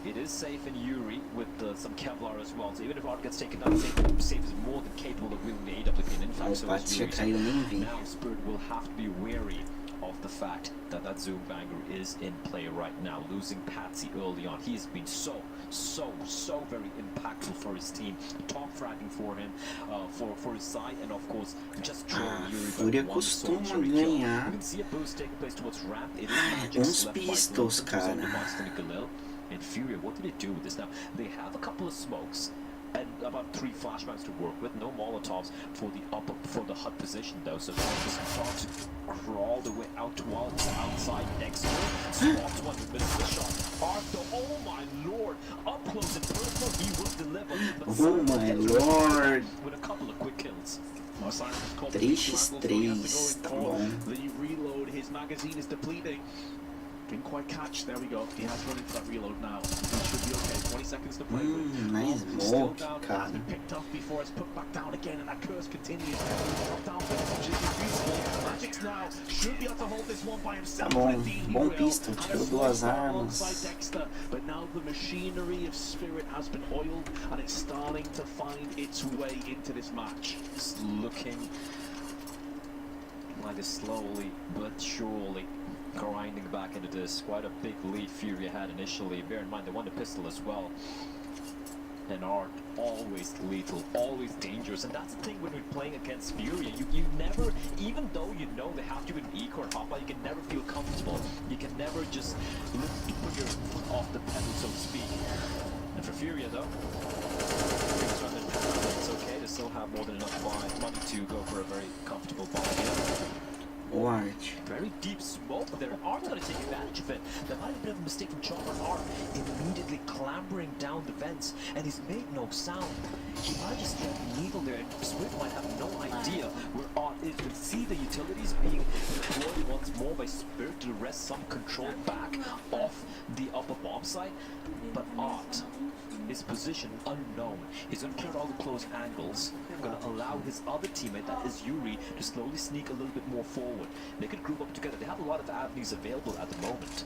it is safe in Yuri with some Kevlar as well. So even if Art gets taken down, safe is more than capable of wielding the AWP. And in fact, so is Yuri. So now Spirit will have to be wary of the fact that that Zoom banger is in play right now. Losing Patsy early on. He has been so very impactful for his team. Top fragging for him, for his side, and of course just drawing Yuri. Fúria costuma ganhar You can see a boost taking place towards ramp. It is uns pistols, cara. And Furia, what did they do with this? Now, they have a couple of smokes and about 3 flashbangs to work with. No Molotovs for the HUD position though. So just start to crawl the way out towards outside next to it. Spots one who misses the shot. Arthur, oh my lord! Up close and personal, he will deliver. But oh my lord! With a couple of quick kills. 3x3, tá bom. The reload, his magazine is depleting. Didn't quite catch. There we go. He has run into that reload now. He should be okay. 20 seconds to play with. Nice Still smoke, down. cara. Has been picked up before. It's put back down again, and that curse continues. Drop down for Magic's now should be able to hold this one by himself. Tá bom, bom pistol, tirou 2 armas. Dexter, but now the machinery of Spirit has been oiled, and it's starting to find its way into this match. It's looking like it's slowly but surely grinding back into this. Quite a big lead Furia had initially. Bear in mind they won the pistol as well. And Art, always lethal, always dangerous. And that's the thing when we're playing against Furia. You never, even though you know they have to be an eco or hop, you can never feel comfortable. You can never just put your foot off the pedal, so to speak. And for Furia though, it's okay to still have more than enough money to go for a very comfortable ball here. Art. Very deep smoke there. Art's going to take advantage of it. There might have been a mistake from Chopper. Art immediately clambering down the vents, and he's made no sound. He might have just left Needle there, and Spirit might have no idea where Art is. We see the utilities being deployed once more by Spirit to wrest some control back off the upper bomb site. But Art, his position unknown. He's going to clear all the close angles. Going to allow his other teammate, that is Yuri, to slowly sneak a little bit more forward. They can group up together. They have a lot of avenues available at the moment.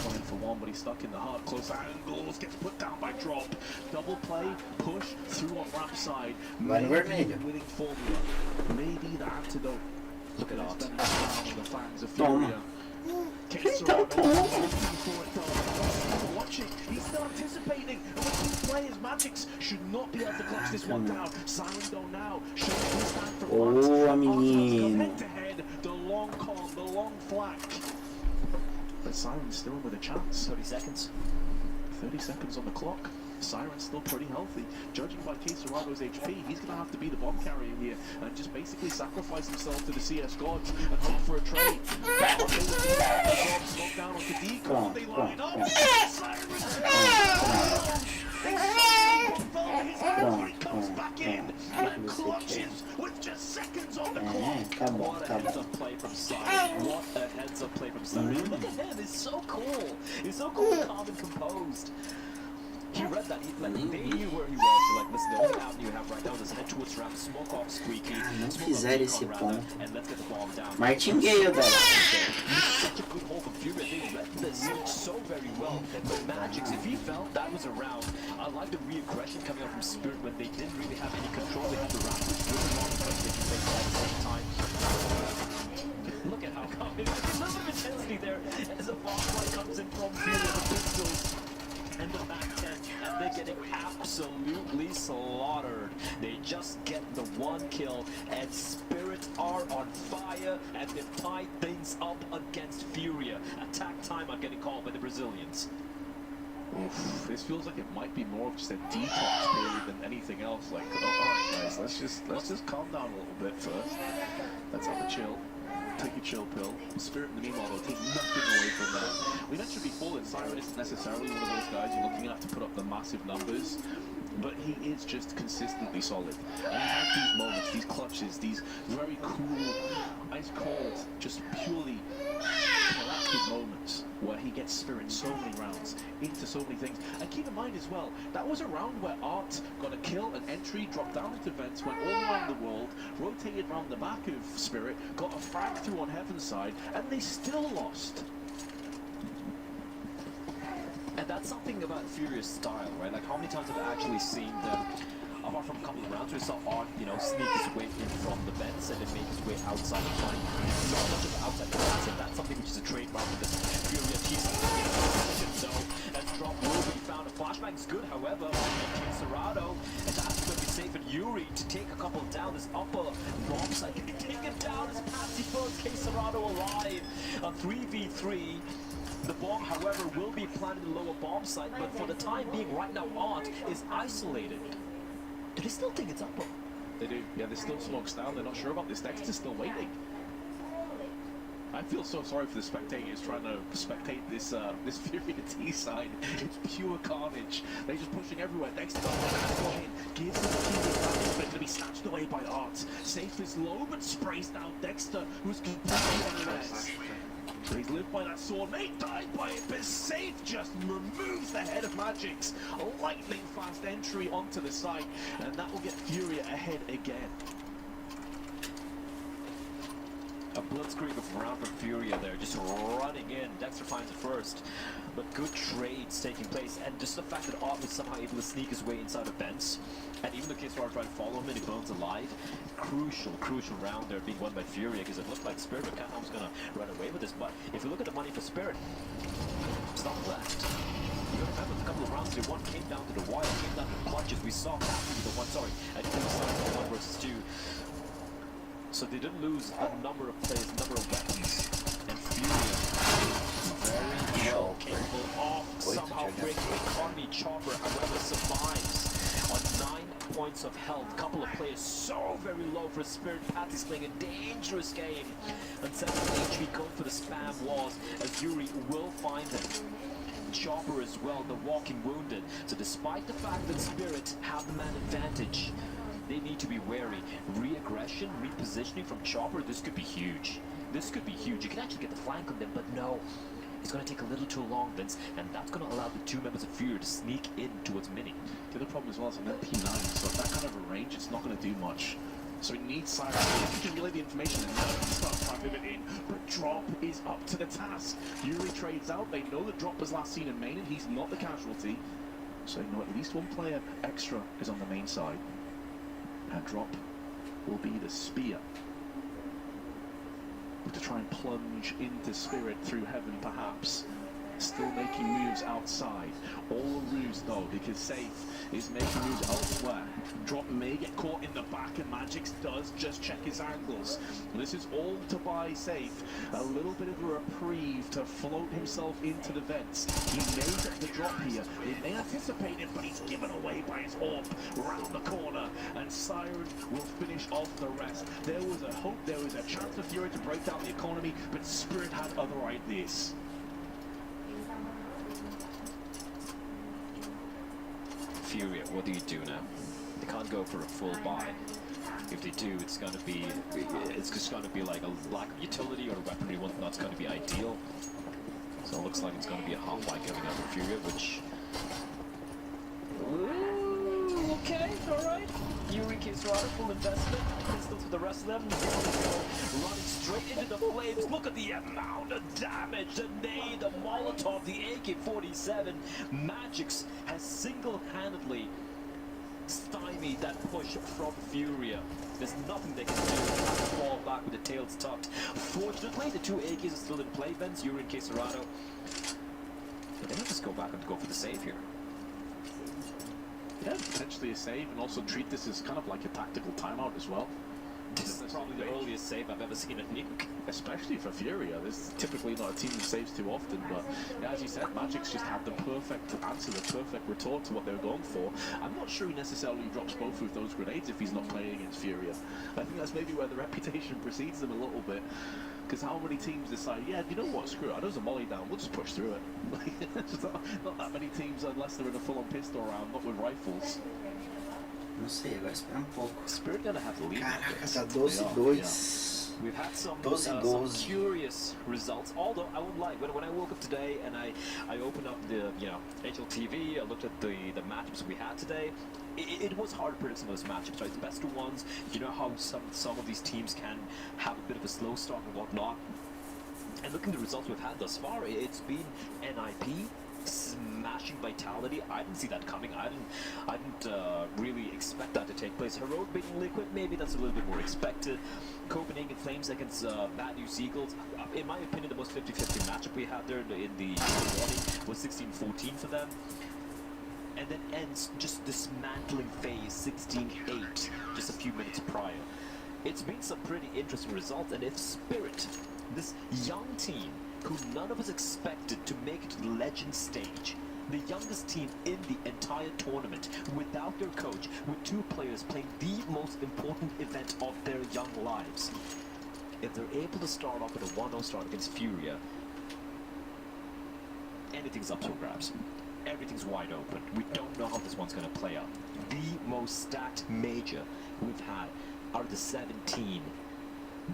Coming for one, but he's stuck in the hard close angles. Gets put down by drop. Double play, push through on ramp side. Maybe the winning formula. Maybe the antidote. Look at Art. The fangs of Furia. Watching, he's still anticipating, and with these players, Magics should not be able to clutch this one down. Siren go now, showing his stand for menino. head to head, the long con, the long flank. But Siren's still with a chance. 30 seconds. 30 seconds on the clock. Siren's still pretty healthy. Judging by Quesarado's HP, he's going to have to be the bomb carrier here and just basically sacrifice himself to the CS gods and hope for a trade. Smoke down onto Deacon. They line up. Siren comes back in and clutches with just seconds on the clock. What a heads-up play from Siren. What a heads-up play from Siren. Look at him. He's so cool. He's so cool, calm and composed. He read that, they knew where he was, so like, listen, the only avenue you have right now is head towards ramp, smoke off Squeaky, Não smoke fizeram off esse Deacon ponto. rather, and let's get the bomb down. Martingale, velho. Such a good hold from Furia, they read this so very well, but Magic's, if he felt that was around, I like the re-aggression coming out from Spirit when they didn't really have any control, they had the ramp really long because they can take it at the same time. Look at how coming, there's a little bit of intensity there, as a bomb flight comes in from Furia, the pistols. And the back 10, and they Furia getting absolutely slaughtered. They just get the one kill, and Spirit are on fire, and they've tied things up against Furia. Attack time are getting called by the Brazilians. Oof, this feels like it might be more of just a detox period than anything else. Like, oh, alright guys, let's just calm down a little bit first. Let's have a chill. Take a chill pill. Spirit, in the meanwhile, will take nothing away from that. We mentioned before that Siren isn't necessarily one of those guys you're looking at to put up the massive numbers, but he is just consistently solid. And he has these moments, these clutches, these very cool, ice cold, just purely collected moments where he gets Spirit so many rounds into so many things. And keep in mind as well, that was a round where Art got a kill, an entry, dropped down into vents, went all around the world, rotated around the back of Spirit, got a frag through on Heaven's side, and they still lost. And that's something about Furia's style, right? Like, how many times have I actually seen them, apart from a couple of rounds, we saw Art, you know, sneak his way in from the vents and then make his way outside the fight. Not much of outside the vents, and that's something which is a trademark of this Furia team. So, and drop will be found. A flashbang is good, however, King Serrano, and that's going to be safe at Yuri to take a couple down. This upper bomb site can be taken down as Patsy first. King Serrano alive. A 3v3. The bomb, however, will be planted in the lower bomb site, but for the time being, right now, Art is isolated. Do they still think it's Upper? They do. Yeah, there's still smokes down. They're not sure about this. Dexter's still waiting. I feel so sorry for the spectators trying to spectate this this Furia T side. It's pure carnage. They're just pushing everywhere. Dexter doesn't go in. Gives them the key advantage, but it's going to be snatched away by Art. Safe is low, but sprays down Dexter, who's completely on res. He's lived by that sword, mate died by it, but Safe just removes the head of Magic's lightning fast entry onto the site, and that will get Furia ahead again. A blitzkrieg of round for Furia there, just running in. Dexter finds it first, but good trades taking place, and just the fact that Art was somehow able to sneak his way inside of vents, and even though K-Star tried to follow him and he burns alive, crucial round there being won by Furia, because it looked like Spirit was going to run away with this. But if you look at the money for Spirit, it's not left. You gotta remember, a couple of rounds they won came down to the wire, came down to the clutches. We saw Matthew the one, sorry, at 1 versus 2. So they didn't lose a number of plays, a number of weapons, and Furia very well capable of somehow breaking the economy. Chopper, however, survives on 9 points of health. Couple of players so very low for Spirit. Patsy's playing a dangerous game, and 7 HP going for the spam walls as Yuri will find them. Chopper as well, the walking wounded. So despite the fact that Spirit have the man advantage, they need to be wary. Re-aggression, repositioning from Chopper, this could be huge. This could be huge. You can actually get the flank on them, but no. It's going to take a little too long, Vince, and that's going to allow the 2 members of Furia to sneak in towards Mini. The other problem as well is an MP9, so at that kind of a range, it's not going to do much. So he needs Siren. If he can relay the information, and now he starts trying to pivot in. But Drop is up to the task. Yuri trades out. They know that Drop was last seen in main, and he's not the casualty. So you know at least 1 player extra is on the main side. And Drop will be the spear to try and plunge into Spirit through Heaven, perhaps. Still making moves outside. All a ruse though, because Safe is making moves elsewhere. Drop may get caught in the back, and Magix does just check his angles. This is all to buy Safe a little bit of a reprieve to float himself into the vents. He may get the drop here. He may anticipate it, but he's given away by his orb round the corner, and Siren will finish off the rest. There was a hope, there was a chance for Furia to break down the economy, but Spirit had other ideas. Furia, what do you do now? They can't go for a full buy. If they do, it's just going to be like a lack of utility or weaponry one that's going to be ideal. So it looks like it's going to be a half buy going out for Furia, which... Ooh, okay, alright. Yuri keeps rather full investment. Pistols for the rest of them. Running straight into the flames. Look at the amount of damage. The nade, the Molotov, the AK-47. Magix has single-handedly stymied that push from Furia. There's nothing they can do. They have to fall back with the tails tucked. Fortunately, the 2 AKs are still in play. Ben's Yuri and Quesarado. But they might just go back and go for the save here. Yeah, potentially a save, and also treat this as kind of like a tactical timeout as well. This is probably the earliest save I've ever seen a nuke. Especially for Furia. This is typically not a team that saves too often, but yeah, as you said, Magic's just had the perfect answer, the perfect retort to what they were going for. I'm not sure he necessarily drops both of those grenades if he's not playing against Furia. I think that's maybe where the reputation precedes them a little bit. Because how many teams decide, yeah, you know what, screw it, I know there's a molly down, we'll just push through it. There's not that many teams unless they're in a full-on pistol round, not with rifles. Não sei, agora espera pouco. Spirit gonna have to lead. Caraca, tá 12-2. We've had some 12-12. curious results, although I won't lie, when I woke up today and I opened up the HLTV, I looked at the matchups we had today, it was hard to predict some of those matchups, right? The best of ones, you know how some of these teams can have a bit of a slow start and whatnot. And looking at the results we've had thus far, it's been NIP, smashing vitality. I didn't see that coming. I didn't really expect that to take place. Heroic beating Liquid, maybe that's a little bit more expected. Copenhagen Flames against Bad News Eagles. In my opinion, the most 50-50 matchup we had there in the morning was 16-14 for them. And then ends just dismantling phase 16-8 just a few minutes prior. It's been some pretty interesting results, and if Spirit, this young team, who none of us expected to make it to the Legend stage, the youngest team in the entire tournament, without their coach, with two players playing the most important event of their young lives, if they're able to start off with a 1-0 start against Furia, anything's up for grabs. Everything's wide open. We don't know how this one's going to play out. The most stacked major we've had out of the 17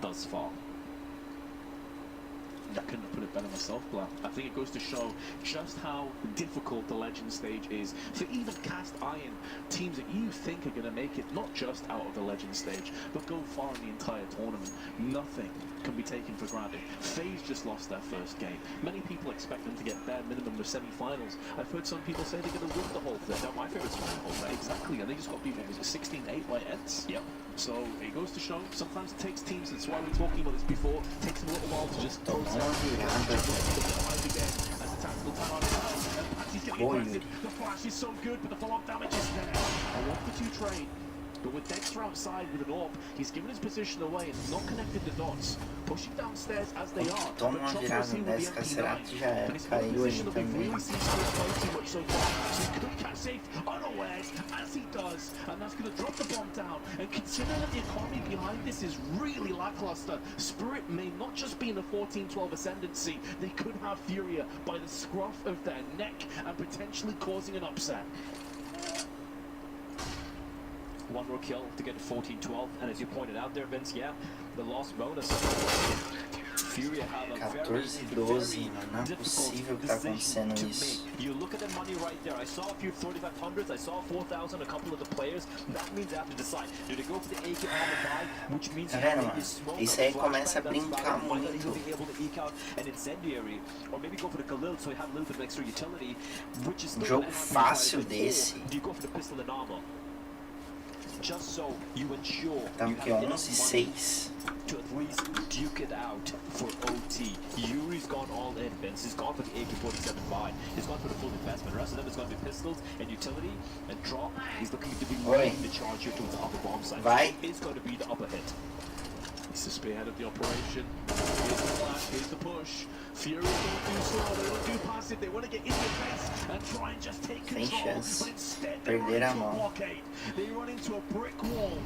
thus far. I couldn't have put it better myself, Blair. I think it goes to show just how difficult the Legend stage is for even cast iron teams that you think are going to make it, not just out of the Legend stage, but go far in the entire tournament. Nothing can be taken for granted. FaZe just lost their first game. Many people expect them to get bare minimum of semi-finals. I've heard some people say they're going to win the whole thing. They're my favourites from the whole thing. Exactly, and they just got beat, what was it, 16-8 by Ents? Yep. So it goes to show, sometimes it takes teams, that's why we were talking about this before, it takes them a little while to just the flash is so good, but the follow-up damage is there. I love the two trade, but with Dexter outside with an AWP, he's given his position away and not connected the dots, pushing downstairs as they are. Toma uma virada dessa, Cacerato já era, caiu aí também. So he could catch safe unawares as he does, and that's going to drop the bomb down. And considering that the economy behind this is really lackluster, Spirit may not just be in the 14-12 ascendancy, they could have Furia by the scruff of their neck and potentially causing an upset. One more kill to get to 14-12, and as you pointed out there, Vince, yeah, the lost bonus. Furia have a very 14-12, não é possível que tá acontecendo isso. You look at the money right there. I saw a few 3500s, I saw 4000, a couple of the players. That means they have to decide. Do they go for the AK armor buy, which means Tá vendo, mano? Isso aí começa a brincar muito. Be able to eke out an incendiary, or maybe go for the Khalil so you have a little bit of extra utility, which is still Jogo fácil desse. Do you go for the pistol and armor? Just so you ensure Estamos aqui 11-6. to at least duke it out for OT. Yuri's gone all in, Vince. He's gone for the AK-47 buy. He's gone for the full investment. The rest of them is going to be pistols and utility and drop. He's looking to be leading the charge here towards the upper bomb site. It's going to be the upper hit. He's the spearhead of the operation. Here's the flash, here's the push. Fury don't do slow, they don't do passive, they want to get in your face and try and just take control. But instead they run into a blockade. They run into a brick wall.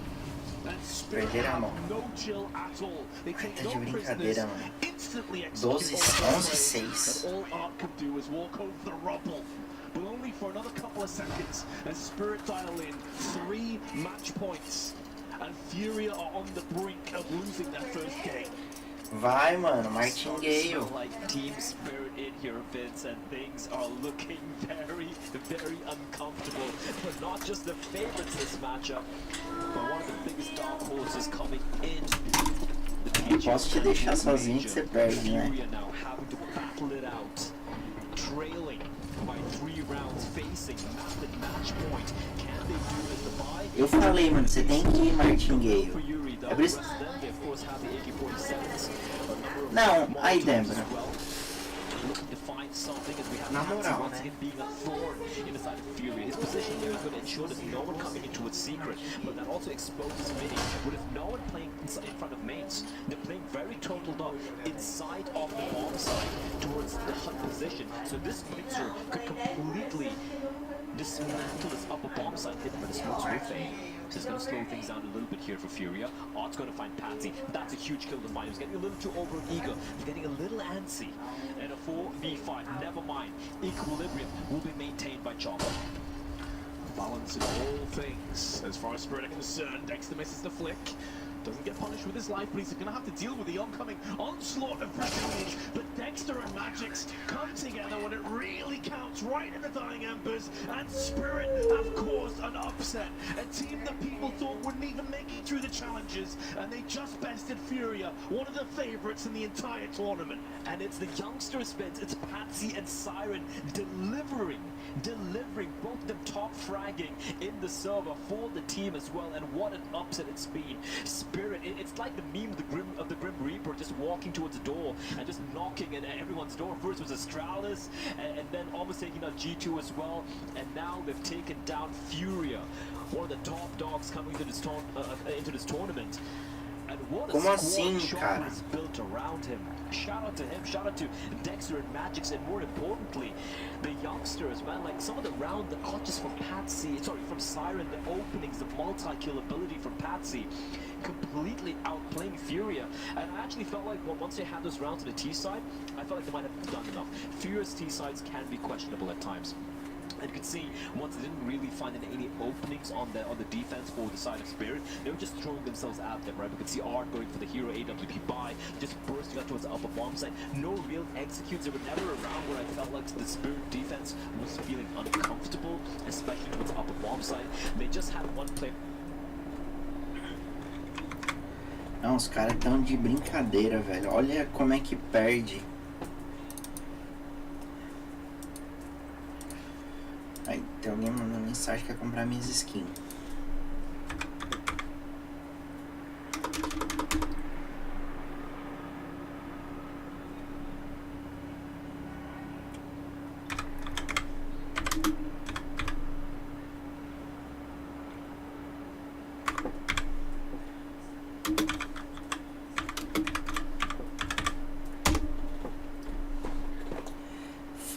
And Spirit have no chill at all. They take no prisoners, instantly execute all the and all Art can do is walk over the rubble. But only for another couple of seconds as Spirit dial in 3 match points. And Furia are on the brink of losing their first game. Vai, mano, Martingale. Like Team Spirit in here, Vince, and things are looking very, very uncomfortable. But not just the favorites this matchup, but one of the biggest dark horses coming in. Posso te deixar sozinho que você perde, né? Furia now having to battle it out, trailing by 3 rounds, facing match point. Can they do it the buy? Eu falei, mano, você tem que ir Martingale. É por isso... Não, aí Dembra. na moral, once né? again being a thorn in the side of Furia. His position here is going to ensure there's no one coming into its secret, but that also exposes Mini. But if no one playing in front of mains, they're playing very totaled up inside of the bomb side towards the HUD position. So this mixer could completely dismantle this upper bomb side hidden by the smokes with A. So it's going to slow things down a little bit here for Furia. Odd's going to find Patsy. That's a huge kill to find. He was getting a little too over eager. He's getting a little antsy. And a 4v5, never mind. Equilibrium will be maintained by Chopper. Balancing all things. As far as Spirit are concerned, Dexter misses the flick. Doesn't get punished with his life, but he's going to have to deal with the oncoming onslaught of Brazilians. But Dexter and Magix come together when it really counts, right in the dying embers. And Spirit have caused an upset. A team that people thought wouldn't even make it through the challenges. And they just bested Furia, one of the favorites in the entire tournament. And it's the youngsters, Spence. It's Patsy and Siren delivering, both of them top fragging in the server for the team as well. And what an upset it's been. Spirit, it's like the meme of the Grim Reaper just walking towards the door and just knocking at everyone's door. First was Astralis, and then almost taking out G2 as well. And now they've taken down Furia, one of the top dogs coming into this tournament. And what a Como squad assim, Chopper cara? is built around him. Shout out to him, shout out to Dexter and Magix, and more importantly, the youngsters, man. Like some of the round, not just from from Siren, the openings, the multi-kill ability from Patsy, completely outplaying Furia. And I actually felt like once they had those rounds on the T side, I felt like they might have done enough. Furia's T sides can be questionable at times. And you can see once they didn't really find any openings on the defense for the side of Spirit, they were just throwing themselves at them, right? We could see Art going for the hero AWP buy, just bursting out towards the upper bomb side. No real executes. They were never around where I felt like the Spirit defense was feeling uncomfortable, especially towards the upper bomb side. They just had one play. Não, os caras tão de brincadeira, velho. Olha como é que perde. Aí tem alguém mandando mensagem que quer comprar minhas skins.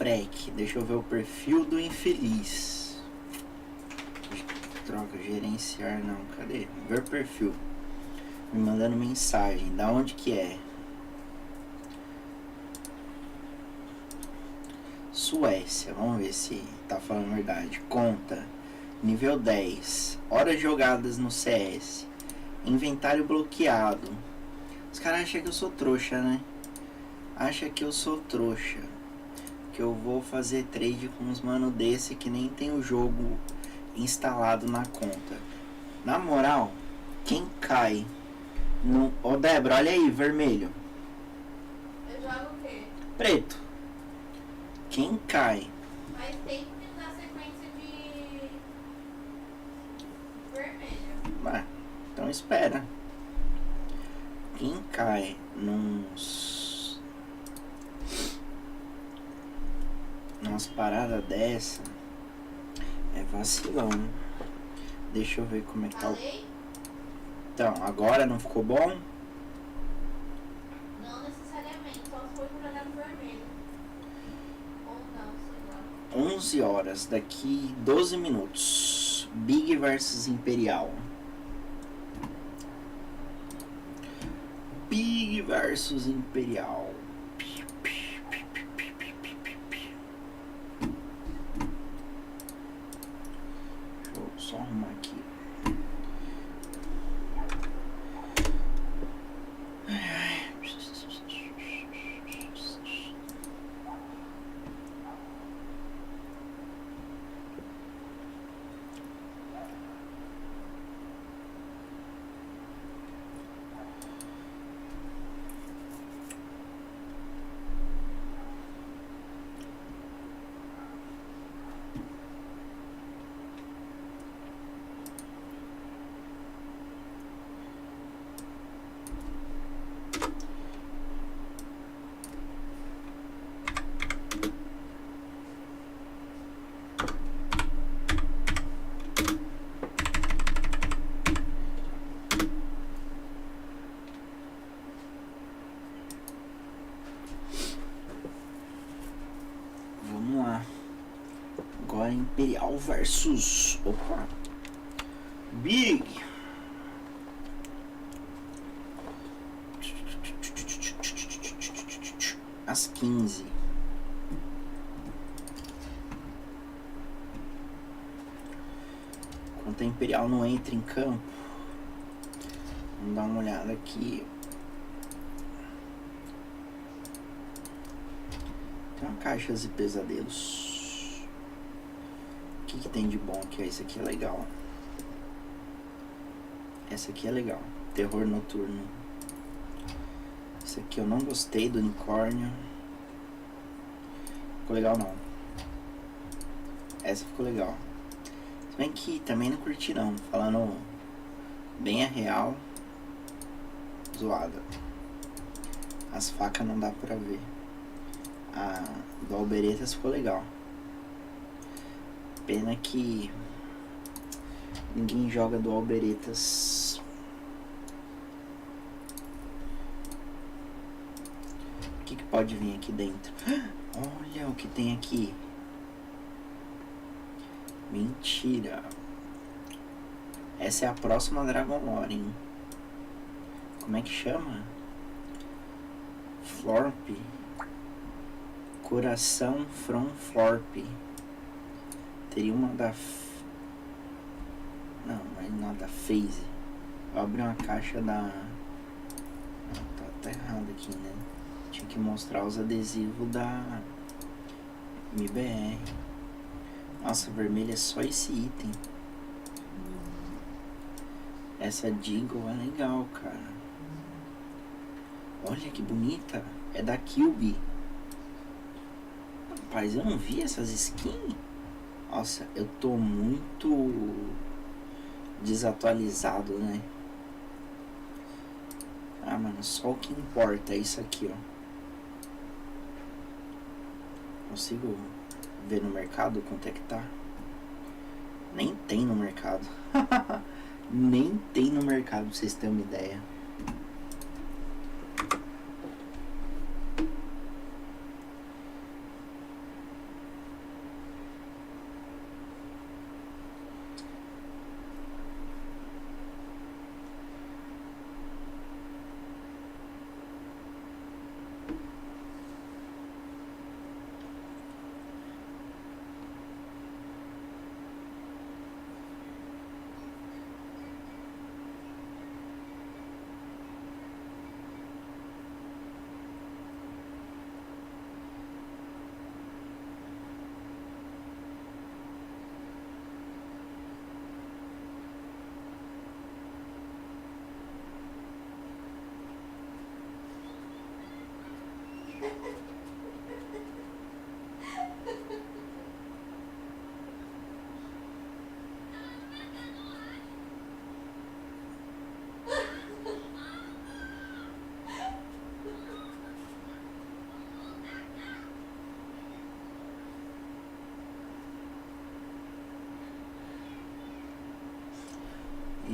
Frec, deixa eu ver o perfil do infeliz. Troca, gerenciar não, cadê? Ver perfil. Me mandando mensagem, da onde que é? Suécia, vamos ver se tá falando a verdade. Conta, nível 10, horas jogadas no CS, inventário bloqueado. Os caras acham que eu sou trouxa, né? Acha que eu sou trouxa. Que eu vou fazer trade com uns mano desse que nem tem o jogo instalado na conta. Na moral, quem cai no... Ô Débora, olha aí, vermelho. Eu jogo o quê? Preto. Quem cai? Mas tem que dar sequência de vermelho. Ué, então espera. Quem cai umas paradas dessa é vacilão. Deixa eu ver como é que tá o... Falei? Então, agora não ficou bom? Não necessariamente, só se for por olhar no vermelho. Ou não, sei lá. 11 horas, daqui 12 minutos. Big versus Imperial. Big versus Imperial. Deixa eu só arrumar aqui. Imperial versus... Opa! Big! Às 15. Enquanto a Imperial não entra em campo, vamos dar uma olhada aqui. Tem uma caixa de pesadelos. O que tem de bom aqui? Esse aqui é legal. Essa aqui é legal. Terror noturno. Esse aqui eu não gostei do unicórnio. Ficou legal não. Essa ficou legal. Se bem que também não curti não. Falando bem a real. Zoada. As facas não dá pra ver. A do Alberetas ficou legal. Pena que ninguém joga do Alberetas. O que pode vir aqui dentro? Olha o que tem aqui. Mentira. Essa é a próxima Dragon Lore, hein? Como é que chama? Florp. Coração from Florp. Teria uma da... Não, mas não da Phase. Vou abrir uma caixa da... Não, tá errado aqui, né? Tinha que mostrar os adesivos da MBR. Nossa, vermelho é só esse item. Essa Deagle é legal, cara. Olha que bonita. É da Kilby. Rapaz, eu não vi essas skins. Nossa, eu tô muito desatualizado, né? Ah, mano, só o que importa é isso aqui, ó. Consigo ver no mercado quanto é que tá? Nem tem no mercado. Nem tem no mercado, pra vocês terem uma ideia.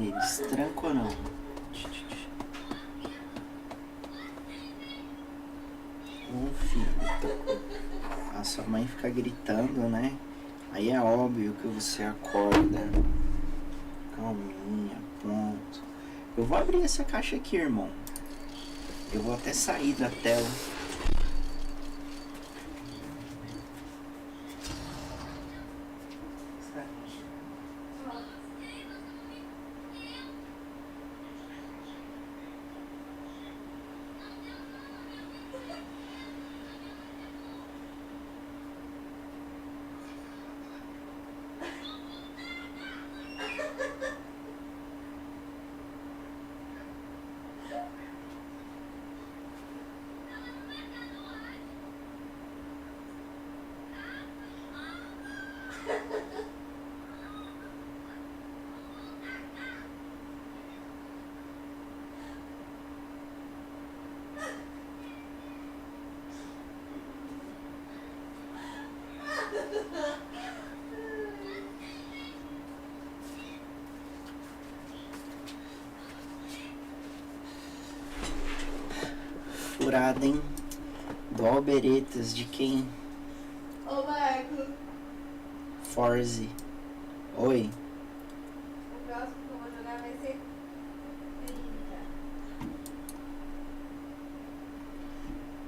Eles trancam ou não? Ô filho, a sua mãe fica gritando, né? Aí é óbvio que você acorda. Calminha, pronto. Eu vou abrir essa caixa aqui, irmão. Eu vou até sair da tela. Furada, hein? Do Alberetas, de quem? Ô, Marco. Forze. Oi. O próximo que eu vou jogar vai ser Eita.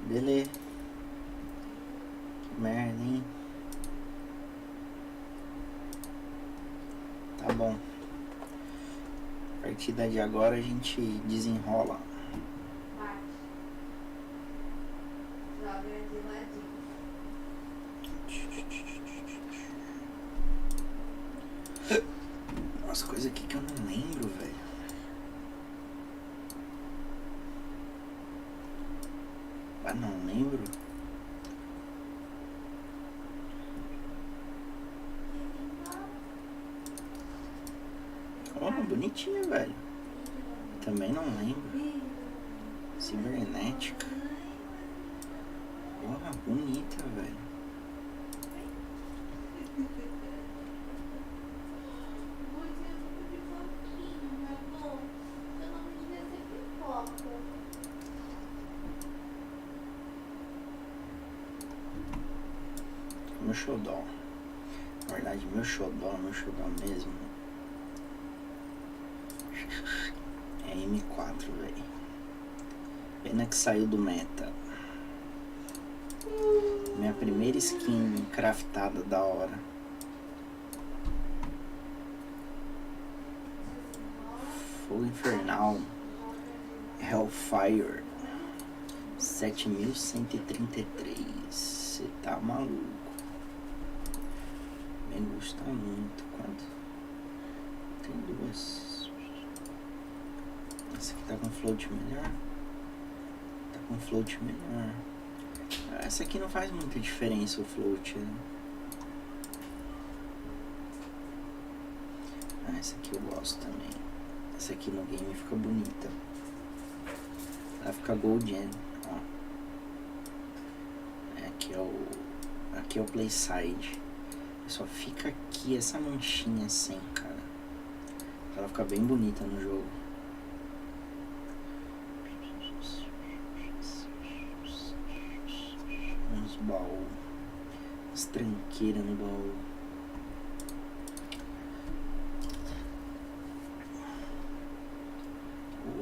Beleza. Que merda, hein? Tá bom. A partir de agora a gente desenrola. Bate. Joga de ladinho. Umas coisas aqui que eu não lembro, velho. Ah, não lembro. Oh, bonitinho, velho. Também não lembro. Cibernética. Porra, bonita, velho. Meu xodó. Na verdade, meu xodó mesmo. É M4, velho. Pena que saiu do meta. Minha primeira skin craftada da hora. Fogo Infernal. Hellfire. 7133. Você tá maluco. Me gusta muito. Quanto? Tem duas. Essa aqui tá com float melhor. Tá com float melhor. Essa aqui não faz muita diferença o float, né? Essa aqui eu gosto também. Essa aqui no game fica bonita. Ela fica golden, ó. Aqui é o playside. Só fica aqui essa manchinha assim, cara. Ela fica bem bonita no jogo. Uns baús. As tranqueiras no baú.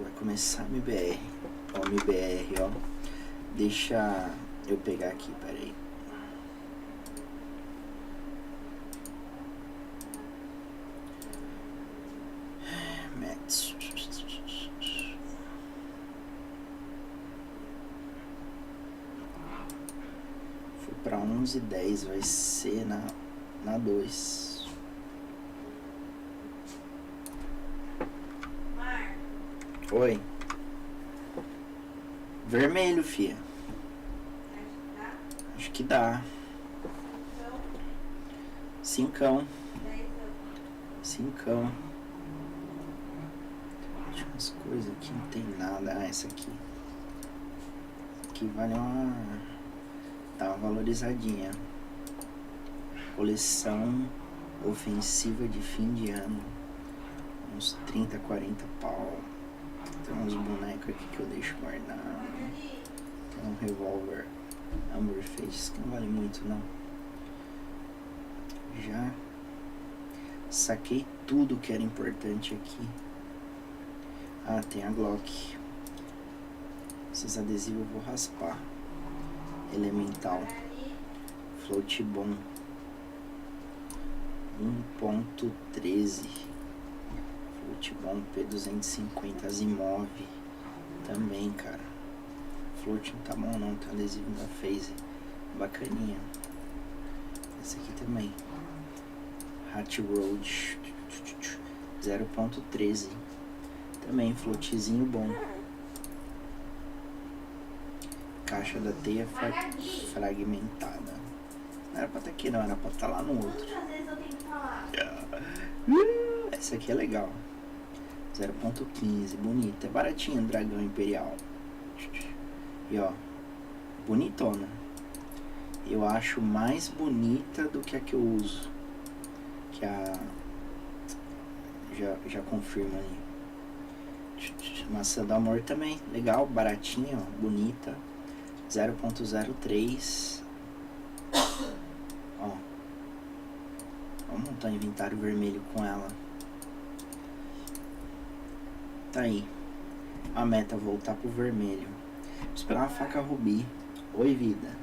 Vai começar a MBR. Ó, MBR, ó. Deixa eu pegar aqui, peraí. Mets. Fui pra 11:10, vai ser na 2. Mar. Oi. Vermelho, fia. Acho que dá. Cincão. Cincão. Tinha umas coisas aqui, não tem nada. Ah, essa aqui. Essa aqui vale uma... Tá uma valorizadinha. Coleção ofensiva de fim de ano. Uns 30, 40 pau. Tem uns bonecos aqui que eu deixo guardar. Tem um revólver Amber Face que não vale muito não. Já saquei tudo que era importante aqui. Ah, tem a Glock. Esses adesivos eu vou raspar. Elemental. Float bom. 1.13. Float bom P250. Asimov. Também, cara. Float não tá bom não. Tem adesivo da Phase. Bacaninha. Esse aqui também. Hat Road 0.13. Também floatzinho bom. Caixa da teia fragmentada. Não era pra estar aqui não, era pra estar lá no outro. Quantas vezes eu tenho que falar? Essa aqui é legal. 0.15, bonita. É baratinha, dragão imperial. E ó, bonitona. Eu acho mais bonita do que a que eu uso. Que a... Já confirma ali. Maçã do amor também. Legal, baratinha, ó, bonita. 0.03. Ó. montar inventário vermelho com ela. Tá aí. A meta é voltar pro vermelho. Vou esperar uma faca rubi. Oi, vida.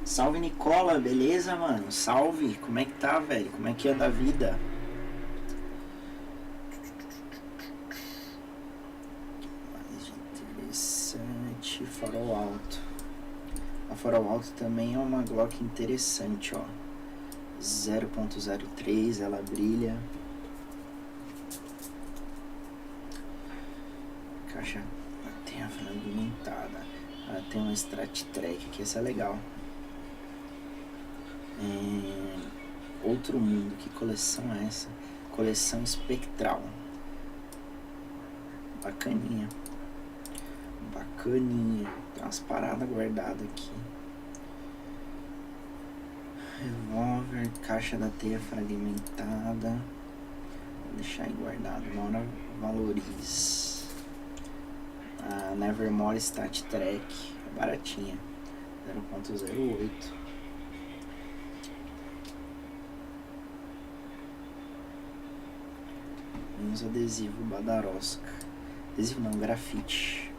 Salve, Nicola. Beleza, mano? Salve. Como é que tá, velho? Como é que anda a vida? Mais interessante. Farol alto. A farol alto também é uma Glock interessante, ó. 0.03, ela brilha. Caixa tem a fragmentada. Ela tem uma Strat Track aqui, essa é legal. Outro mundo, que coleção é essa? Coleção espectral. Bacaninha. Bacaninha. Tem umas paradas guardadas aqui. Revólver, caixa da teia fragmentada. Vou deixar aí guardado. Uma hora valorize. A Nevermore Stat Track. É baratinha. 0.08. Menos adesivo badarosca. Adesivo não, grafite.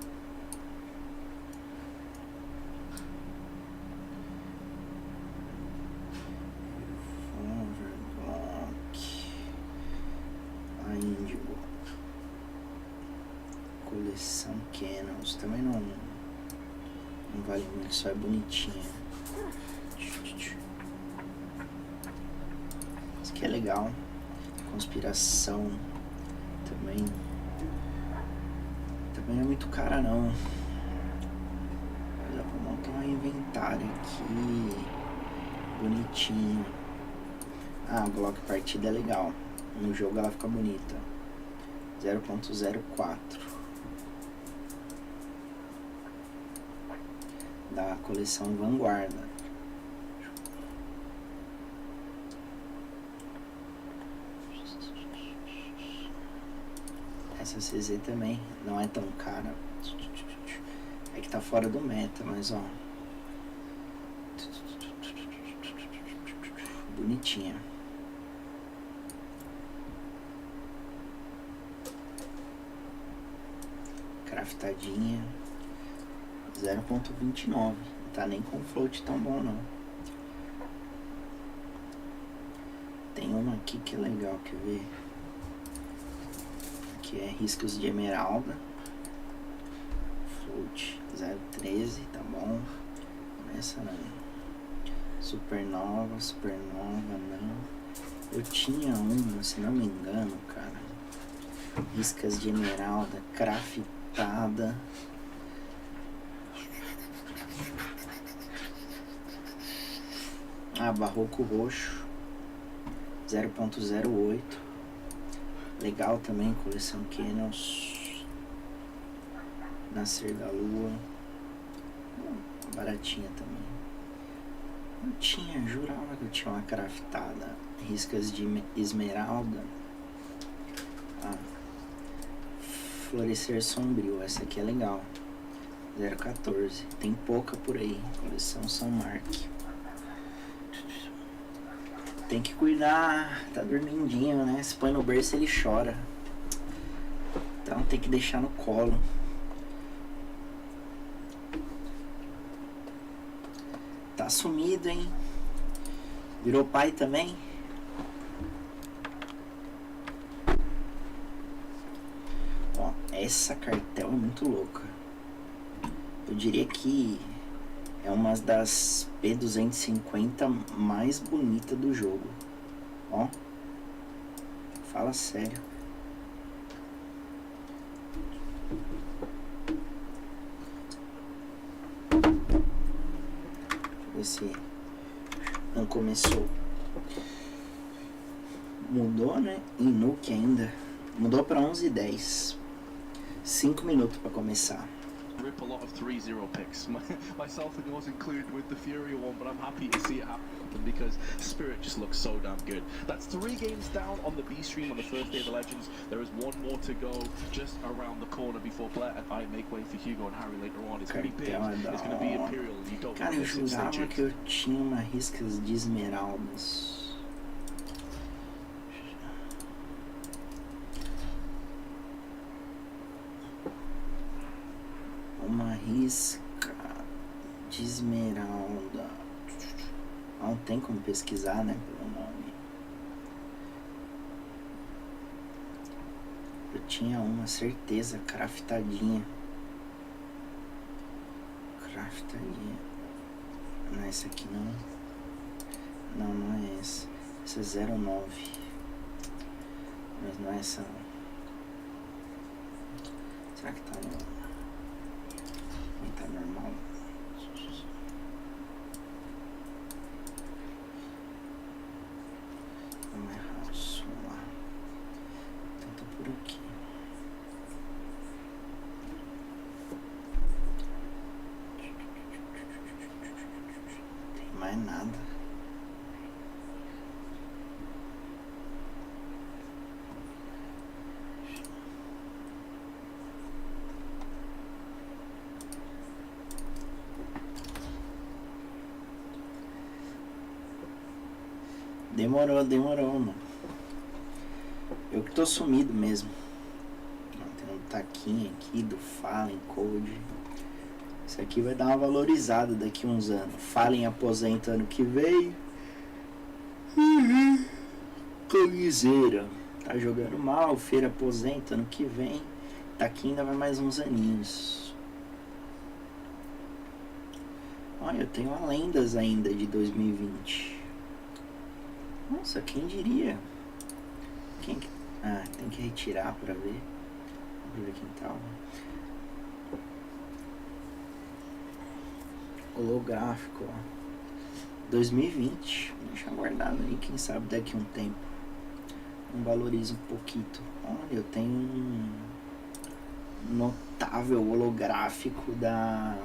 Índigo. Coleção Canons. Também não vale muito, só é bonitinha. Isso aqui é legal. Conspiração. Também não é muito cara não. Dá pra montar um inventário aqui. Bonitinho. Ah, a Glock partida é legal. No jogo ela fica bonita. 0.04 da coleção Vanguarda. Essa CZ também não é tão cara. É que tá fora do meta, mas ó, bonitinha. Craftadinha. 0.29. Não tá nem com float tão bom não. Tem uma aqui que é legal, quer ver? Aqui é riscos de esmeralda. Float 0.13, tá bom. Essa não. Supernova não. Eu tinha uma, se não me engano, cara. Riscas de esmeralda, craftada. Ah, barroco roxo 0.08. Legal também, coleção Canons. Nascer da lua. Baratinha também. Eu tinha, jurava que eu tinha uma craftada. Riscas de esmeralda. Ah, florescer sombrio, essa aqui é legal. 0.14. Tem pouca por aí. Coleção São Mark. Tem que cuidar, tá dormindinho, né? Se põe no berço ele chora. Então tem que deixar no colo. Tá sumido, hein? Virou pai também? Ó, essa cartel é muito louca. Eu diria que é uma das P250 mais bonitas do jogo. Ó. Fala sério. Deixa eu ver se não começou. Mudou, né? Em Nuke ainda. Mudou pra 11:10. 5 minutos pra começar. Rip a lot of 3-0 picks, myself and yours included with the FURIA one, but I'm happy to see it happen because Spirit just looks so damn good. That's 3 games down on the B stream on the first day of the Legends. There is one more to go just around the corner before Blair and I make way for Hugo and Harry later on. It's going to be big, it's going to be Imperial. You don't Cara, eu jurava que eu tinha uma riscas de esmeraldas. risca de esmeralda. Não tem como pesquisar, né, pelo nome. Eu tinha uma certeza, craftadinha. Craftadinha. Não é essa aqui não. Não, não é essa. Essa é 09. Mas não é essa não. Será que tá no... tá normal? Vamos errar, vamos lá. Tenta por aqui. Tem mais nada. Demorou, mano. Eu que tô sumido mesmo. Tem um taquinho aqui do Fallen Code. Isso aqui vai dar uma valorizada daqui a uns anos. Fallen aposenta ano que vem. Coliseira. Tá jogando mal. Feira aposenta ano que vem. Taquinho ainda vai mais uns aninhos. Olha, eu tenho uma lendas ainda de 2020. Nossa, quem diria? Quem que... Ah, tem que retirar pra ver. Vamos ver quem tava. Holográfico, ó. 2020. Deixa guardado aí, quem sabe daqui a um tempo. Não valoriza um pouquinho. Olha, eu tenho um notável holográfico da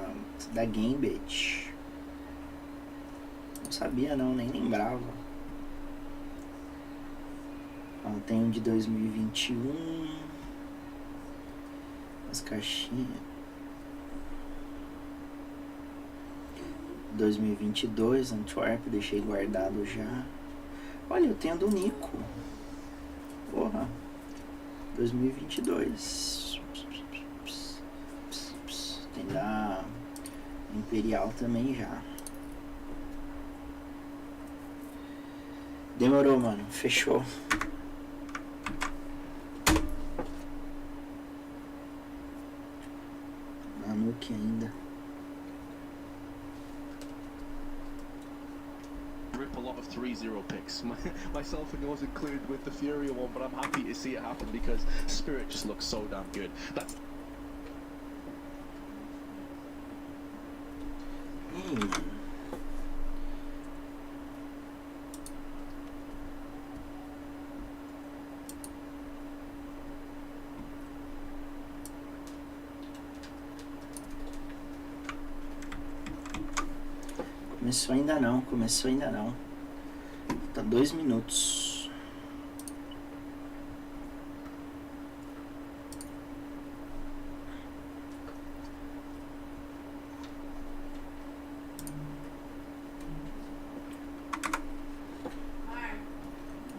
Gambit. Não sabia não, nem lembrava. Ó, tem um de 2021. As caixinhas. 2022, Antwerp, deixei guardado já. Olha, eu tenho a do Nico. Porra. 2022. Tem da Imperial também já. Demorou, mano. Fechou. Nanuque ainda. Rip a lot of 3-0 picks. Myself and yours included with the FURIA one, but I'm happy to see it happen because Spirit just looks so damn good. That's Começou ainda não. Tá 2 minutos.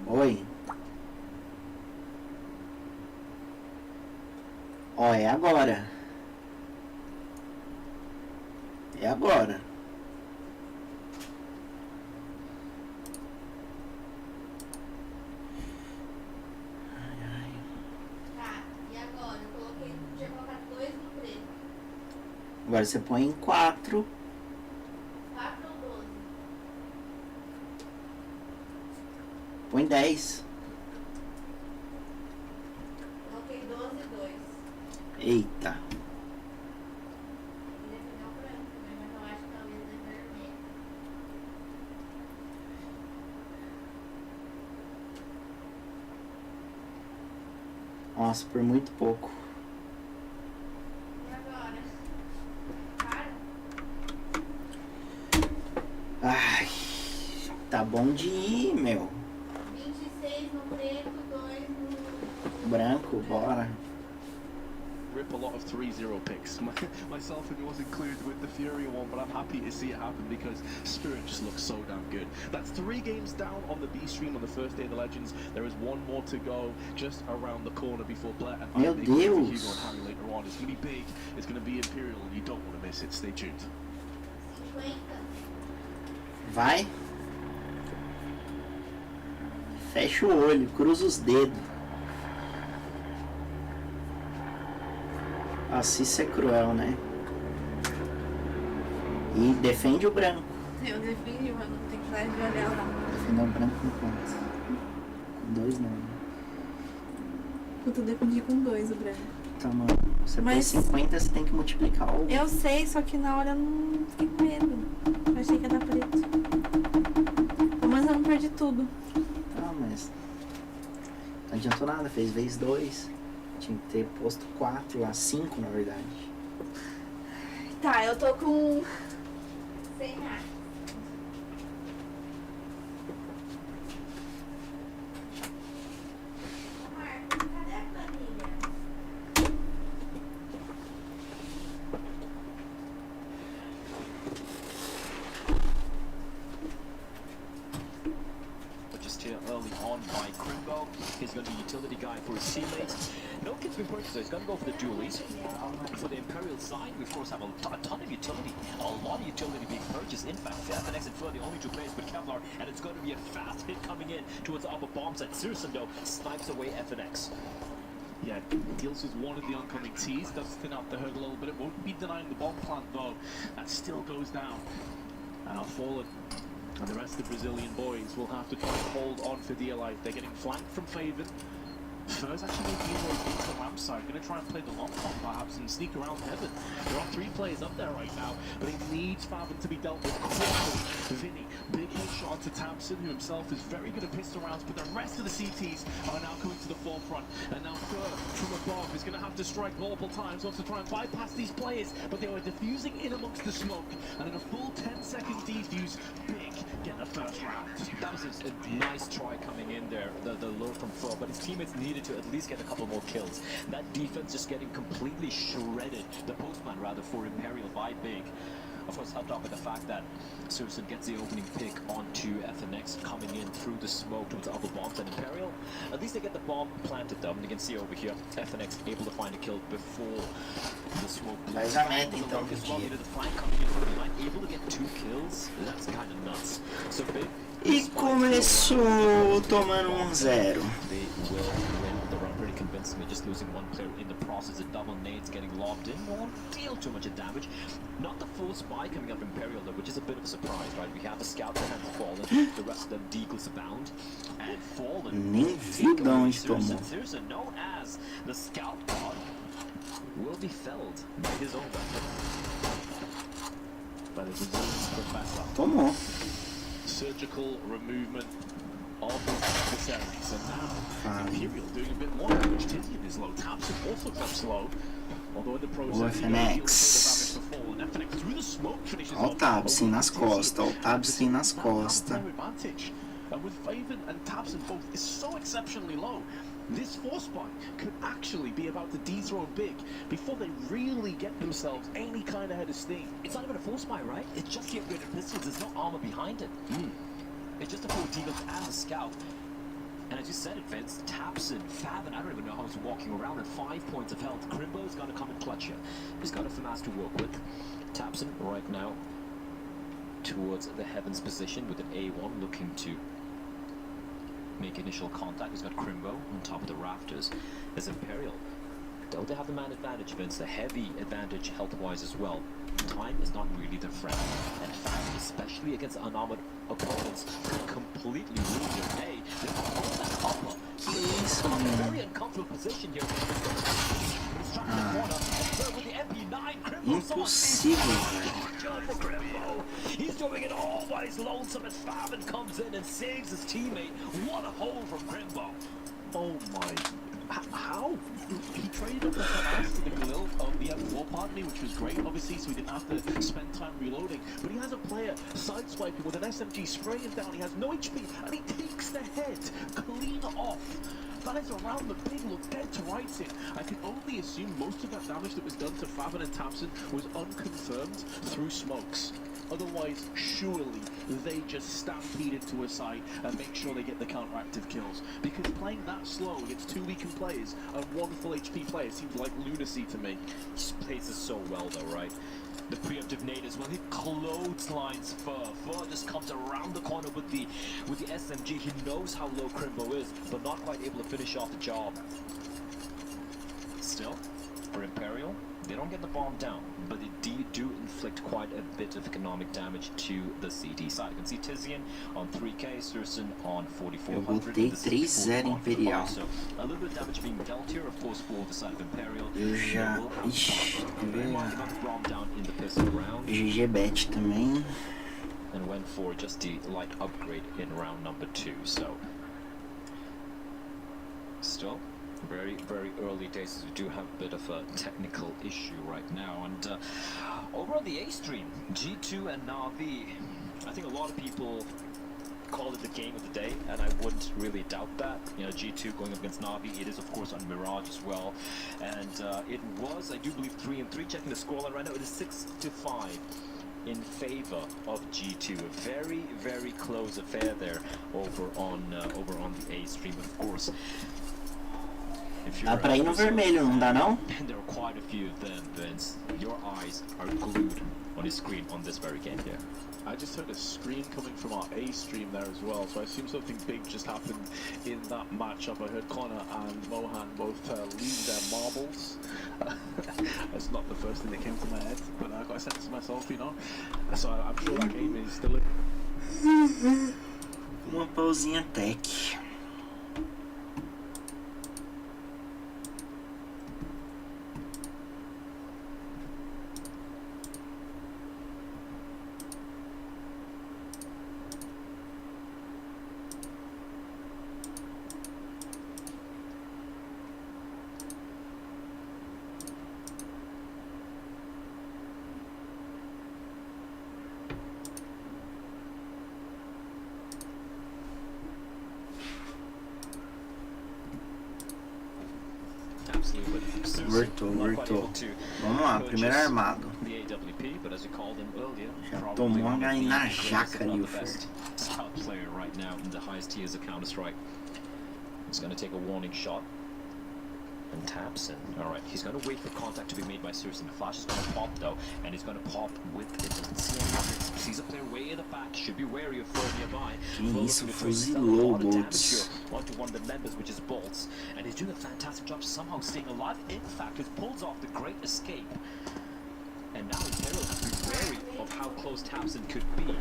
Oi. Ó, é agora. É agora. Agora você põe em 4. 4 ou 12? Põe 10. Coloquei 12 e 2. Eita. Ele é o branco, né? Mas eu acho que talvez é vermelho. Nossa, por muito pouco. E agora? Para? Ai, tá bom de ir, meu. 26 no preto, 2 no... Branco, bora. rip a lot of 3-0 picks. Myself and yours included with the FURIA one, but I'm happy to see it happen because Spirit just looks so damn good. That's 3 games down on the B stream on the first day of the Legends. There is one more to go just around the corner before Blair and Meu Hugo and Deus. Harry later on. It's going to be big, it's going to be Imperial, and you don't want to miss it. Stay tuned. Vai. Fecha o olho, cruza os dedos. Assim isso é cruel, né? E defende o branco. Eu defendi, mas não tem que de olhar lá. Defender o branco com quantos? Com 2 não. Puta, eu defendi com 2 o branco. Então, mano, você Mas- põe 50, você tem que multiplicar o... Eu sei, só que na hora eu não fiquei com medo. Eu achei que ia dar preto. Mas eu não perdi tudo. Ah, mas... Não adiantou nada, fez vez 2. Tinha que ter posto 4 lá, 5 na verdade. Tá, eu tô com 100 reais. Marcos, cadê a planilha? Just here early on by Crimbo. He's going to be utility guy for his teammates. No kid's been purchased, so he's going to go for the dualies. For the Imperial side, we of course have a ton of utility. A lot of utility being purchased. In fact, FNX and FURIA, the only 2 players with Kevlar, and it's going to be a fast hit coming in towards the upper bomb side. Sursando snipes away FNX. Yeah, deals with one of the oncoming T's, does thin out the herd a little bit. It won't be denying the bomb plant though. That still goes down. And I'll Fallen and the rest of the Brazilian boys will have to try and hold on for dear life. They're getting flanked from Faven. Furs actually making inroads into the ramp side. Going to try and play the long con perhaps and sneak around Heaven. There are 3 players up there right now, but he needs Faven to be dealt with quickly. Vinny, big headshot onto Tamsin, who himself is very good at pistol rounds, but the rest of the CTs are now coming to the forefront. And now Fur from above is going to have to strike multiple times, wants to try and bypass these players, but they were diffusing in amongst the smoke. And in a full 10-second defuse, Big get the first round. That was a nice try coming in there, the lure from Fur, but his teammates needed to at least get a couple more kills. That defense just getting completely shredded, the postman rather, for Imperial by Big. Of course, helped out by the fact that Surson gets the opening pick onto FNX coming in through the smoke towards the upper bombs and Imperial. At least they get the bomb planted though, and you can see over here, FNX able to find a kill before the smoke. Faz a meta então do As well, dia. the flank coming in from behind, able to get 2 kills. That's kind of nuts. So Big. E começou tomando 0. They will win the run pretty convincingly, just losing 1 player in the process. The double nades getting lobbed in, won't deal too much of damage. Not the full spy coming up Imperial though, which is a bit of a surprise, right? We have the scout that has fallen, the rest of them deagles abound. And fallen. Nem viu de onde tomou. Thurston, known as the scout god, will be felled by his own weapon. By the Brazilian professor. Tomou. Surgical removement of his adversaries, and now Imperial doing a bit more damage. Tizian is low, Tamsin also drops low. Although in the process, FNX. through the smoke finishes Olha o Tabsin nas costas, olha o Tabsin nas costas. advantage. And with Faven and Tabsin both is so exceptionally low, this force spike could actually be about to dethrone Big before they really get themselves any kind of head of steam. It's not even a full spy, right? It's just the upgraded pistols. There's no armor behind it. It's just a full deagle and a scout. And as you said it, Vince, Tapson, Faven, I don't even know how he's walking around at 5 points of health. Crimbo's got to come and clutch here. He's got a FAMAS to work with. Tapson right now towards the Heavens position with an A1 looking to make initial contact. He's got Crimbo on top of the rafters. There's Imperial. Don't they have the man advantage, Vince? The heavy advantage health-wise as well. Time is not really their friend. And Faven, especially against unarmored opponents, could completely ruin your day. They've got that upper. Isso, In a mano. very uncomfortable position here. He's trapped in the corner. And third with the MP9, Crimbo Impossível, velho. Jump for Crimbo. He's doing it all while he's lonesome as Faven comes in and saves his teammate. What a hole from Crimbo. Oh my. How? He traded up the FAMAS to the Galil of the M4 partly, which was great, obviously, so he didn't have to spend time reloading. But he has a player sideswiping with an SMG, spraying him down. He has no HP, and he takes the head clean off guys around the pig look dead to rights it. I can only assume most of that damage that was done to Favin and Tamsin was unconfirmed through smokes. Otherwise, surely they just stampede into a site and make sure they get the counteractive kills. Because playing that slow against 2 weakened players and 1 full HP player seems like lunacy to me. He plays this so well though, right? The preemptive nade as well. He clotheslines Fur. Fur just comes around the corner with the SMG. He knows how low Crimbo is, but not quite able to finish off the job. Still, for Imperial, they don't get the bomb down, but they do inflict quite a bit of economic damage to the CT side. You can see Tizian on 3k, Sursen on 4400. Eu botei 3-0 Imperial. So a little bit of damage being dealt here, of course, for the side of Imperial. Eu já... Ixi, GG Bet também. And went for just the light upgrade in round number 2, so still very early days, as we do have a bit of a technical issue right now. And over on the A stream, G2 and Na'Vi, I think a lot of people call it the game of the day, and I wouldn't really doubt that. You know, G2 going up against Na'Vi, it is of course on Mirage as well, and it was, I do believe, 3-3. Checking the scoreline right now, it is 6-5 in favor of G2. A very close affair there over on the A stream, of course. Dá pra ir no vermelho, não dá não? And there are quite a few of them, Vince. Your eyes are glued on the screen on this very game here. I just heard a scream coming from our A stream there as well, so I assume something big just happened in that matchup. I heard Connor and Mohan both leave their marbles. That's not the first thing that came to my head, but I got a sense of myself, you know. So I'm sure that game is still in. Uma pausinha tech. Voltou. Vamos lá, primeiro armado. Já tomou uma galinha na jaca ali o Fer. Player right now in the highest tiers of Counter-Strike. He's going to take a warning shot and taps in. Alright, he's going to wait for contact to be made by Sursen. The flash is going to pop though, and he's going to pop with it. Doesn't see any of it. Sees a player way in the back. Should be wary of Fur nearby. Que isso, fuzilou Bolts. Onto one of the members, which is Bolts, and he's doing a fantastic job somehow staying alive. In fact, he pulls off the great escape. And now Imperial has to be wary of how close Tamsin could be.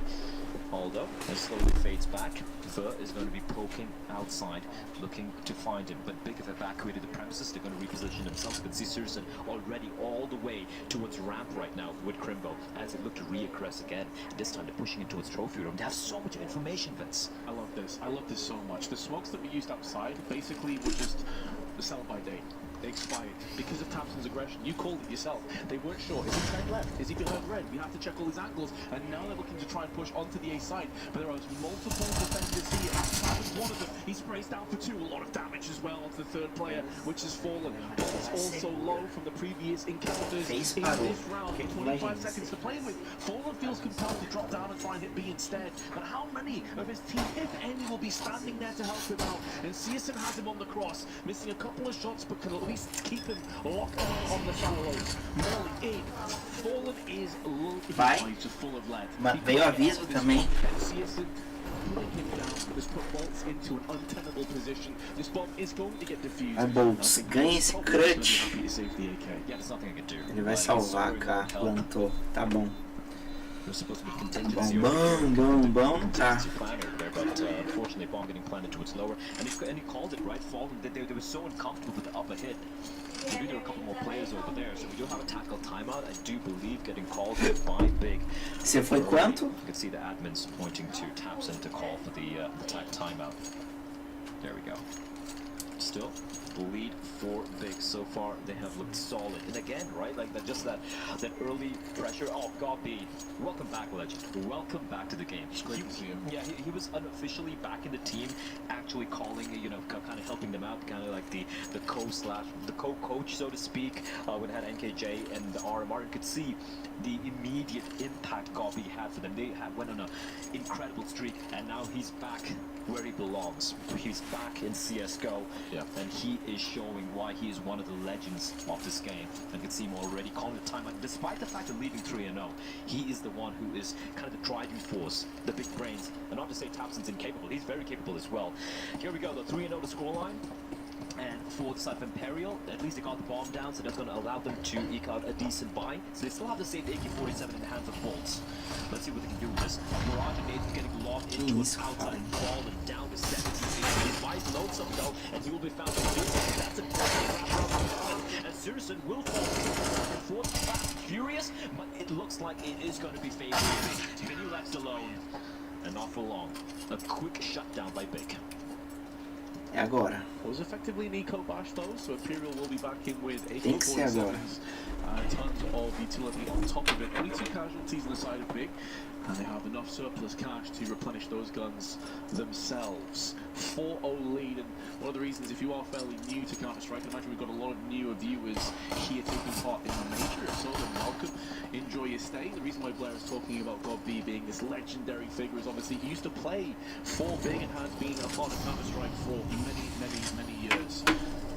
Although, it slowly fades back, Fur is going to be poking outside, looking to find him. But Big have evacuated the premises, they're going to reposition themselves. You can see Sursen already all the way towards ramp right now with Crimbo, as they look to reaggress again. This time they're pushing it towards trophy room. They have so much information, Vince. I love this so much. The smokes that we used outside basically were just the sell by date. They expired because of Tamsin's aggression. You called it yourself. They weren't sure. Is he behind left? Is he behind red? We have to check all his angles. And now they're looking to try and push onto the A side. But there are multiple defenders here. Tavin's one of them. He sprays down for 2. A lot of damage as well onto the third player, which has fallen. But it's also low from the previous encounters in this round. 25 seconds to play with. Fallen feels compelled to drop down and try and hit B instead. But how many of his team, if any, will be standing there to help him out? And Searson has him on the cross, missing a couple of shots, but can at least keep him locked on the shallows. Molly in. Fallen is low. He's just full of lead. Veio aviso também. Searson pulling him down. This put Bolts into an untenable position. This bomb is going to get defused. Vai Bolts, ganha esse crutch. Yeah, there's nothing I can do. Ele vai salvar, cara. Plantou. Tá bom. Bom, tá. But unfortunately, bomb getting planted towards lower, and he called it right. Fallen, they were so uncomfortable with the upper hit. Maybe there are a couple more players over there, so we do have a tactical timeout. I do believe getting called by Big. Você foi quanto? You can see the admins pointing to Tamsin to call for the attack timeout. There we go. Still, the lead for Big so far. They have looked solid, and again, right, like that, just that early pressure. Oh, Gobby, welcome back, legend. Welcome back to the game. Great to see him. Yeah, he was unofficially back in the team, actually calling, you know, kind of helping them out, kind of like the co-coach, so to speak. When it had NKJ and the RMR, you could see the immediate impact Gobby had for them. They went on an incredible streak, and now he's back where he belongs. He's back in CS:GO, Yeah. and he is showing why he is one of the legends of this game. I can see him already calling the timeout. Despite the fact of leaving 3-0, he is the one who is kind of the driving force, the big brains. And not to say Tapson's incapable, he's very capable as well. Here we go, the 3-0 the scoreline. And for the side of Imperial, at least they got the bomb down, so that's going to allow them to eke out a decent buy. So they still have the saved AK-47 in the hands of Bolts. Let's see what they can do with this. Mirage and Nathan getting locked into his outside and fallen down to 17. He buys loads of though, and he will be found in this. That's a great and Sirison will fall. And for the fast Furious, but it looks like it is going to be favored. Vinny left alone, and not for long. A quick shutdown by Big. É agora. It was effectively an eco bash though, so Imperial will be back in with Tem que ser agora. AK-47s, tons of utility on top of it. 22 casualties on the side of Big, and they have enough surplus cash to replenish those guns themselves. 4-0 lead, and one of the reasons, if you are fairly new to Counter-Strike, I imagine we've got a lot of newer viewers here taking part in the major, so then welcome, enjoy your stay. The reason why Blair is talking about God B being this legendary figure is obviously he used to play for Big and has been a part of Counter-Strike for many years.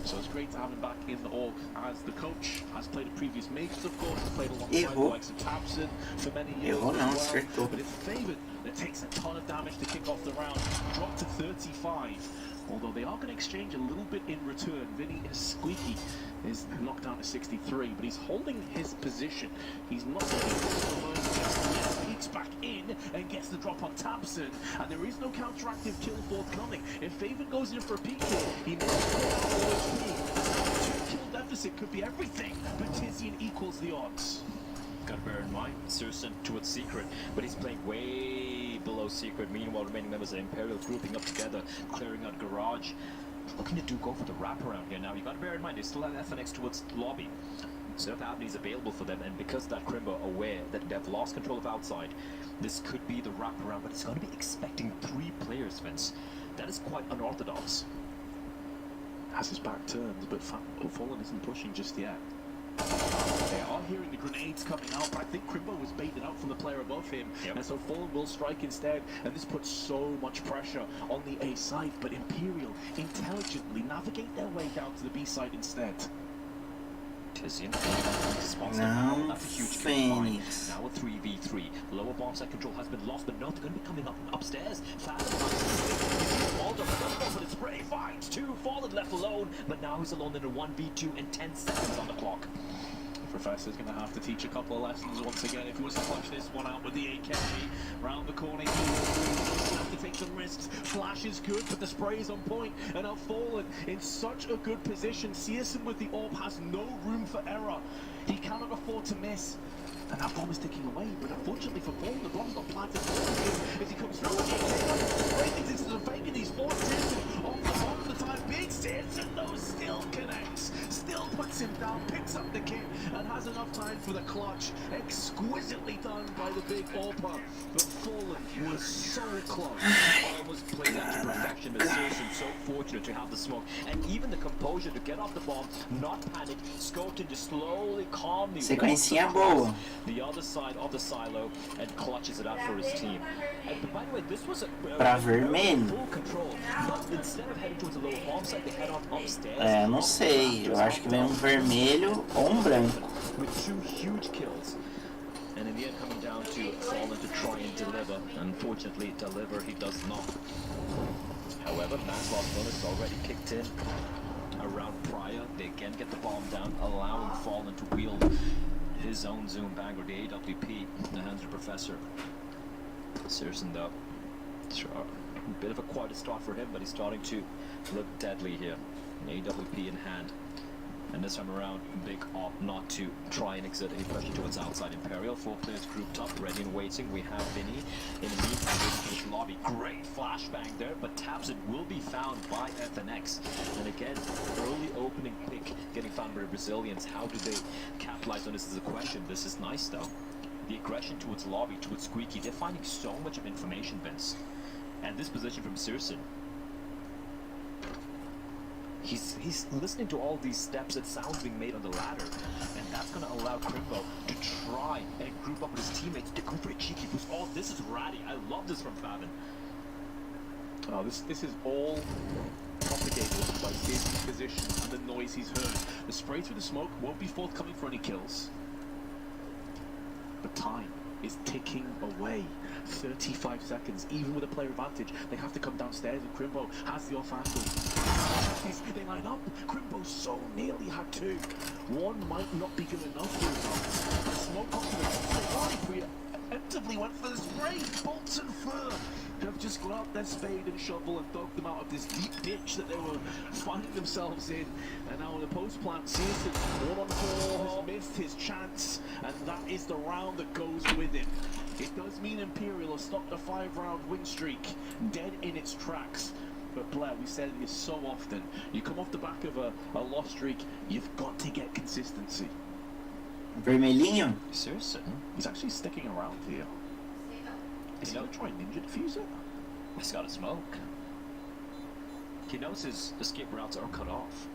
So it's great to have him back in the org as the coach. Has played in previous majors, of course. Has played alongside the likes of Tapson for many years. Errou não, acertou. But it's favored that takes a ton of damage to kick off the round. Dropped to 35. Although they are going to exchange a little bit in return. Vinny is squeaky. Is knocked down to 63, but he's holding his position. He's not peeks back in and gets the drop on Tapson, and there is no counteractive kill forthcoming. If Faven goes in for a peek kill, he must pull out all his 2-kill deficit could be everything, but Tizian equals the odds. Gotta bear in mind, Sirson towards Secret, but he's playing way below Secret. Meanwhile, remaining members of Imperial grouping up together, clearing out Garage. Looking to go for the wraparound here now. You gotta bear in mind, they still have FNX towards Lobby. Surf avenues available for them, and because that Crimbo aware that they have lost control of outside, this could be the wraparound, but it's gonna be expecting 3 players, Vince. That is quite unorthodox. Has his back turned, but Fallen isn't pushing just yet. They are hearing the grenades coming out, but I think Crimbo was baited out from the player above him, and so Fallen will strike instead, and this puts so much pressure on the A side, but Imperial intelligently navigate their way down to the B side instead. Tizian. Não, Fênix. Now a 3v3. Lower bomb site control has been lost, but no, they're going to be coming up upstairs. Fast. But it's spray finds 2, Fallen left alone, but now he's alone in a 1v2 and 10 seconds on the clock. Professor's going to have to teach a couple of lessons once again if he wants to flush this one out with the AK. Round the corner, he will have to take some risks. Flash is good, but the spray is on point, and now Fallen in such a good position. Searson with the AWP has no room for error. He cannot afford to miss. And that bomb is ticking away, but unfortunately for Fallen, the bomb's not planted as he comes through. He's faking these 4 Searson off the bomb of the time. Big Searson, though, still connects. Still puts him down, picks up the kick, and has enough time for the clutch. Exquisitely done by the big AWPer. But Fallen was so close. Almost played that to perfection. But Searson so fortunate to have the smoke. And even the composure to get off the bomb, not panic, scoped in to slowly, calmly Sequencinha boa. the other side of the silo and clutches it out for his team. And by the way, this was a Pra vermelho. full control. But instead of heading towards the lower bomb site, they head on upstairs. É, não sei. Eu acho que vem vermelho ou branco. With 2 huge kills. And in the end coming down to Fallen to try and deliver. Unfortunately, deliver he does not. However, Manslaughter bonus already kicked in around prior. They again get the bomb down, allowing Fallen to wield his own Zoom banger, the AWP, in the hands of Professor. Searson though, a bit of a quiet start for him, but he's starting to look deadly here. An AWP in hand. And this time around, Big opt not to try and exert any pressure towards outside Imperial. 4 players grouped up, ready and waiting. We have Vinny in the meantime waiting for this lobby. Great flashbang there, but Tabson will be found by FNX. And again, early opening pick getting found by Brazilians. How do they capitalize on this is a question. This is nice though. The aggression towards lobby, towards Squeaky, they're finding so much of information, Vince. And this position from Searson. He's listening to all these steps and sounds being made on the ladder, and that's going to allow Crimbo to try and group up with his teammates to go for a cheeky boost. Oh, this is ratty. I love this from Fabin. Oh, this is all propagated by his position and the noise he's heard. The spray through the smoke won't be forthcoming for any kills. But time is ticking away. 35 seconds, even with a player advantage. They have to come downstairs, and Crimbo has the off angle. They line up. Crimbo so nearly had 2. One might not be good enough for results. Smoke onto the preemptively went for the spray. Bolts and Fur have just got out their spade and shovel and dug them out of this deep ditch that they were finding themselves in. And now in the post plant, Searson 1-on-4 has missed his chance, and that is the round that goes with it. It does mean Imperial has stopped a 5-round win streak dead in its tracks. But Blair, we said this so often, you come off the back of a loss streak, you've got to get consistency. Vermelhinho? Searson? He's actually sticking around here. Is he going to try and ninja defuse it? He's got a smoke. He knows his escape routes are cut off.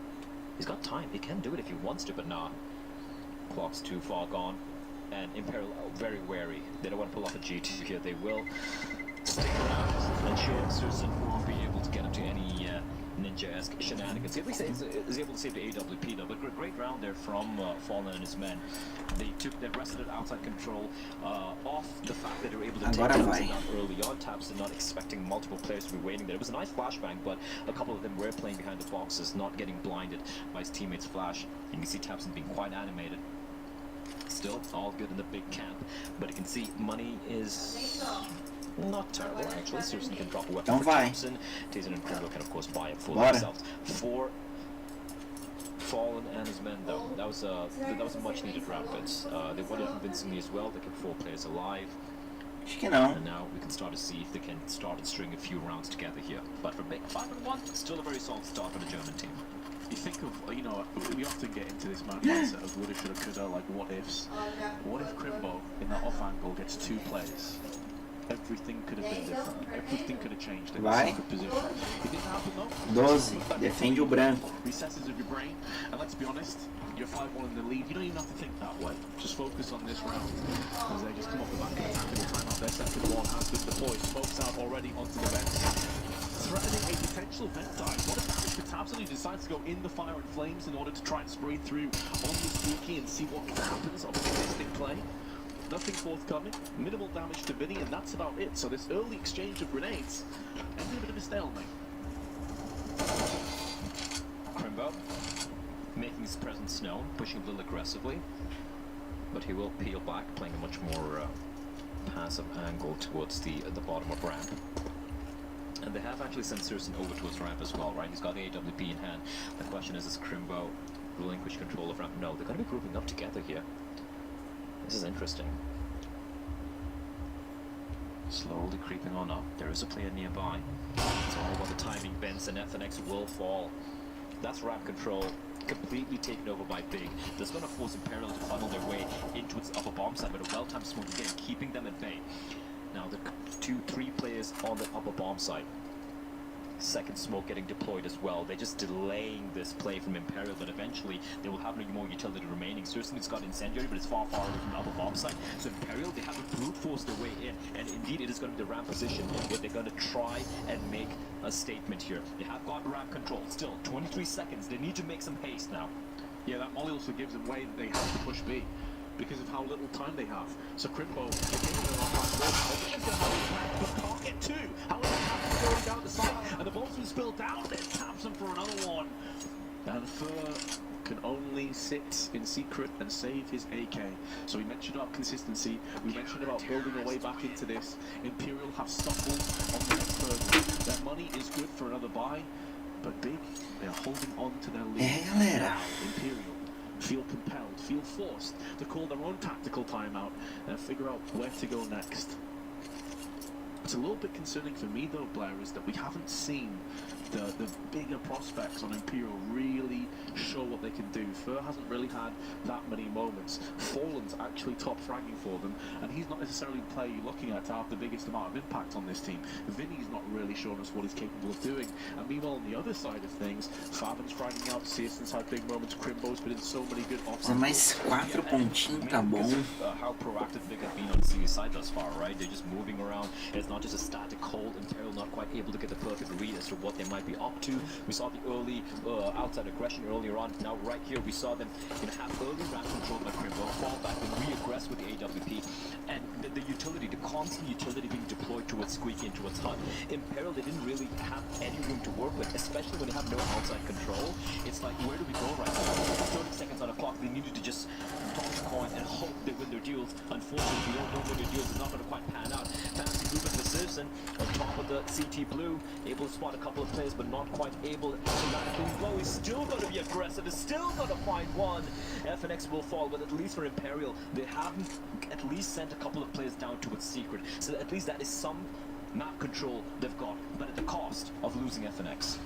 He's got time. He can do it if he wants to, but nah. Clock's too far gone. And Imperial are very wary. They don't want to pull off a G2 here. They will stick around and ensure Searson won't be able to get up to any ninja-esque shenanigans. At least is able to save the AWP though. But great round there from Fallen and his men. They wrested it outside control off the fact that they were able to take Tabson down early on. Tabson not expecting multiple players to be waiting there. It was a nice flashbang, but a couple of them were playing behind the boxes, not getting blinded by his teammates' flash. You can see Tabson being quite animated. Still, all good in the big camp, but you can see money is not terrible, actually. Searson can drop a weapon for Tabson. Tazen and Crimbo can, of course, buy it for themselves. For Fallen and his men, though, that was a much-needed round, Vince. They won it convincingly as well. They kept 4 players alive. And now we can start to see if they can start and string a few rounds together here. But for Big 5-1, still a very solid start for the German team. You think of, you know, we often get into this mindset of woulda, shoulda, coulda, like what ifs. What if Crimbo in that off angle gets 2 players? Everything could have been different. Everything could have changed in the secret position. It didn't happen though. 12, defende o branco. Recesses of your brain, and let's be honest, you're 5-1 in the lead. You don't even have to think that way. Just focus on this round. As they just come off the back of the attack, time out their second one has been deployed. Smokes out already onto the vents. Threatening a potential vent dive. What if Mr. Tabson decides to go in the fire and flames in order to try and spray through on the Squeaky and see what happens on the instant play? Nothing forthcoming, minimal damage to Vinny, and that's about it. So this early exchange of grenades ended a bit of a stalemate. Crimbo making his presence known, pushing a little aggressively, but he will peel back, playing a much more passive angle towards the bottom of ramp. And they have actually sent Searson over towards ramp as well, right? He's got the AWP in hand. The question is Crimbo relinquish control of ramp? No, they're going to be grouping up together here. This is interesting. Slowly creeping on up. There is a player nearby. It's all about the timing. Benz and FNX will fall. That's ramp control completely taken over by Big. That's going to force Imperial to funnel their way into its upper bomb side, but a well-timed smoke again, keeping them at bay. Now the 2-3 players on the upper bomb side. Second smoke getting deployed as well. They're just delaying this play from Imperial, but eventually they will have no more utility remaining. Certainly it's got incendiary, but it's far away from the upper bomb side. So Imperial, they have to brute force their way in, and indeed it is going to be the ramp position where they're going to try and make a statement here. They have got ramp control. Still 23 seconds. They need to make some haste now. Yeah, that molly also gives them way that they have to push B because of how little time they have. So Crimbo, can't get 2. However, going down the side, and the bolt's been spilled down. There's Tabson for another one. And Fur can only sit in secret and save his AK. So we mentioned about consistency. We mentioned about building a way back into this. Imperial have stumbled on the next hurdle. Their money is good for another buy. But Big, they're holding on to their lead. Galera. Imperial feel compelled, feel forced to call their own tactical timeout and figure out where to go next. What's a little bit concerning for me though, Blair, is that we haven't seen the bigger prospects on Imperial really show what they can do. Fur hasn't really had that many moments. Fallen's actually top fragging for them, and he's not necessarily the player you're looking at to have the biggest amount of impact on this team. Vinny's not really shown us what he's capable of doing. And meanwhile, on the other side of things, Faben's fragging out, Searson's had big moments, Crimbo's been in so many good Fazer mais 4 pontinhos, tá bom. How proactive they have been on the CS side thus far, right? They're just moving around. It's not just a static hold. Imperial not quite able to get the perfect read as to what they might be up to. We saw the early outside aggression earlier on. Now right here we saw them have early ramp control by Crimbo, fall back and re-aggress with the AWP, and the utility, the constant utility being deployed towards Squeaky and towards HUD. Imperial, they didn't really have any room to work with, especially when they have no outside control. It's like, where do we go right now? 30 seconds on the clock, they needed to just toss a coin and hope they win their deals. Unfortunately, we don't know win their deals. It's not going to quite pan out. Fancy group of Precision on top of the CT Blue, able to spot a couple of players, but not quite able to land a clean blow. He's still going to be aggressive. He's still going to find one. FNX will fall, but at least for Imperial, they haven't at least sent a couple of players down to its secret. So at least that is some map control they've got, but at the cost of losing FNX.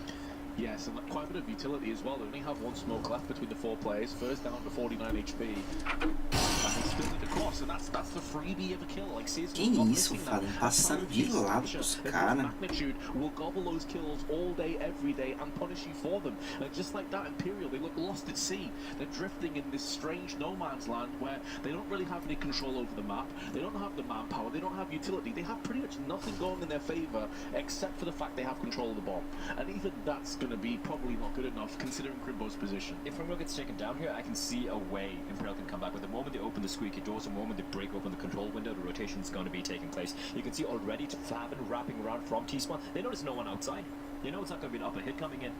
Yes, and quite a bit of utility as well. They only have one smoke left between the 4 players. First down to 49 HP. And they still need a cross, and that's the freebie of a kill. Like, Que isso, Fallen? Passa de lado pros caras. Magnitude will gobble those kills all day, every day, and punish you for them. And just like that, Imperial, they look lost at sea. They're drifting in this strange no man's land where they don't really have any control over the map. They don't have the manpower. They don't have utility. They have pretty much nothing going in their favor except for the fact they have control of the bomb. And even that's going to be probably not good enough considering Crimbo's position. If Crimbo gets taken down here, I can see a way Imperial can come back. But the moment they open the squeaky doors, the moment they break open the control window, the rotation is going to be taking place. You can see already Faben wrapping around from T-spawn. They notice no one outside. They know it's not going to be an upper hit coming in.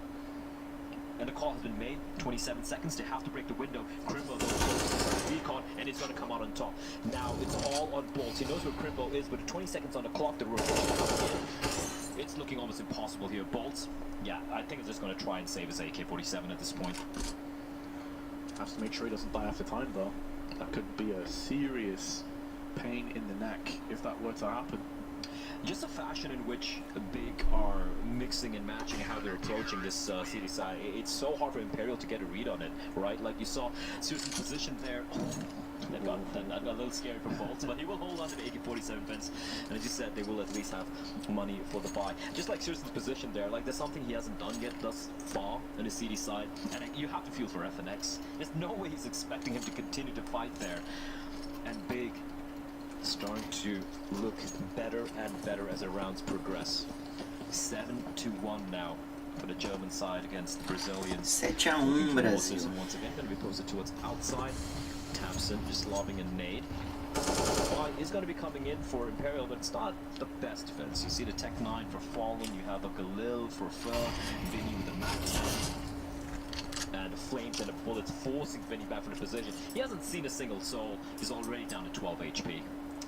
And the call has been made. 27 seconds. They have to break the window. Crimbo recon, and it's going to come out on top. Now it's all on Bolts. He knows where Crimbo is, but 20 seconds on the clock, the rotation coming in. It's looking almost impossible here. Bolts, yeah, I think it's just going to try and save his AK-47 at this point. Has to make sure he doesn't die after time, though. That could be a serious pain in the neck if that were to happen. Just the fashion in which Big are mixing and matching how they're approaching this city side. It's so hard for Imperial to get a read on it, right? Like you saw Susan's position there. That got a little scary for Bolts, but he will hold on to the AK-47 fence. And as you said, they will at least have money for the buy. Just like Susan's position there, like there's something he hasn't done yet thus far on the CD side. And you have to feel for FNX. There's no way he's expecting him to continue to fight there. And Big starting to look better and better as the rounds progress. 7-1 now for the German side against the Brazilians. 7-1 Brasil. Once again, going to be posted towards outside. Tamsin just lobbing a nade. Is going to be coming in for Imperial, but it's not the best defense. You see the Tech 9 for Fallen, you have a Galil for Fur, Vinny with the Max 10. And the flames and the bullets forcing Vinny back from the position. He hasn't seen a single soul. He's already down to 12 HP.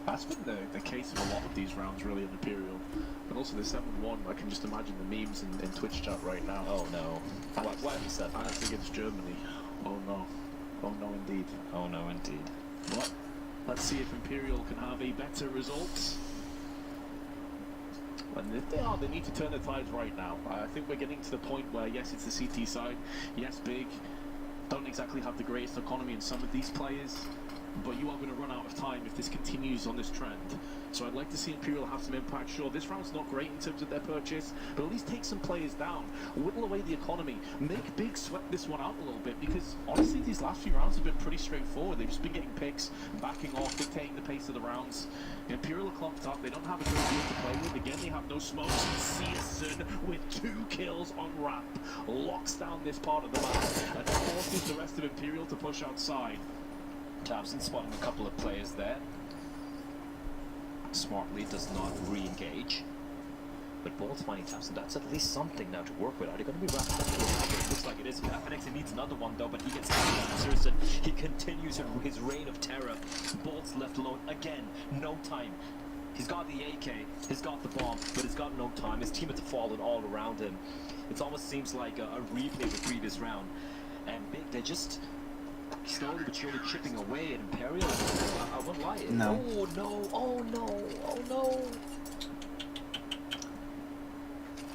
That's been the case of a lot of these rounds, really, in Imperial. But also the 7-1, I can just imagine the memes in Twitch chat right now. Oh no. Why have you said that? I think it's Germany. Oh no. Oh no indeed. Oh no indeed. But let's see if Imperial can have a better result. And if they are, they need to turn the tides right now. I think we're getting to the point where, yes, it's the CT side. Yes, Big don't exactly have the greatest economy in some of these players. But you are going to run out of time if this continues on this trend. So I'd like to see Imperial have some impact. Sure, this round's not great in terms of their purchase, but at least take some players down, whittle away the economy, make Big sweat this one out a little bit, because honestly these last few rounds have been pretty straightforward. They've just been getting picks, backing off, dictating the pace of the rounds. Imperial are clumped up, they don't have a good deal to play with. Again, they have no smokes. Searson with 2 kills on ramp locks down this part of the map and forces the rest of Imperial to push outside. Thompson spotting a couple of players there. Smartly does not re-engage. But Bolt's finding Thompson, that's at least something now to work with. Are they going to be wrapped up? It looks like it is. FNX needs another one though, but he gets Searson. He continues his reign of terror. Bolt's left alone again. No time. He's got the AK, he's got the bomb, but he's got no time. His teammates have fallen all around him. It almost seems like a replay of the previous round. And Big, they're just slowly but surely chipping away at Imperial. I won't lie. No. Oh no, oh no, oh no.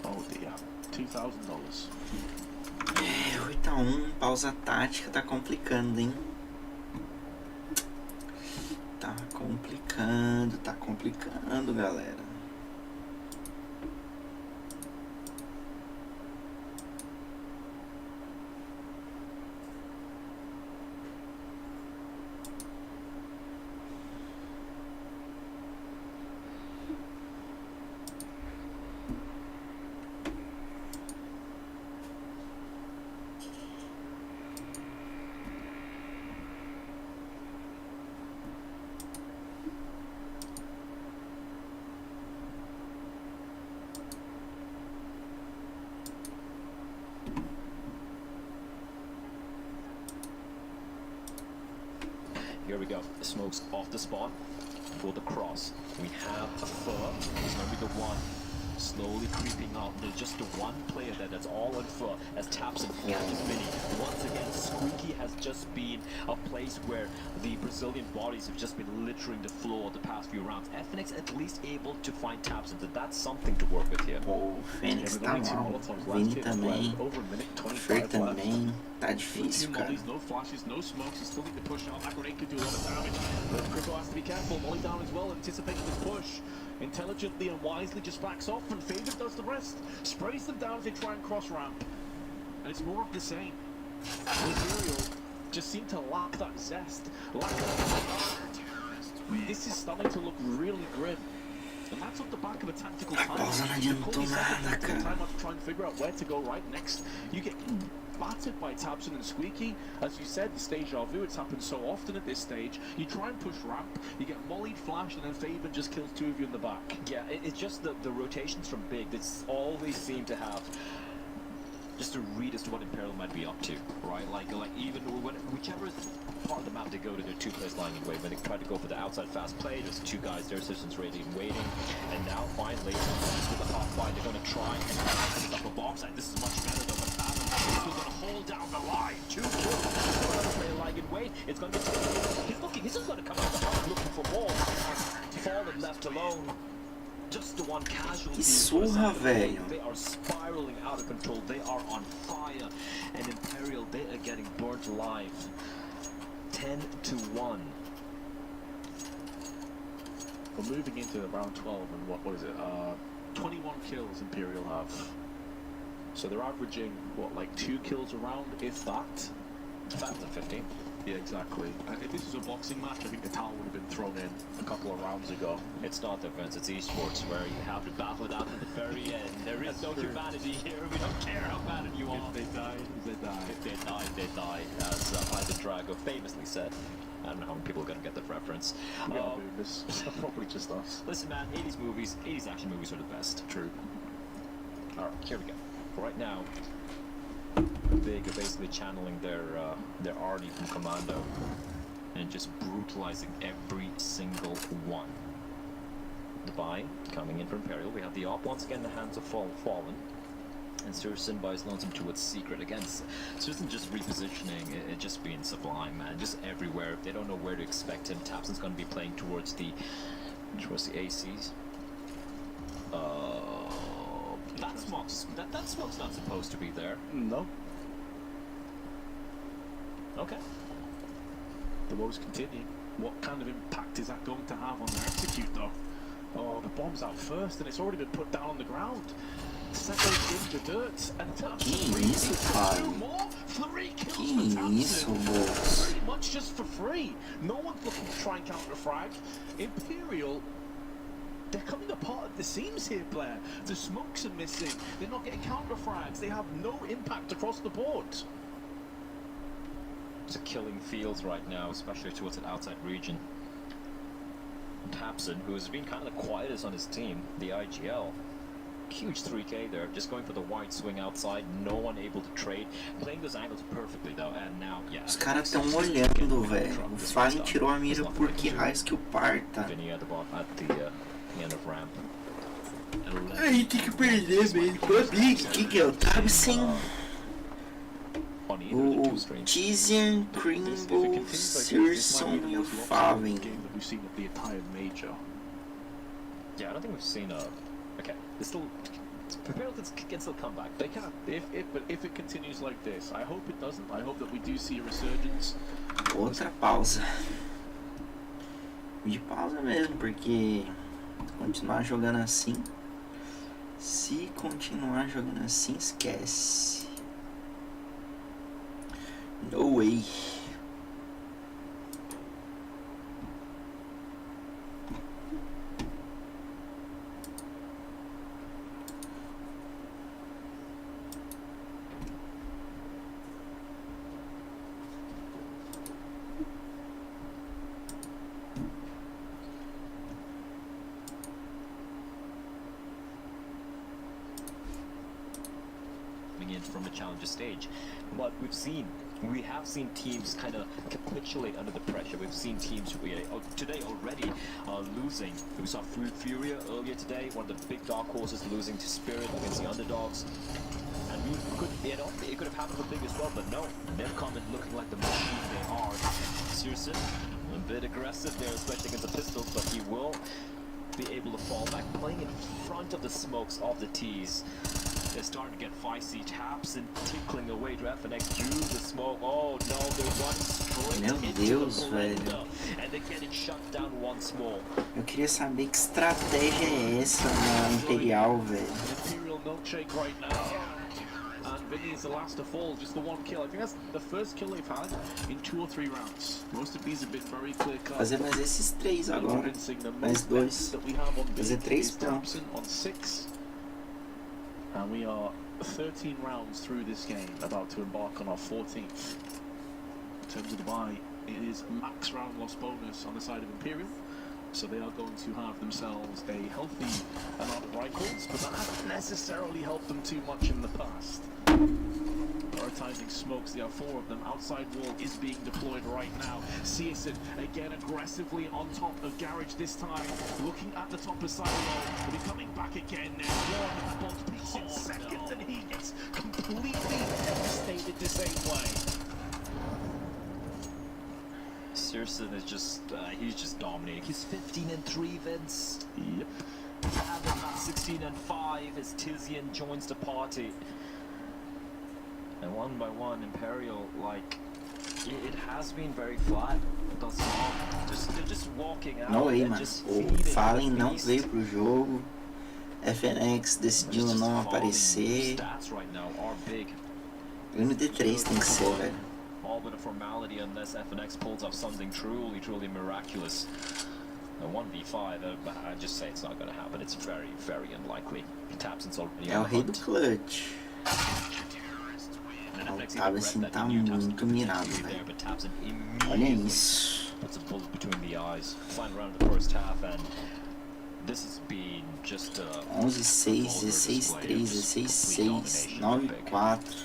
Oh dear. $2,000. 8-1, pausa tática, tá complicando, hein? Tá complicando, galera. Here we go. The smoke's off the spawn for the cross. We have a fur. He's going to be the one slowly creeping out. There's just the one player that's all in fur as taps and catches Mini. Once again, Squeaky has just been a place where the Brazilian bodies have just been littering the floor the past few rounds. Fnix at least able to find taps, and that's something to work with here. O Fênix tá mal, Vini também, Fer também, tá difícil, cara. No flashes, no smokes, you still need to push out. That grenade could do a lot of damage. But Cripple has to be careful. Molly down as well, anticipating this push. Intelligently and wisely just backs off, and Favorite does the rest. Sprays them down as they try and cross ramp. And it's more of the same. Imperial just seem to lack that zest. This is starting to look really grim. And that's off the back of a tactical time. Pausa não adiantou nada, cara. Time to try and figure out where to go right next. You get battered by Tabson and Squeaky. As you said, the deja vu, it's happened so often at this stage. You try and push ramp, you get mollied, flashed, and then Faven just kills two of you in the back. Yeah, it's just the rotations from Big that always seem to have just a read as to what Imperial might be up to, right? Like even whichever part of the map they go to, there are two players lying in wait. When they try to go for the outside fast play, there's two guys there, Citizens ready and waiting. And now finally, just with the hot fight, they're going to try and stop a bomb site. This is much better than what's happened. He's going to hold down the line. 2 kills. Another player lying in wait. It's going to be he's just going to come out the hard looking for more. Fallen left alone. Just the one casualty. Que surra, velho. They are spiraling out of control. They are on fire. And Imperial, they are getting burnt alive. 10-1. We're moving into round 12, and what is it? 21 kills Imperial have. So they're averaging, what, like 2 kills a round, if that? Faster than 15. Yeah, exactly. If this was a boxing match, I think the towel would have been thrown in a couple of rounds ago. It's not defense, it's esports where you have to battle it out to the very end. There is no humanity here. We don't care how bad you are. If they die, they die. If they die, they die. As Ivan Drago famously said. I don't know how many people are going to get that reference. This probably just us. Listen, man, 80s movies, 80s action movies are the best. True. Alright, here we go. Right now, Big are basically channeling their army from Commando and just brutalizing every single one. The buy coming in from Imperial. We have the op once again in the hands of Fallen. And Sir Sinbai is lonesome to its secret. Again, Susan just repositioning, it just being sublime, man. Just everywhere. They don't know where to expect him. Tapson's going to be playing towards the ACs. That smoke's not supposed to be there. No. Okay. The woes continue. What kind of impact is that going to have on the execute, though? Oh, the bomb's out first, and it's already been put down on the ground. Settles into dirt, and isso, more. 3 kills Que for Tapson. isso, moço? Pretty much just for free. No one's looking to try and counter frag. Imperial, they're coming apart at the seams here, Blair. The smokes are missing. They're not getting counter frags. They have no impact across the board. It's a killing fields right now, especially towards an outside region. Tapson, who has been kind of the quietest on his team, the IGL. Huge 3k there, just going for the wide swing outside, no one able to trade, playing those angles perfectly though, and now, yeah. Os caras estão olhando, velho. O Fallen tirou a mira por que raios que o parta. Vinny at the the end of ramp. Aí tem que perder mesmo. O que é o Tabsen? On either of the two O streams. Tizian, If it Crimble, continues like this, this might Searson be e the o most lopsided Faven. game that we've seen at the entire major. Yeah, I don't think we've seen a. Okay, it's still. Periféricos can still come back. They can, but if it continues like this, I hope it doesn't. I hope that we do see a resurgence. Outra pausa. De pausa mesmo, porque continuar jogando assim. Se continuar jogando assim, esquece. No way. In from a challenger stage, but we have seen teams kind of capitulate under the pressure. We've seen teams today already losing. We saw FURIA earlier today, one of the big dark horses losing to Spirit against the underdogs. And we could, it could have happened for big as well, but no, they've come in looking like the machine they are. Searson, a bit aggressive there, especially against the pistols, but he will be able to fall back, playing in front of the smokes of the T's. They're starting to get feisty, taps and tickling away to FNX through the smoke. Oh no, they're running straight Meu into Deus, the velho. and they're getting shut down once more. Eu queria saber que estratégia é essa na Imperial, velho. Imperial milkshake right now. And Vinny is the last to fall, just the one kill. I think that's the first kill they've had in 2 or 3 rounds. Most of these have been very clear cut. Fazer mais esses 3 agora. Mais 2. Fazer 3 pontos. On 6. And we are 13 rounds through this game, about to embark on our 14th. In terms of the buy, it is max round loss bonus on the side of Imperial. So they are going to have themselves a healthy amount of rifles, but that hasn't necessarily helped them too much in the past. Prioritizing smokes, there are 4 of them. Outside wall is being deployed right now. Searson again aggressively on top of Garage this time, looking at the top of silo, but he's coming back again now. One bolt piece in second, and he gets completely devastated the same way. Searson is just, he's just dominating. He's 15-3, Vince. Yep. Faven at 16-5 as Tizian joins the party. And one by one, Imperial, like, it has been very flat thus far. They're just walking out. Não aí, and mano. just O feeding Fallen the não beast. veio pro jogo. FNX decidiu Just não falling aparecer. stats right now are big. MD3 tem que ser, velho. All but a formality unless FNX pulls off something truly miraculous. A 1v5, but I just say it's not going to happen. It's very, very unlikely. Tapson's already É o on the rei do hunt. clutch. And FNX Tava even assim, read that tá they knew Tapson muito could mirado, be there, velho. but Tapson Olha immediately isso. puts a bullet between the eyes. Final round of the first half, and this has been just a 11-6, 16-3, 16-6, 9-4.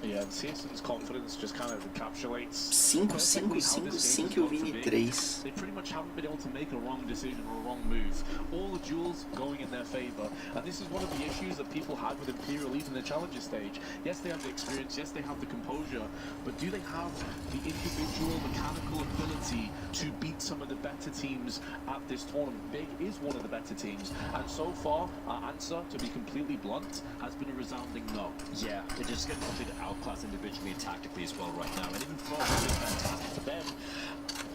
Yeah, and Searson's confidence just kind of encapsulates 5-5-5 e o Vini 3. They pretty much haven't been able to make a wrong decision or a wrong move. All the duels going in their favor, and this is one of the issues that people had with Imperial even in the challenger stage. Yes, they have the experience, yes, they have the composure, but do they have the individual mechanical ability to beat some of the better teams at this tournament? Big is one of the better teams, and so far, our answer, to be completely blunt, has been a resounding no. yeah, they're just getting completely outclassed individually and tactically as well right now. And even Frog is fantastic for them.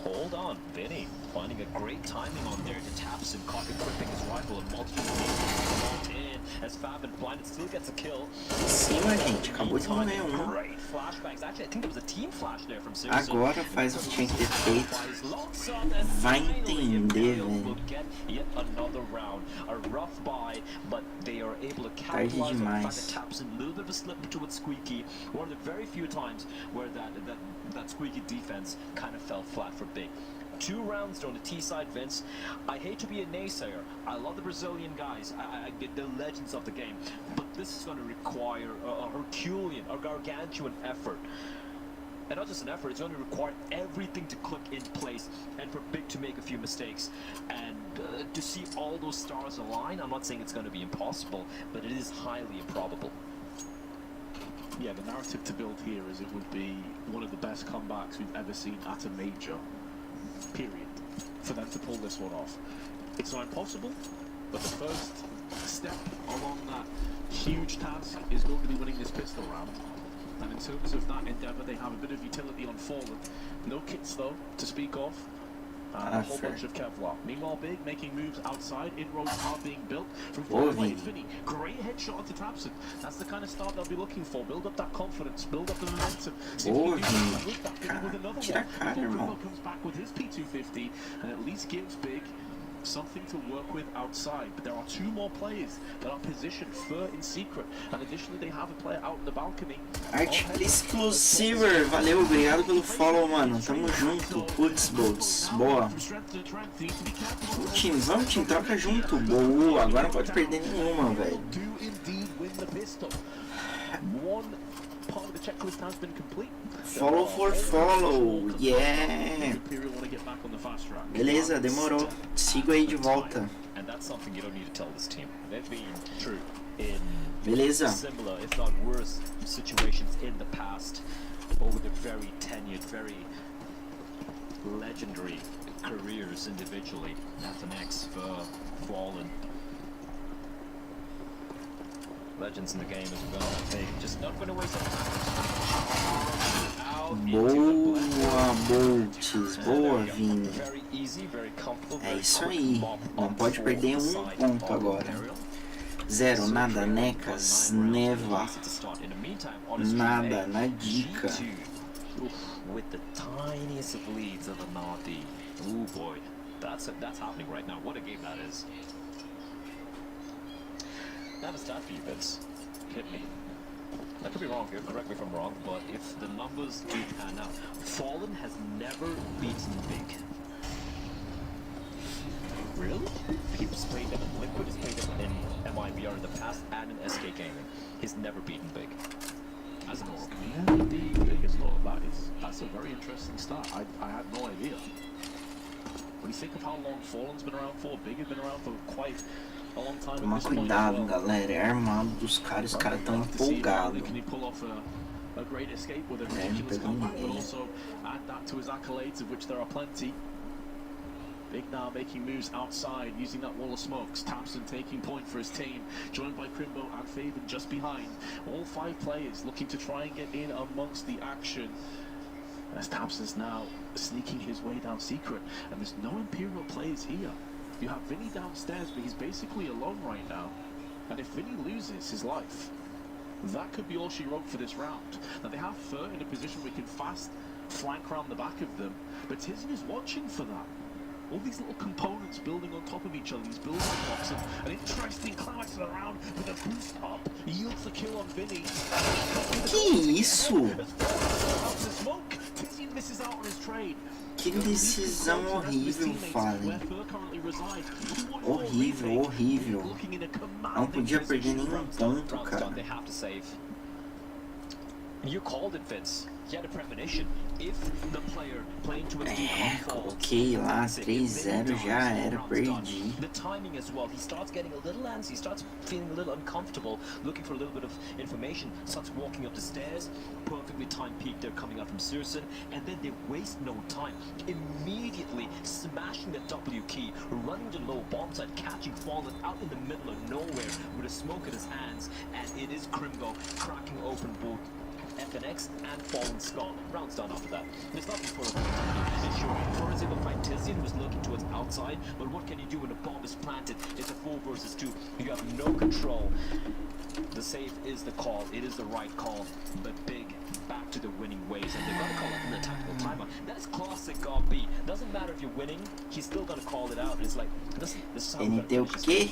Hold on, Vinny finding a great timing on there to taps and caught equipping his rifle and multiple walked in as Faven blinded still gets a kill. Cima, gente, acabou de morrer Great flashbacks. Actually, I think there was a team flash there from Searson. Agora faz o que tinha que ter feito. Vai entender, velho. Yet another round. A rough buy, but they are able to capitalize on the fact that Tapson a little bit of a slip towards Squeaky. One of the very few times where that Squeaky defense kind of fell flat for Big. 2 rounds on the T side, Vince. I hate to be a naysayer. I love the Brazilian guys. I get the legends of the game, but this is going to require a Herculean, a gargantuan effort And not just an effort, it's going to require everything to click in place and for Big to make a few mistakes. And to see all those stars align, I'm not saying it's going to be impossible, but it is highly improbable. Yeah, the narrative to build here is it would be one of the best comebacks we've ever seen at a major, period, for them to pull this one off. It's not impossible, but the first step along that huge task is going to be winning this pistol round. And in terms of that endeavour, they have a bit of utility on Fallen. No kits though, to speak of. And a whole bunch of Kevlar. Meanwhile, Big making moves outside. Inroads are being built from far away. Vinny, great headshot onto Tapson. That's the kind of start they'll be looking for. Build up that confidence, build up the momentum. See if you can do something with that. Vinny with another one. Before comes back with his P250 and at least gives Big something to work with outside. But there are two more players that are positioned Fur in secret, and additionally they have a player out in the balcony. Arte exclusiva, valeu, obrigado pelo follow, mano. Tamo junto. Putz, Bolts, boa. Vamos, time, troca junto. Boa, agora não pode perder nenhuma, velho. Follow for follow, yeah. Beleza, demorou. Sigo aí de volta. Beleza. Similar, if not worse, situations in the past over their very tenured, very legendary careers individually. FNX, Fallen. Legends in the game as well. Hey, just not going to waste any time. Boa, Bolts. Boa, Vini. É isso aí. Não pode perder ponto agora. Zero, nada, necas, neva. Nada, na dica. With the tiniest of leads of the Nadi. Oh boy. That's happening right now. What a game that is. I have a stat for you, Vince. Hit me. I could be wrong here, correct me if I'm wrong, but if the numbers do pan out, Fallen has never beaten Big. Really? He's played them in Liquid, he's played them in MIBR in the past, and in SK Gaming. He's never beaten Big. As an orc. Yeah, indeed. Biggest thought of that is, that's a very interesting start. I had no idea. When you think of how long Fallen's been around for, Big has been around for quite a long time. Toma cuidado, galera. É armado dos caras, os caras tão empolgados. A great escape with a ridiculous comeback, but also add that to his accolades, of which there are plenty. Big now making moves outside, using that wall of smokes. Thompson taking point for his team, joined by Crimbo and Faven just behind. All five players looking to try and get in amongst the action. As Thompson's now sneaking his way down secret, and there's no Imperial players here. You have Vinny downstairs, but he's basically alone right now. And if Vinny loses his life, that could be all she wrote for this round. Now they have Fur in a position where he can fast flank around the back of them, but Tizian is watching for that. All these little components building on top of each other, these building blocks, and an interesting climax of the round with a boost up, yields the kill on Vinny. Que isso? Tizian misses out on his trade. Que decisão horrível, Fallen. Horrível, horrível. Não podia perder nenhum ponto, cara. You called it, Vince. He had a premonition. If the player playing to his coloquei lá, 3-0, já era, perdi. The timing as well. He starts getting a little antsy, starts feeling a little uncomfortable, looking for a little bit of information, starts walking up the stairs, perfectly timed peek there coming out from Searson, and then they waste no time, immediately smashing the W key, running the low bomb side, catching Fallen out in the middle of nowhere with a smoke in his hands, and it is Crimbo cracking open both FNX and Fallen Skull. Rounds done after that. There's nothing for him to do. Sure, Fur is able to find Tizian, who's looking towards outside, but what can you do when a bomb is planted? It's a 4 versus 2. You have no control. The save is the call. It is the right call. But Big back to the winning ways, and they're going to call it an tactical timeout. That's classic B. Doesn't matter if you're winning, he's still going to call it out. And it's like, listen, this is how we're going to finish this.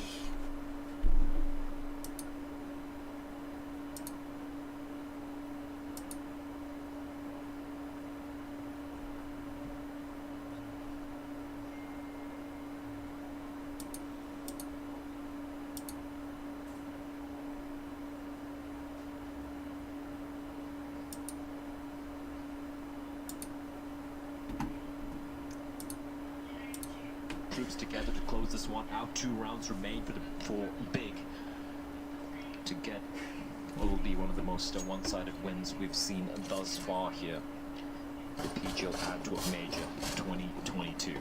troops together to close this one out. 2 rounds remain for Big to get what will be one of the most one-sided wins we've seen thus far here. The PGL ANTWERP Major 2022.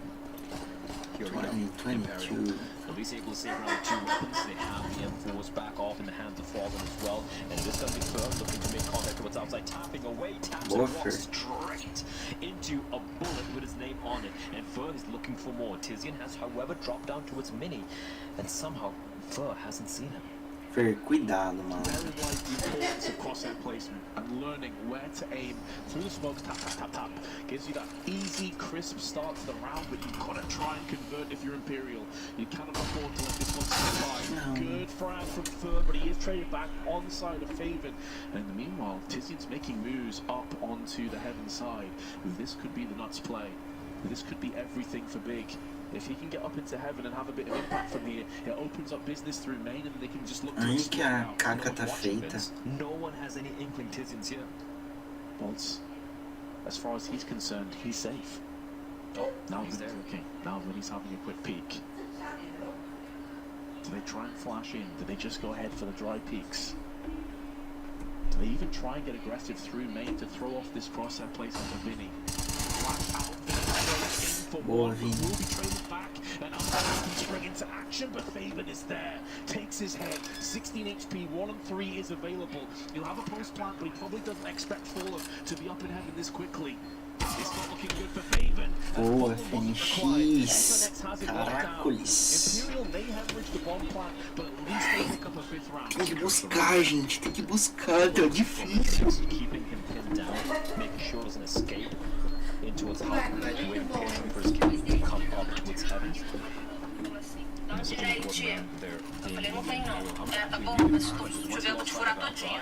Here we go. Imperial. At least able to save around 2 weapons. They have the M4s back off in the hands of Fallen as well. And this time Firm looking to make contact with what's outside, tapping away, taps and walks straight into a bullet with his name on it. And Fur is looking for more. Tizian has, however, dropped down towards Mini, and somehow Fur hasn't seen him. Cuidado, mano. Very like the importance of crosshair placement and learning where to aim through the smokes, tap, tap, tap, tap. Gives you that easy, crisp start to the round, but you've got to try and convert if you're Imperial. You cannot afford to let this one slip by. Good frag from Fur, but he is traded back on the side of Faven. And in the meanwhile, Tizian's making moves up onto the heaven side. This could be the nuts play. This could be everything for Big. If he can get up into heaven and have a bit of impact from here, it opens up business through main and they can just look to Aí que explode a out. caca tá feita. No one has any inkling Tizian's here. Well, as far as he's concerned, he's safe. Oh, Now he's there. looking. Now when he's having a quick peek. Do they try and flash in? Do they just go ahead for the dry peeks? Do they even try and get aggressive through main to throw off this crosshair placement of Vinny? Flash out. For Boa, one, Vini. will be traded back, and Alvarez can spring into action, but Faven is there, takes his head, 16 HP, 1 and 3 is available. He'll have a post plant, but he probably doesn't expect Fallen to be up in heaven this quickly. It's not looking good for Faven. Boa, FNX. Caracoles. Imperial may hemorrhage the bomb plant, but at least they pick up a 5th round. Tem que buscar, gente. Tem que buscar. Tá difícil. Keeping him pinned down, making sure there's an escape into its heart, waiting for his king to come up to its heaven. Não tirei, tia. Eu falei, não tem não. É, tá bom, mas tô chovendo de furar todinho.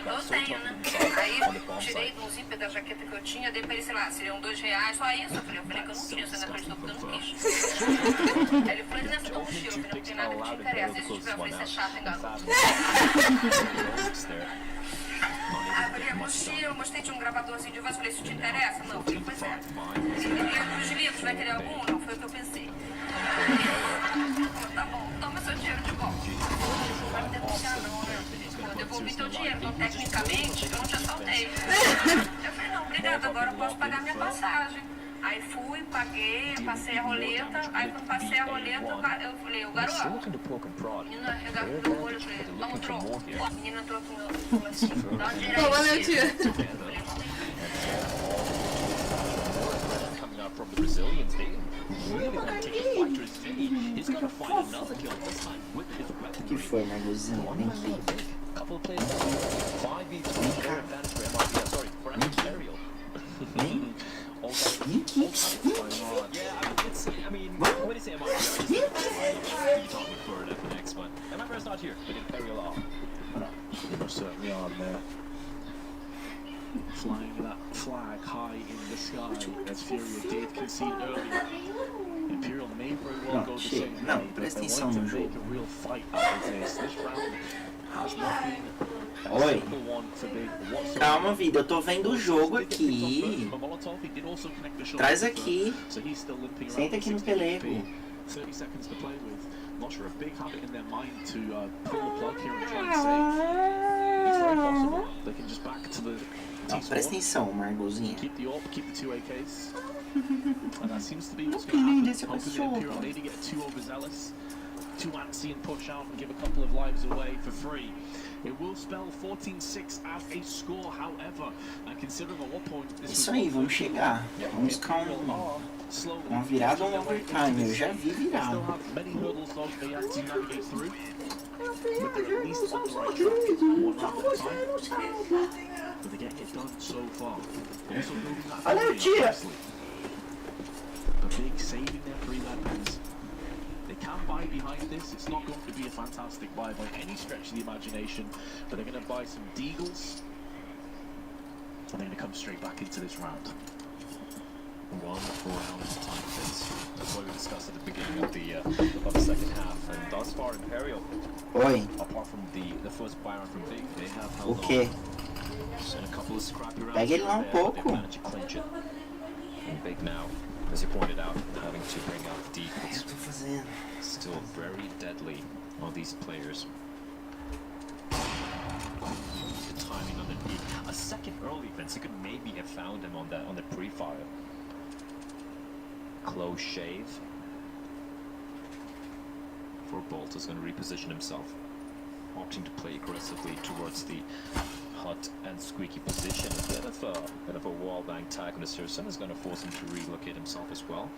Eu tenho, né? Aí tirei do zíper da jaqueta que eu tinha, dei pra ele, sei lá, seriam R$2, só isso. Eu falei que eu não tinha, você não acreditou porque eu não quis. Aí ele falou, nessa tua mochila, eu falei, não tem nada que te interessa. E se tiver, eu falei, você é chato, hein, garoto? Aí eu falei, a mochila, eu mostrei, tinha um gravadorzinho de voz, eu falei, isso te interessa? Não, eu falei, pois é. E os livros, vai querer algum? Não, foi o que eu pensei. Tá bom, toma seu dinheiro de volta. Não vai me denunciar não, né? Eu devolvi teu dinheiro, então tecnicamente eu não te assaltei. Eu falei, não, obrigada, agora eu posso pagar minha passagem. Aí fui, paguei, passei a roleta, aí quando passei a roleta, eu falei, o garoto, menina, regaçou meu olho, eu falei, vamos troco. A menina trocou meu assim, dá uma direita. Toma, meu tio. Coming out from the Brazilians, they really want to take a fight to his feet. He's going to find another kill this time with his weapon. Que foi, Margozinho? Nem sei. Couple of plays, 5v3 advantage for MRP, sorry, for Imperial. Yeah, I mean, when you say MRP, you're talking for the next one. MRP is not here, but Imperial are. They certainly are there. Flying that flag high in the sky, as Furia did concede earlier. Imperial may very well go the same way, Não, but presta they atenção want to no make jogo. a real fight out of this. This round has not been a Oi. simple one for Big whatsoever. Calma, vida. Eu tô vendo o jogo aqui. Traz aqui. Senta aqui no pelego. 30 seconds to play with. Not sure, a big habit in their mind to pull the plug here and try and save. It's very possible. They can just back to the Não, presta atenção, Margozinha. keep the AWP, keep the 2 AKs. And that seems to be what's going to happen. desse Hoping the pessoa. Imperial maybe get too overzealous, too antsy and push out and give a couple of lives away for free. It will spell 14-6 as a score, however, and considering at what point this Isso aí, vamos chegar. Vamos buscar uma virada ou um overtime. Eu já vi Still virada. have many hurdles though they have to navigate through. But they're at least on the right track, one round at a time. But they're getting it done so far. Also building that Olha o tio. nicely. But Big saving their 3 weapons. They can buy behind this. It's not going to be a fantastic buy by any stretch of the imagination. But they're going to buy some deagles. And they're going to come straight back into this round. 1 round time fits. That's what we discussed at the beginning of the second half. And thus far, Imperial, Oi, apart from the first buy round from Big, they have o held quê? on. And a couple of scrappy rounds Pega ele lá there, but pouco. they've managed to clinch it. And Big now, as you pointed out, having to bring out the still very deadly on these players. The timing on the peak. A second early, Vince. You could maybe have found him on the pre-fire. Close shave. For Bolt is going to reposition himself, opting to play aggressively towards the hot and squeaky position. A bit of a wall bang antagonist here. Sun is going to force him to relocate himself as well.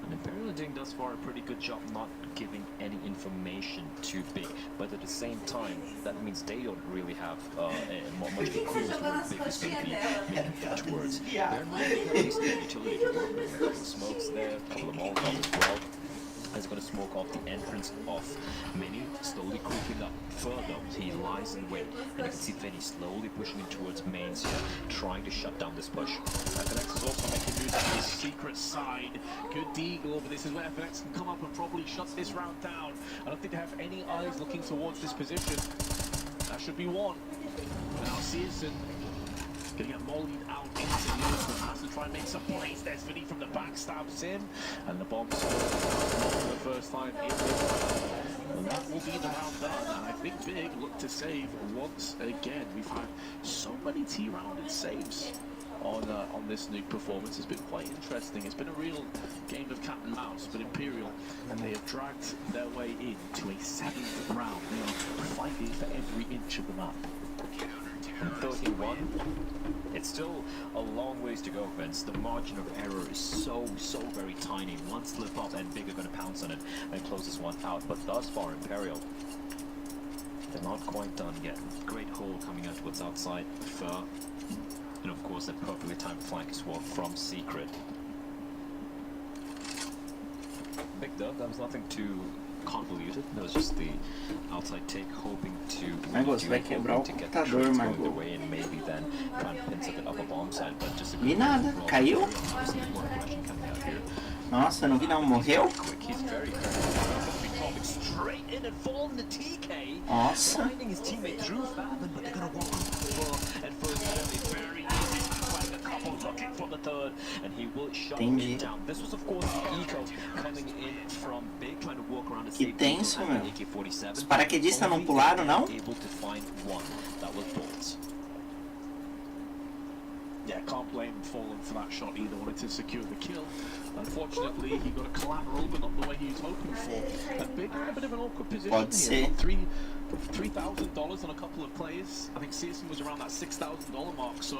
And Imperial are doing thus far a pretty good job not giving any information to Big, but at the same time, that means they don't really have much of a clue to where Big is going to be making towards. They're not at least the utility to work with. A couple of smokes there, a couple of Molotovs as well. Is going to smoke off the entrance of Mini, slowly creeping up further. He lies in wait, and you can see Vinny slowly pushing in towards mains here, trying to shut down this push. FNX is also making moves on the secret side. Good deagle over this is where FNX can come up and probably shut this round down. I don't think they have any eyes looking towards this position. That should be one. And now Searson gonna get mollied out into the open. Has to try and make some plays. There's Vinny from the back, stabs him, and the bomb's for the first time in this round. And that will be the round done. And I think Big look to save once again. We've had so many T-rounded saves on this nuke performance. It's been quite interesting. It's been a real game of cat and mouse, but Imperial, and they have dragged their way into a 7th round. They are fighting for every inch of the map. 13-1. It's still a long ways to go, Vince. The margin of error is so very tiny. One slip up and Big are going to pounce on it and close this one out. But thus far, Imperial, they're not quite done yet. Great hole coming out towards outside Fur. And of course, that perfectly timed flank as well from Secret. Big though, that was nothing too convoluted. That was just the outside take, hoping to vai quebrar o computador, Margot. away and maybe then try and pinch at the upper bomb side, but just a Vi nada, caiu? Nossa, não vi não, morreu? Quick, he's very straight in and fall in the TK. Nossa. Finding his teammate through Fathom, but they're gonna walk on at first very easy to find a couple looking for the third, and he will shut him down. This was of course the eco coming in from Big, trying to walk around the Que tenso, meu. AK-47. Os paraquedistas não pularam, não? Able to find one. That was Bolts. Yeah, can't blame Fallen for that shot either. Wanted to secure the kill. Unfortunately, he got a collateral, but not the way he was hoping for. And Big in a bit of an awkward position here. $3,000 on a couple of players. I think Searson was around that $6,000 mark, so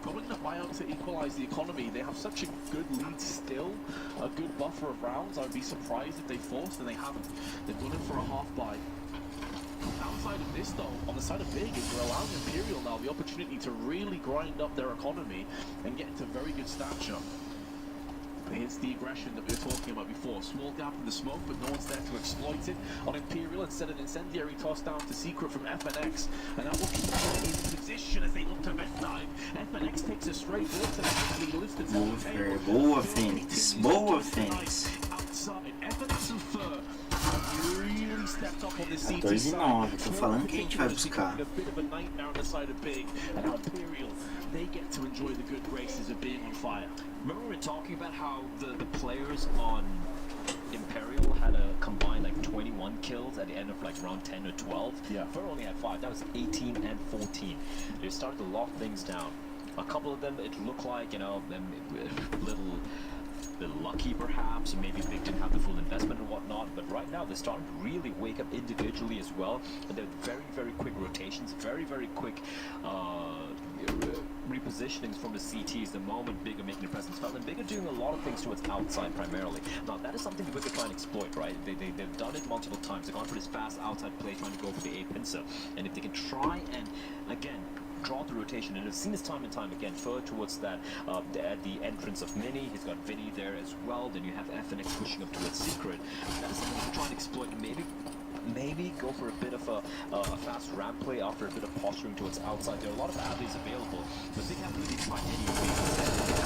probably going to buy out to equalize the economy. They have such a good lead still, a good buffer of rounds. I would be surprised if they forced, and they haven't. They've gone in for a half buy. Outside of this though, on the side of Big, is we're allowing Imperial now the opportunity to really grind up their economy and get into very good stature. Here's the aggression that we were talking about before. Small gap in the smoke, but no one's there to exploit it. On Imperial, instead an incendiary toss down to Secret from FNX, and that will keep them in position as they look to vent dive. FNX takes a straight ball to that lead, lifts the table. Boa, Fênix. Boa, Fênix. Outside, FNX and Fur really stepped up on the CT 14-9, tô falando que a gente vai buscar. A bit of a nightmare on the side of Big, and now Imperial, they get to enjoy the good graces of being on fire. Remember we were talking about how the players on Imperial had a combined like 21 kills at the end of like round 10 or 12? Yeah. Fur only had 5. That was 18 and 14. They started to lock things down. A couple of them, it looked like, you know, a little lucky perhaps, maybe Big didn't have the full investment and whatnot, but right now they're starting to really wake up individually as well, and they're very quick rotations, very quick repositionings from the CTs the moment Big are making a presence felt, and Big are doing a lot of things towards outside primarily. Now that is something that Big are trying to exploit, right? They've done it multiple times. They've gone for this fast outside play trying to go for the A pincer, and if they can try and again draw the rotation, and I've seen this time and time again, Fur towards that at the entrance of Mini, he's got Vinny there as well, then you have FNX pushing up towards Secret. That is something to try and exploit, and maybe go for a bit of a fast ramp play after a bit of posturing towards outside. There are a lot of alleys available, but they haven't really tried any of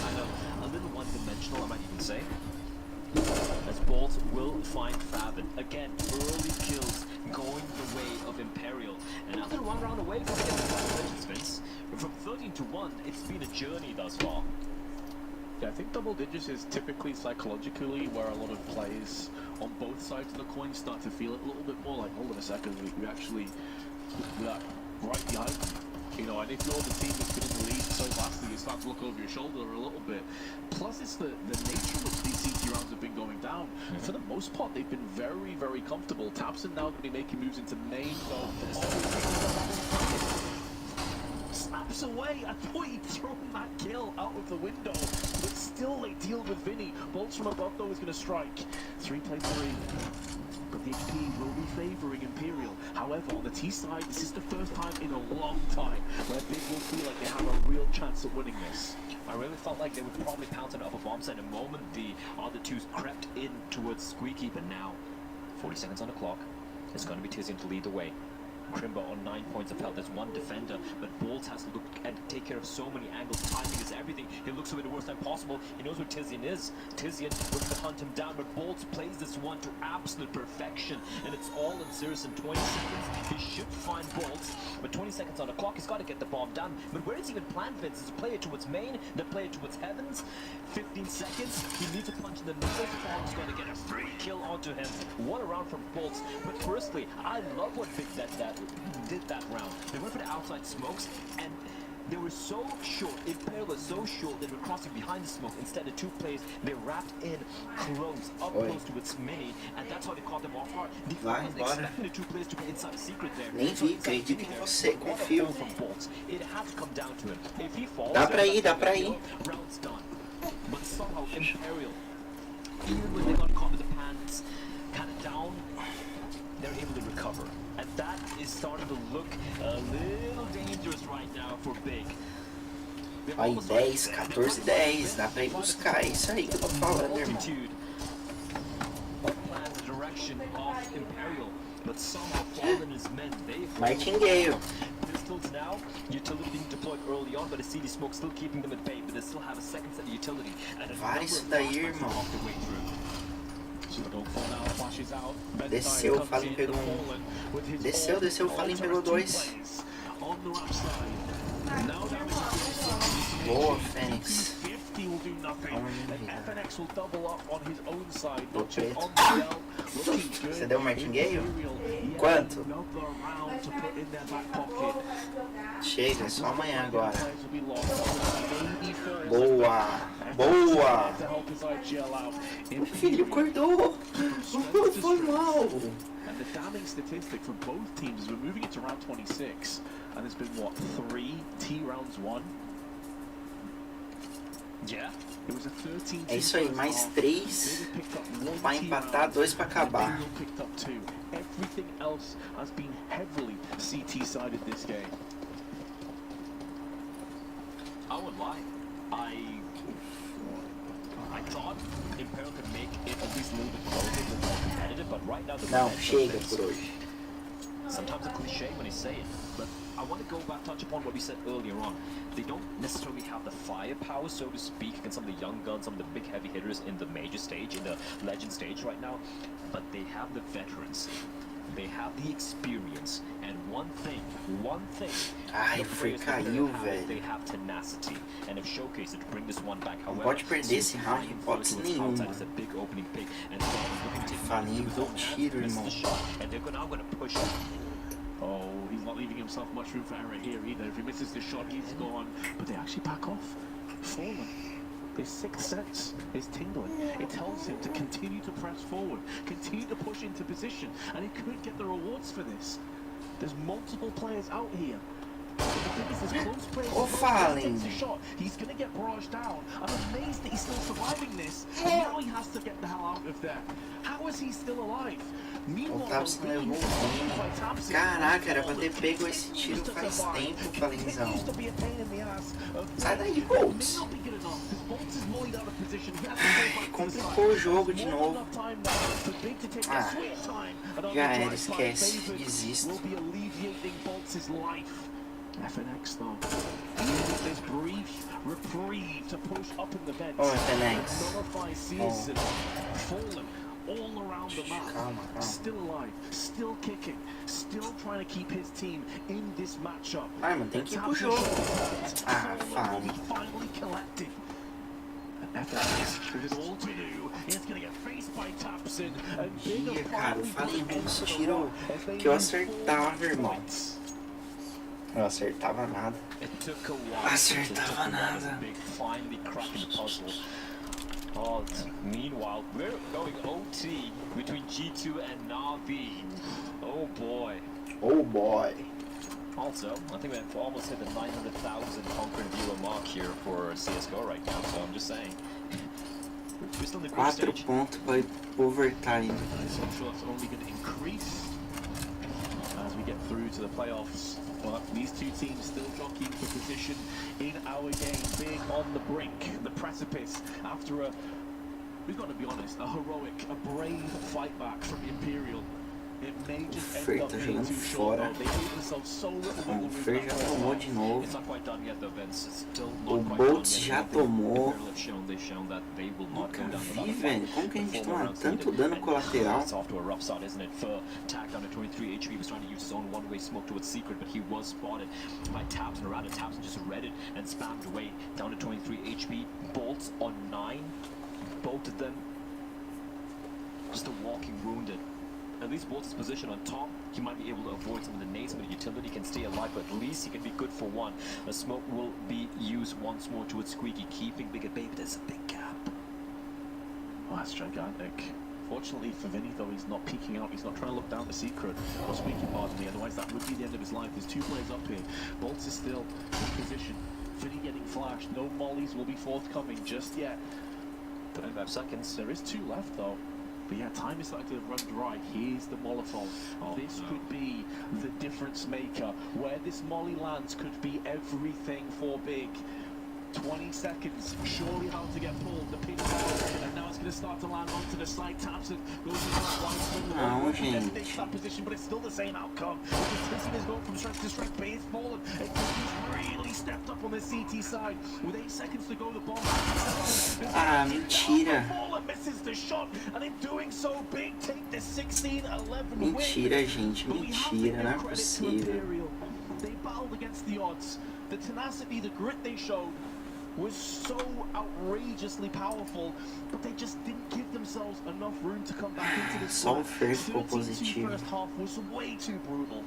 kind of a little one-dimensional, I might even say. As Bolt will find Fathom. Again, early kills going the way of Imperial. And now they're 1 round away from getting the Vince. From 13 to 1, it's been a journey thus far. Yeah, I think double digits is typically psychologically where a lot of players on both sides of the coin start to feel it a little bit more like, hold on a second, we actually got right behind them. You know, and if you're the team that's been in the lead so vastly, you start to look over your shoulder a little bit. Plus, it's the nature of which these CT rounds have been going down. For the most part, they've been very, very comfortable. Tapson now going to be making moves into main, though. Snaps away. I thought he'd thrown that kill out of the window, but still they deal with Vinny. Bolts from above, though, is going to strike. 3-3. But the HP will be favouring Imperial. However, on the T side, this is the first time in a long time where Big will feel like they have a real chance at winning this. I really felt like they would probably pounce on the upper bomb side. The moment the other twos crept in towards Squeaky, but now, 40 seconds on the clock, it's going to be Tizian to lead the way. Crimbo on 9 points of health. There's one defender, but Bolt has to look and take care of so many angles. Timing is everything. He looks away the worst time possible. He knows where Tizian is. Tizian looks to hunt him down, but Bolt plays this one to absolute perfection, and it's all in serious in 20 seconds. He should find Bolt, but 20 seconds on the clock. He's got to get the bomb down. But where is even plan Vince? Is to play it towards main, then play it towards heavens. 15 seconds. He needs a punch in the middle. He's going to get a free kill onto him. What a round from Bolt. But firstly, I love what Big did that round. They went for the outside smokes, and they were so short. Imperial was so short they were crossing behind the smoke. Instead, the two players, they wrapped in close, up close to its main, and that's how they caught them off guard. The was expecting the two players to be inside a secret there. Nem vi, acredito em você, confio. It had to come down to him. If he falls, Dá pra ir, dá pra ir. round's done. But somehow Imperial, even when they got caught with the pants kind of down, they're able to recover. And that is starting to look a little dangerous right now for Big. Aí 10, 14, 10, dá pra ir buscar, é isso aí que eu tô falando, irmão. Martingale. Pistols now, utility being deployed early on, but the CD smoke still keeping them at bay, but they still have a second set of utility. Vale isso daí, irmão. Desceu, o Fallen pegou um. Desceu, o Fallen pegou dois. Boa, Fênix. Você deu um martingale? Quanto? Chega, só amanhã agora. Boa! Boa! O filho acordou! Foi mal! And the damning statistic for both teams is we're moving it to round 26, and there's been what, 3 T rounds won? Yeah. It was a 13. É isso aí, mais 3 pra empatar, 2 pra acabar. Picked up 2. Everything else has been heavily CT sided this game. I won't lie. I thought Imperial could make it at least a little bit closer, a little more competitive, but right now the Não, chega por hoje. Sometimes a cliche when you say it, but I want to go back, touch upon what we said earlier on. They don't necessarily have the firepower, so to speak, against some of the young guns, some of the big heavy hitters in the major stage, in the legend stage right now, but they have the veterans. They have the experience, and one thing, Ai, foi, caiu, velho. they have tenacity, and have showcased it to bring this one back. Não However, pode perder esse round de hipótese nenhuma. is a big opening pick, and Falei, deu tiro, irmão. and they're now going to push. Oh, he's not leaving himself much room for error here either. If he misses the shot, he's gone. But they actually back off. Fallen. His sixth sense is tingling. It tells him to continue to press forward, continue to push into position, and he could get the rewards for this. There's multiple players out here. Oh, Fallen. He's gonna get barraged down. I'm amazed that he's still surviving this. And now he has to get the hell out of there. How is he still alive? O Tapson levou um. Caraca, era pra ter pego esse tiro faz tempo, Falenzão. Sai daí, Boltz. Complicou o jogo de novo. Ah, já era, esquece, desisto. FNX though, needed this brief reprieve to push up in the bench. Oh, FNX. Nullify season. Fallen all around the map. Calma. Still alive, still kicking, still trying to keep his team in this matchup. Ai, mano, tem que ir pro jogo. Ah, Fallen. Finally collected. Ih, cara, eu falei em uns tiros que eu acertava, irmão. Eu acertava nada. Acertava nada. Oh, meanwhile, we're going OT between G2 and Navi. Oh boy. Oh boy. Also, I think we've almost hit the 900,000 concurrent viewer mark here for CSGO right now, so I'm just saying. We're still in the group 4 stage. pontos para overtime. So I'm sure that's only going to increase as we get through to the playoffs. Well, these two teams still jockeying for position in our game. Big on the brink, the precipice, after we've got to be honest, a heroic, a brave fight back from Imperial. It may just end up being too short, though. They gave themselves so little wiggle room. Fer já tomou de novo. It's not quite done yet, though, Vince. It's still O not quite Boltz done já yet. tomou. Imperial have shown, they've shown that they will not go Nunca down without vi, a fight. velho. Como que a gente Four toma rounds tanto needed. dano colateral? It's off to a rough start, isn't it? Fur tagged down to 23 HP. He was trying to use his own one-way smoke towards secret, but he was spotted by Tabs and around it. Tabs just read it and spammed away down to 23 HP. Bolts on 9. Both of them just a walking wounded. At least Bolt's position on top, he might be able to avoid some of the nades, but the utility can stay alive, but at least he can be good for one. The smoke will be used once more towards Squeaky, keeping Big at bay, but there's a big gap. Oh, that's gigantic. Fortunately for Vinny, though, he's not peeking out. He's not trying to look down the secret. Or Squeaky, pardon me. Otherwise, that would be the end of his life. There's 2 players up here. Boltz is still in position. Vinny getting flashed. No mollies will be forthcoming just yet. 35 seconds. There is 2 left, though. But yeah, time is starting to run dry. Here's the Molotov. This could be the difference maker. Where this molly lands could be everything for Big. 20 seconds, surely how to get pulled, the pin down, and now it's going to start to land onto the side. Thompson goes to Não, gente. that position, but it's still the same outcome. This is going from strength to strength, but it's fallen, and he's really stepped up on the CT side. With 8 seconds to go, the bomb. Ah, mentira. Misses the shot, and in doing so, Big take the 16-11 Mentira, gente, mentira, não é possível. They battled against the odds. The tenacity, the grit they showed was so outrageously powerful, but they just didn't give themselves enough room to come back into this. Só o Fer ficou positivo. First half was way too brutal.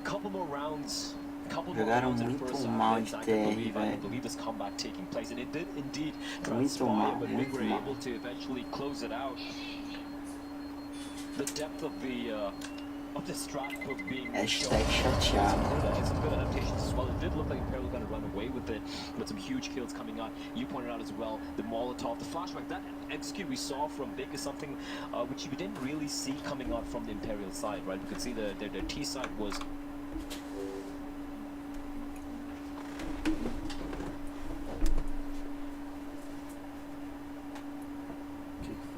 Couple more rounds. Couple more Jogaram rounds in the muito first mal half. de I TR, velho. believe this comeback taking place, and it did indeed Muito transpire, mal, but we muito were mal. able to eventually close it out. The depth of the strat book being Hashtag chateado. some good adaptations as well. It did look like Imperial was going to run away with it, with some huge kills coming out. You pointed out as well the Molotov, the flashback. That execute we saw from Big is something which we didn't really see coming out from the Imperial side, right? We could see their T side was.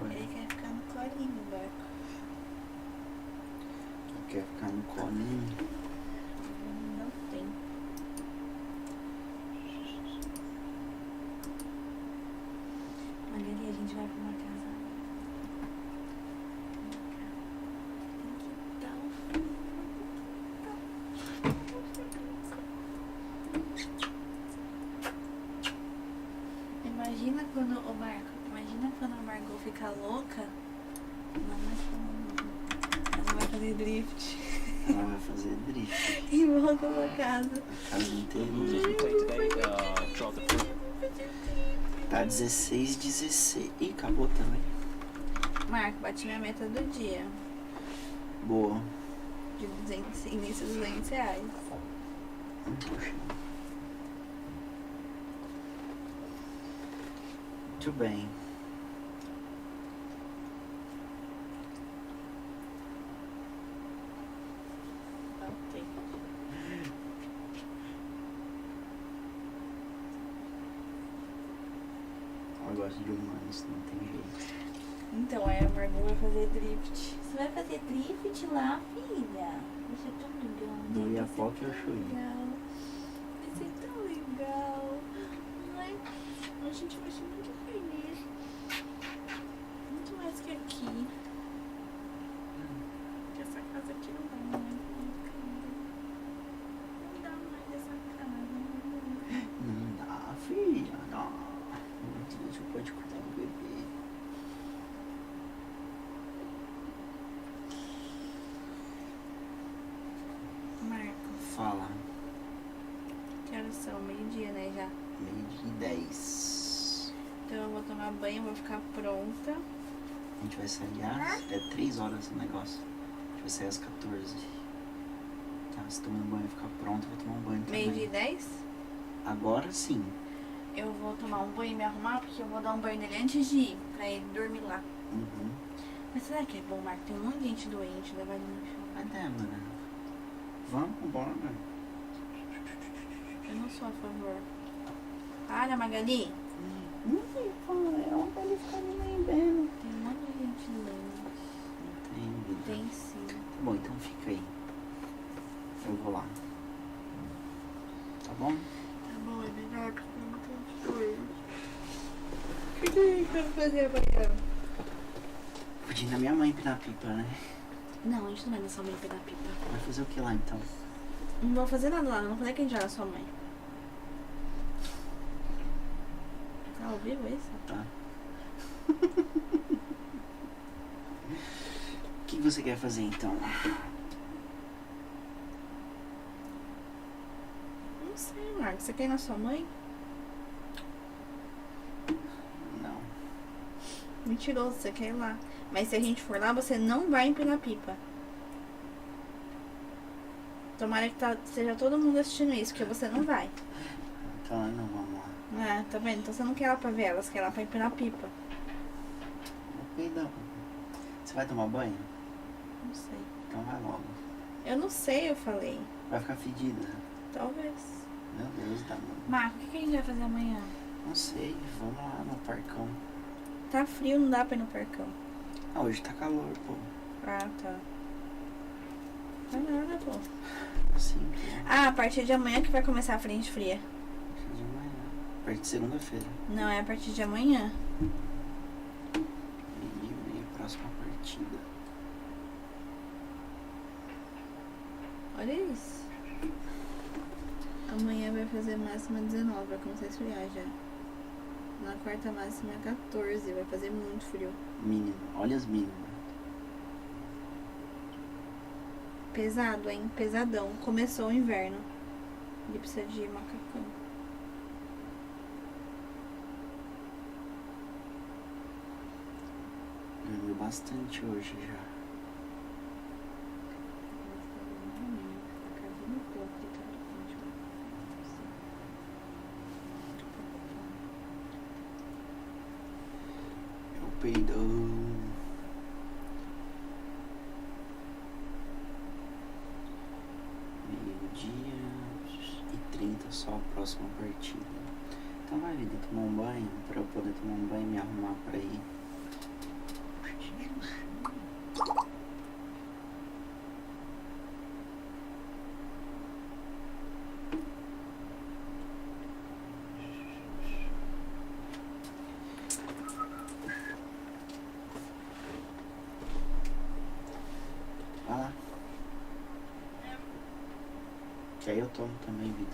Ele quer ficar no colinho, Barco. Quer ficar no colinho? Não tem. Magali, a gente vai pra uma casa. Tem que dar um frio. Imagina quando, ô Marco, imagina quando a Margot ficar louca. Ela vai fazer drift. Ela vai fazer drift. Em volta da casa. A casa inteira. Losers we played today throughout the first. Tá 16-16. Ih, acabou também. Marco, bati minha meta do dia. Boa. De 200, início de R$200. Puxa. Muito bem. Ok. Eu gosto de humanos, não tem jeito. Então, aí a Margot vai fazer drift. Você vai fazer drift lá, filha? Vai ser tão legal. Né? Do Vai Iapoque ser ao tão Chuí. legal. Vai ser tão legal. Ai, a gente vai ser muito feliz. Muito mais que aqui. Porque essa casa aqui não dá mais. Não dá mais essa casa. Não dá, filha, não. Você pode Então, meio-dia, né, já. 12h10. Então eu vou tomar banho, vou ficar pronta. A gente vai sair é 3 horas o negócio. A gente vai sair às 14. Tá, se tomar um banho e ficar pronto, eu vou tomar um banho também. Meio-dia e 10. Agora sim. Eu vou tomar um banho e me arrumar, porque eu vou dar um banho nele antes de ir, pra ele dormir lá. Uhum. Mas será que é bom, Marco? Tem um monte de gente doente, levar ele no chão. Vai dar, mano. Vamos embora. Eu não sou a favor. Para, Magali. Não sei, pai. Olha pra ele ficar me lembrando. Tem um monte de gente doente. Não tem, vida. Tem sim. Tá bom, então fica aí. Eu vou lá. Tá bom? Tá bom, é melhor porque eu não tô doente. O que a gente vai fazer amanhã? Podia ir na minha mãe empinar pipa, né? Não, a gente não vai na sua mãe pegar pipa. Vai fazer o que lá então? Não vou fazer nada lá, não falei que a gente vai na sua mãe. Tá ao vivo isso? Tá. O que você quer fazer então? Não sei, Marcos. Você quer ir na sua mãe? Não. Mentiroso, você quer ir lá. Mas se a gente for lá, você não vai empinar pipa. Tomara que esteja todo mundo assistindo isso, porque você não vai. Então não, vamos lá. Ah, tá vendo? Então você não quer ir lá pra ver elas, quer ir lá pra empinar pipa. Não. Você vai tomar banho? Não sei. Então vai logo. Eu não sei, eu falei. Vai ficar fedida. Talvez. Meu Deus, tá bom. Marco, o que a gente vai fazer amanhã? Não sei, vamos lá no parcão. Tá frio, não dá pra ir no parcão. Ah, hoje tá calor, pô. Ah, tá. Tá nada, pô. Assim, Ah, a partir de amanhã que vai começar a frente fria. de manhã. A partir de segunda-feira. Não, é a partir de amanhã. E a próxima partida. Olha isso. Amanhã vai fazer máxima 19, vai começar a esfriar já. Na quarta máxima é 14, vai fazer muito frio. Mínimo. Olha as mínimas. Pesado, hein? Pesadão. Começou o inverno. Ele precisa de macacão. Dormiu bastante hoje já. Eu peidou. Meio-dia e 30 só a próxima partida. Então vai, vida, tomar um banho pra eu poder tomar um banho e me arrumar pra ir. Vai lá. Que aí eu tomo também, vida.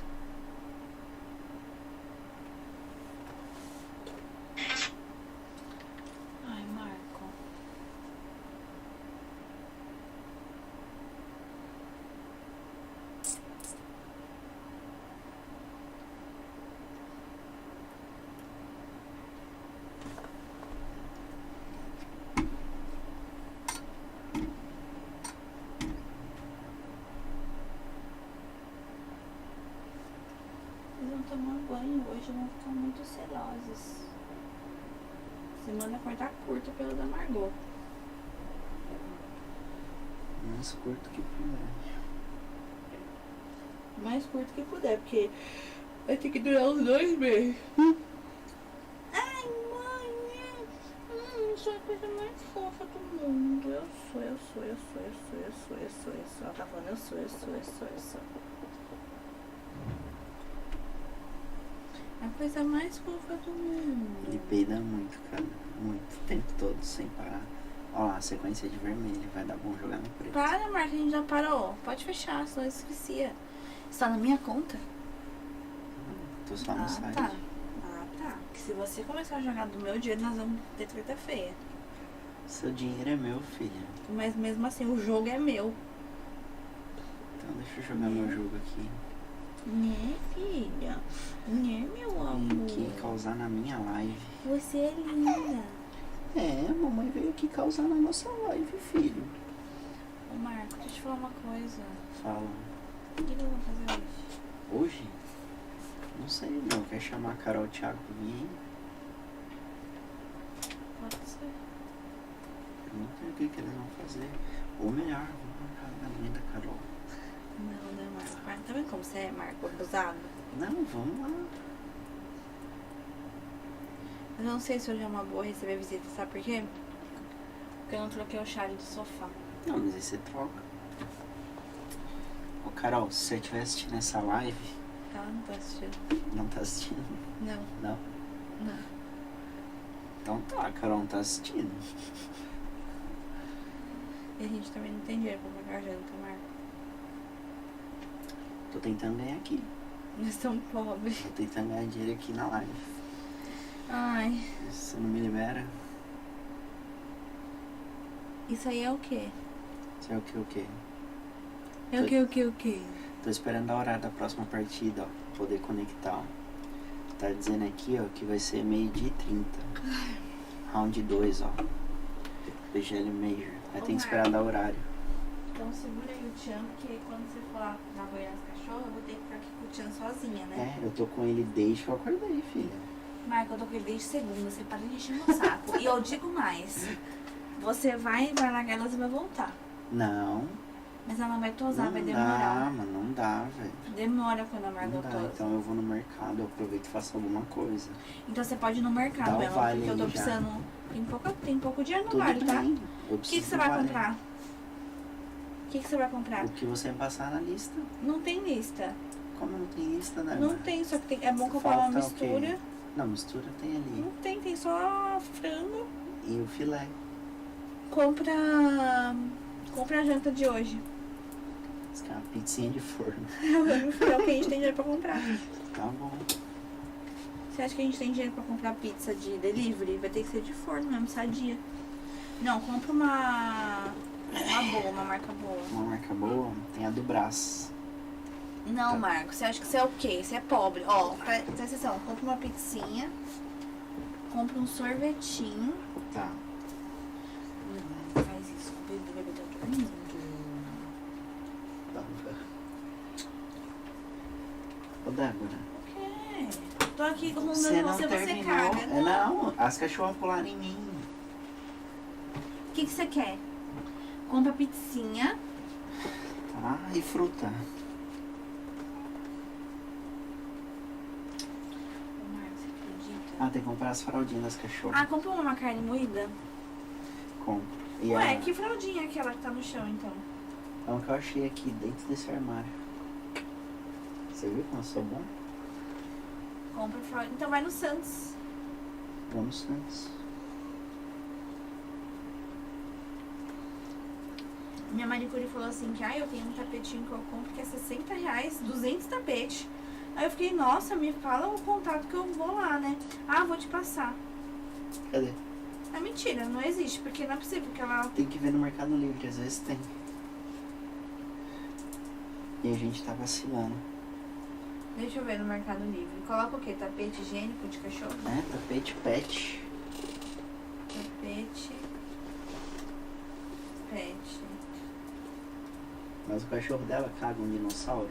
Ai, Marco. Eles vão tomar banho hoje, vão ficar muito selosos. Semana vai estar curta pelo da Margot. Mais curto que puder. Mais curto que puder, porque vai ter que durar uns 2 meses. Ai, mãe, eu sou a coisa mais fofa do mundo. Eu sou. Ela tá falando, eu sou. A coisa mais fofa do mundo. Ele peida muito, cara. Muito. O tempo todo, sem parar. Ó lá, a sequência de vermelho. Vai dar bom jogar no preto. Para, Marca, a gente já parou. Pode fechar, senão eu esquecia. Está na minha conta? Tô só no site. Tá. Ah, tá. Que se você começar a jogar do meu dinheiro, nós vamos ter treta feia. Seu dinheiro é meu, filha. Mas mesmo assim, o jogo é meu. Então deixa eu jogar meu jogo aqui. Né, filha? Né, meu Vem amor? aqui causar na minha live. Você é linda. É, a mamãe veio aqui causar na nossa live, filho. Ô, Marco, deixa eu te falar uma coisa. Fala. O que nós vamos fazer hoje? Hoje? Não sei, não. Quer chamar a Carol e o Thiago pra vir? Pode ser. Pergunta o que eles vão fazer. Ou melhor, vamos marcar na galinha da Carol. Não, né, Marco? Marco, tá vendo como você é, Marco? Abusado. Não, vamos lá. Mas eu não sei se hoje é uma boa receber visita, sabe por quê? Porque eu não troquei o chale do sofá. Não, mas aí você troca. Ô Carol, se você estiver assistindo essa live... Ela não tá assistindo. Não tá assistindo? Não. Não? Não. Então tá, a Carol não tá assistindo. E a gente também não tem dinheiro pra pagar a janta, Marco. Tô tentando ganhar aqui. Nós estamos pobres. Tô tentando ganhar dinheiro aqui na live. Ai. Se você não me libera... Isso aí é o quê? Isso é o que, o quê? É o quê? Tô esperando a hora da próxima partida, ó. Pra poder conectar, ó. Tá dizendo aqui, ó, que vai ser 12h30. Round 2, ó. PGL Major. Aí tem que esperar dar horário. Então segura aí o Tchan, porque quando você for lá na banheira das cachorras, eu vou ter que ficar aqui com o Tchan sozinha, né? É, eu tô com ele desde que eu acordei, filha. Marco, eu tô com ele desde segunda, você para de encher meu saco. E eu digo mais. Você vai largar elas e vai voltar. Não. Mas ela vai tosar, Não vai dá, demorar. mano, não dá, velho. Demora quando a Não Margot dá, tosa. então eu vou no mercado, eu aproveito e faço alguma coisa. Então você pode ir no mercado, Dá o Bela, vale porque eu tô aí já. precisando. Tem pouco dinheiro no Tudo vale, tá? bem, eu O que preciso você do vai vale. comprar? O que você vai comprar? O que você passar na lista. Não tem lista. Como não tem lista, né? Não tem, só que é bom comprar uma Falta o quê? mistura. Não, mistura tem ali. Não tem, tem só frango. E o filé. Compra a janta de hoje. Isso que é uma pizzinha de forno. É o que a gente tem dinheiro pra comprar. Tá bom. Você acha que a gente tem dinheiro pra comprar pizza de delivery? Vai ter que ser de forno mesmo, sadia. Não, compra uma boa, uma marca boa. Uma marca boa, tem a do Brás. Não, Tá. Marcos, você acha que você é o quê? Você é pobre. Ó, presta atenção, compra uma pizzinha, compra um sorvetinho. Tá. Não faz isso, o bebê tá dormindo. Tá. Ô, Débora. O quê? Tô aqui rondando Você não você terminou. caga. É, não, as cachorras pularam em mim. O que você quer? Compra pizzinha. Tá, e fruta. Ô, Marcos, você acredita? Ah, tem que comprar as fraldinhas das cachorras. Ah, compra uma carne moída. Compra. E Ué, a... que fraldinha é aquela que tá no chão, então? É uma que eu achei aqui dentro desse armário. Você viu como eu sou bom? Compra fraldinha. Então vai no Santos. Vamos antes. Minha manicure falou assim que eu tenho um tapetinho que eu compro que é R$60, 200 tapetes. Aí eu fiquei, nossa, me fala o contato que eu vou lá, né? Ah, vou te passar. Cadê? É mentira, não existe, porque não é possível que ela... Tem que ver no Mercado Livre, às vezes tem. E a gente tá vacilando. Deixa eu ver no Mercado Livre. Coloca o quê? Tapete higiênico de cachorro? É, tapete pet. Tapete... Pet... Mas o cachorro dela caga um dinossauro.